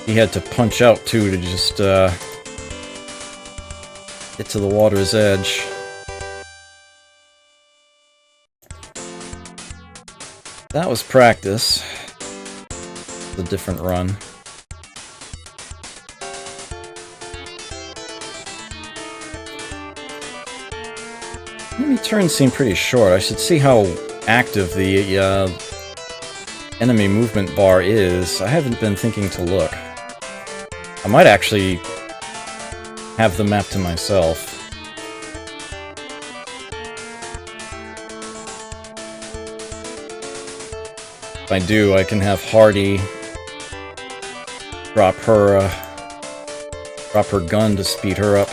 He had to punch out too to just get to the water's edge. That was practice. A different run. Enemy turns seem pretty short. I should see how active the enemy movement bar is. I haven't been thinking to look. I might actually have the map to myself. If I do, I can have Hardy drop her gun to speed her up.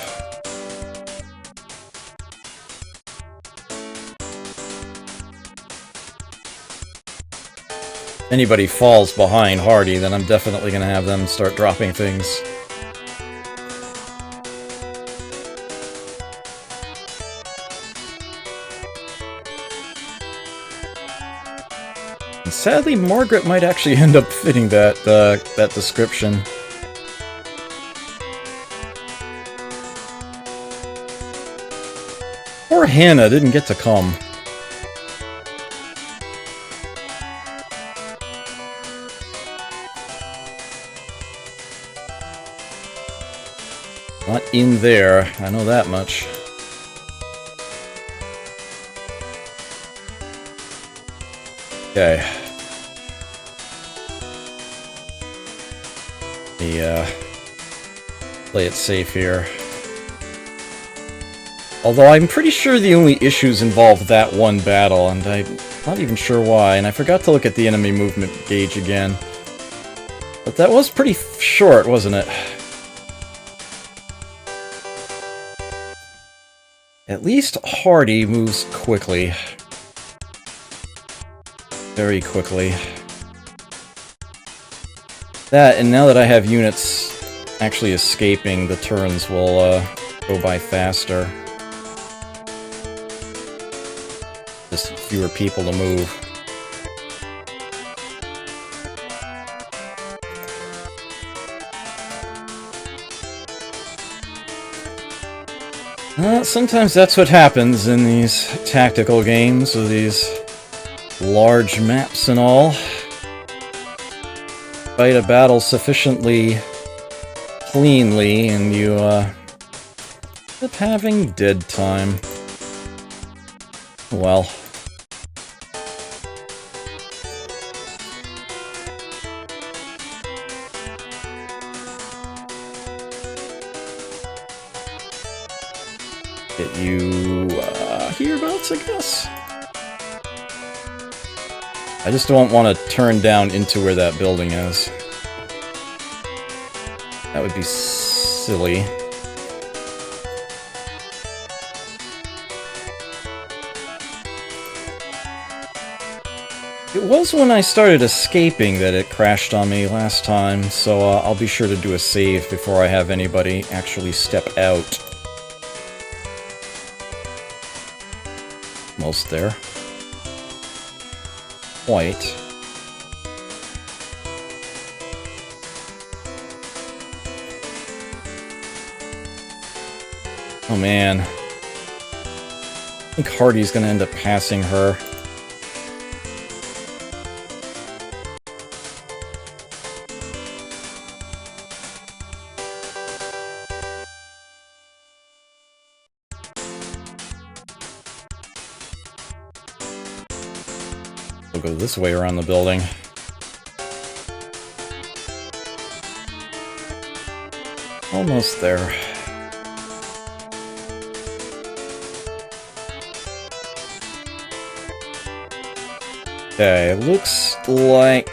If anybody falls behind Hardy, then I'm definitely gonna have them start dropping things. And sadly, Margaret might actually end up fitting that description. Poor Hannah didn't get to come. Not in there, I know that much. Okay. Play it safe here. Although I'm pretty sure the only issues involve that one battle, and I'm not even sure why, and I forgot to look at the enemy movement gauge again. But that was pretty short, wasn't it? At least Hardy moves quickly. Very quickly. That, and now that I have units actually escaping, the turns will go by faster. Just fewer people to move. Sometimes that's what happens in these tactical games with these large maps and all. Fight a battle sufficiently cleanly and you end up having dead time. Well. Get you hereabouts, I guess. I just don't want to turn down into where that building is. That would be silly. It was when I started escaping that it crashed on me last time, so I'll be sure to do a save before I have anybody actually step out. Almost there. Quite. Oh man. I think Hardy's gonna end up passing her. We'll go this way around the building. Almost there. Okay, looks like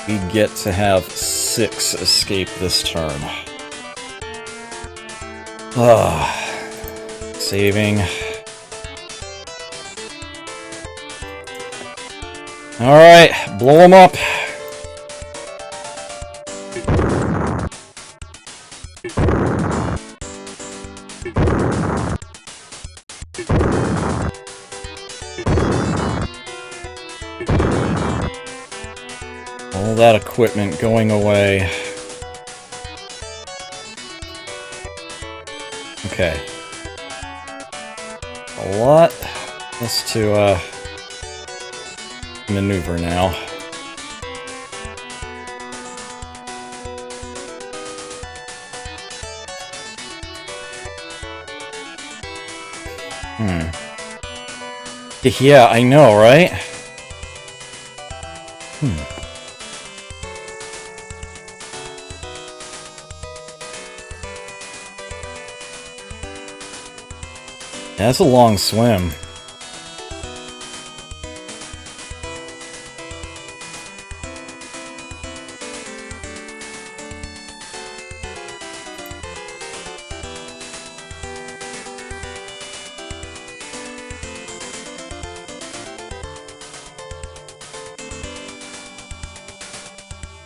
we get to have 6 escape this turn. Saving. Alright, blow them up. All that equipment going away. Okay. A lot less to maneuver now. Yeah, I know, right? That's a long swim.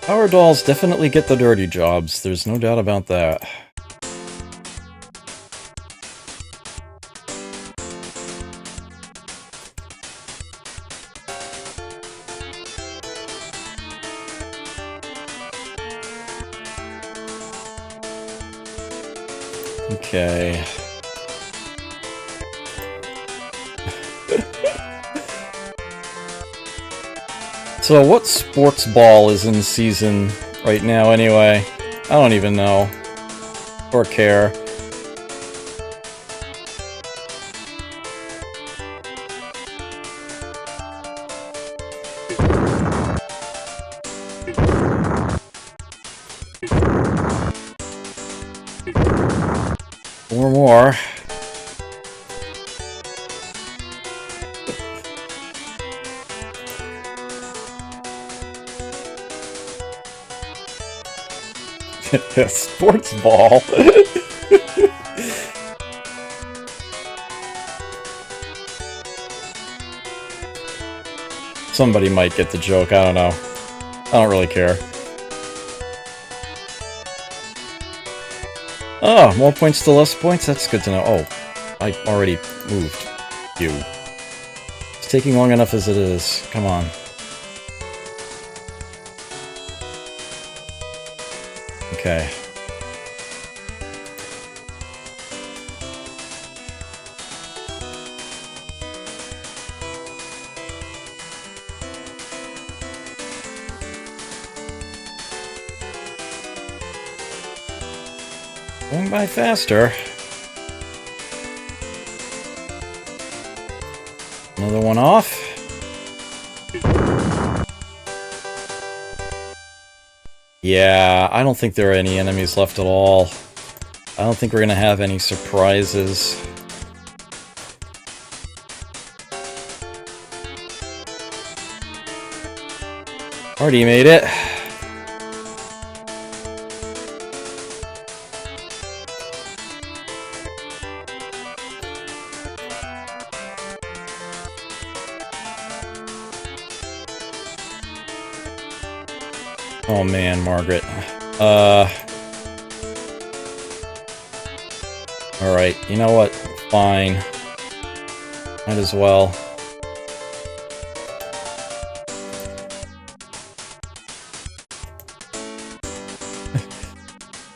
Our dolls definitely get the dirty jobs, there's no doubt about that. Okay. So what sports ball is in season right now anyway? I don't even know. Or care. Four more. Sports ball. Somebody might get the joke, I don't know. I don't really care. Oh, more points to less points? That's good to know. Oh, I already moved you. It's taking long enough as it is. Come on. Okay. Going by faster. Another one off. Yeah, I don't think there are any enemies left at all. I don't think we're gonna have any surprises. Already made it. Oh man, Margaret. Alright, you know what? Fine. Might as well.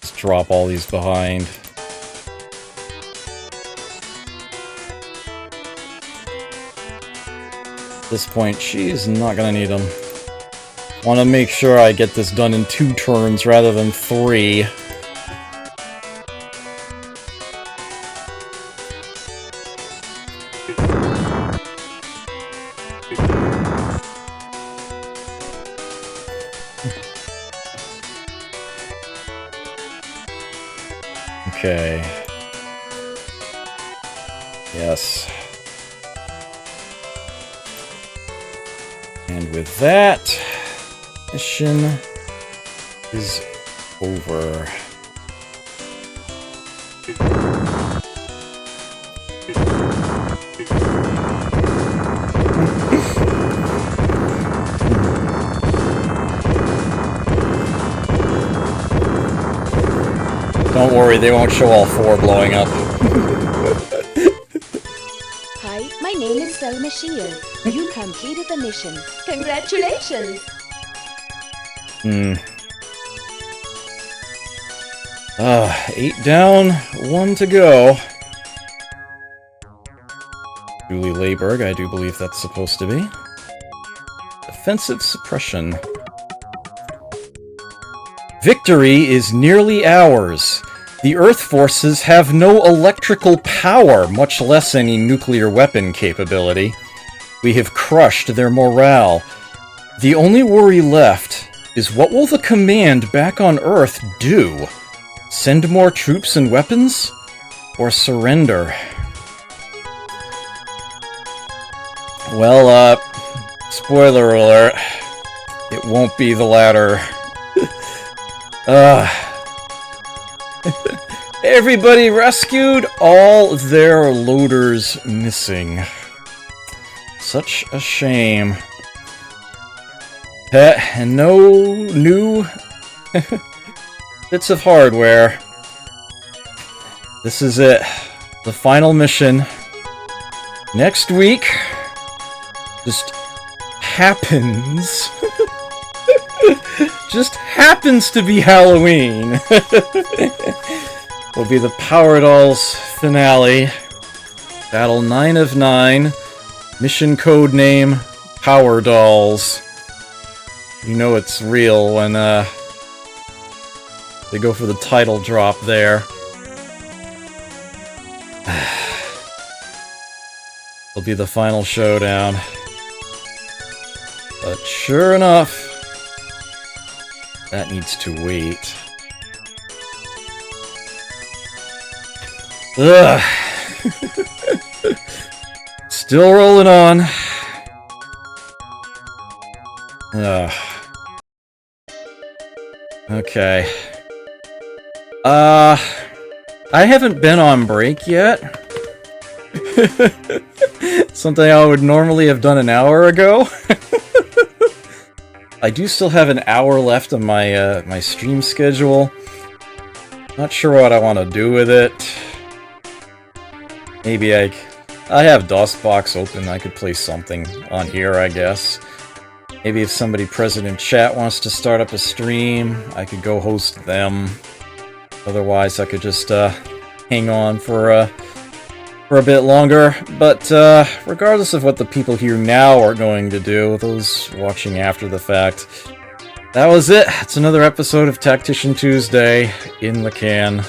Just drop all these behind. At this point, she's not gonna need them. Want to make sure I get this done in 2 turns rather than 3. Okay. Yes. And with that, mission is over. Don't worry, they won't show all 4 blowing up. Hi, my name is Selma Shear. You completed the mission. Congratulations! 8 down, 1 to go. Julie Layberg, I do believe that's supposed to be. Defensive suppression. Victory is nearly ours. The Earth forces have no electrical power, much less any nuclear weapon capability. We have crushed their morale. The only worry left is what will the command back on Earth do? Send more troops and weapons? Or surrender? Well, spoiler alert. It won't be the latter. Everybody rescued, all their loaders missing. Such a shame. And no new bits of hardware. This is it. The final mission. Next week just happens. Just happens to be Halloween. Will be the Power Dolls finale. Battle 9 of 9. Mission code name Power Dolls. You know it's real when they go for the title drop there. It'll be the final showdown. But sure enough, that needs to wait. Ugh. Still rolling on. Ugh. Okay. I haven't been on break yet. Something I would normally have done an hour ago. I do still have an hour left on my my stream schedule. Not sure what I want to do with it. Maybe I have DOSBox open. I could play something on here, I guess. Maybe if somebody present in chat wants to start up a stream, I could go host them. Otherwise, I could just hang on for a bit longer. But regardless of what the people here now are going to do, those watching after the fact, that was it. It's another episode of Tactician Tuesday in the can.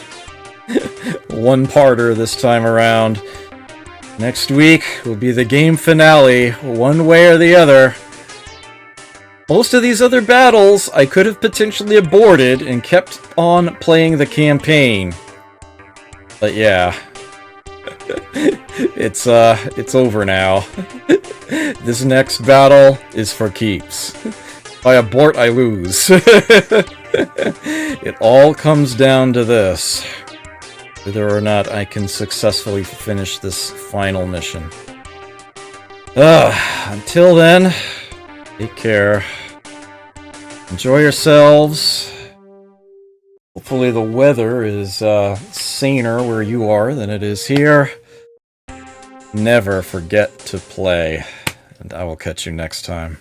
One-parter this time around. Next week will be the game finale, one way or the other. Most of these other battles I could have potentially aborted and kept on playing the campaign. But yeah. It's over now. This next battle is for keeps. If I abort, I lose. It all comes down to this. Whether or not I can successfully finish this final mission. Until then, take care. Enjoy yourselves. Hopefully the weather is saner where you are than it is here. Never forget to play. And I will catch you next time.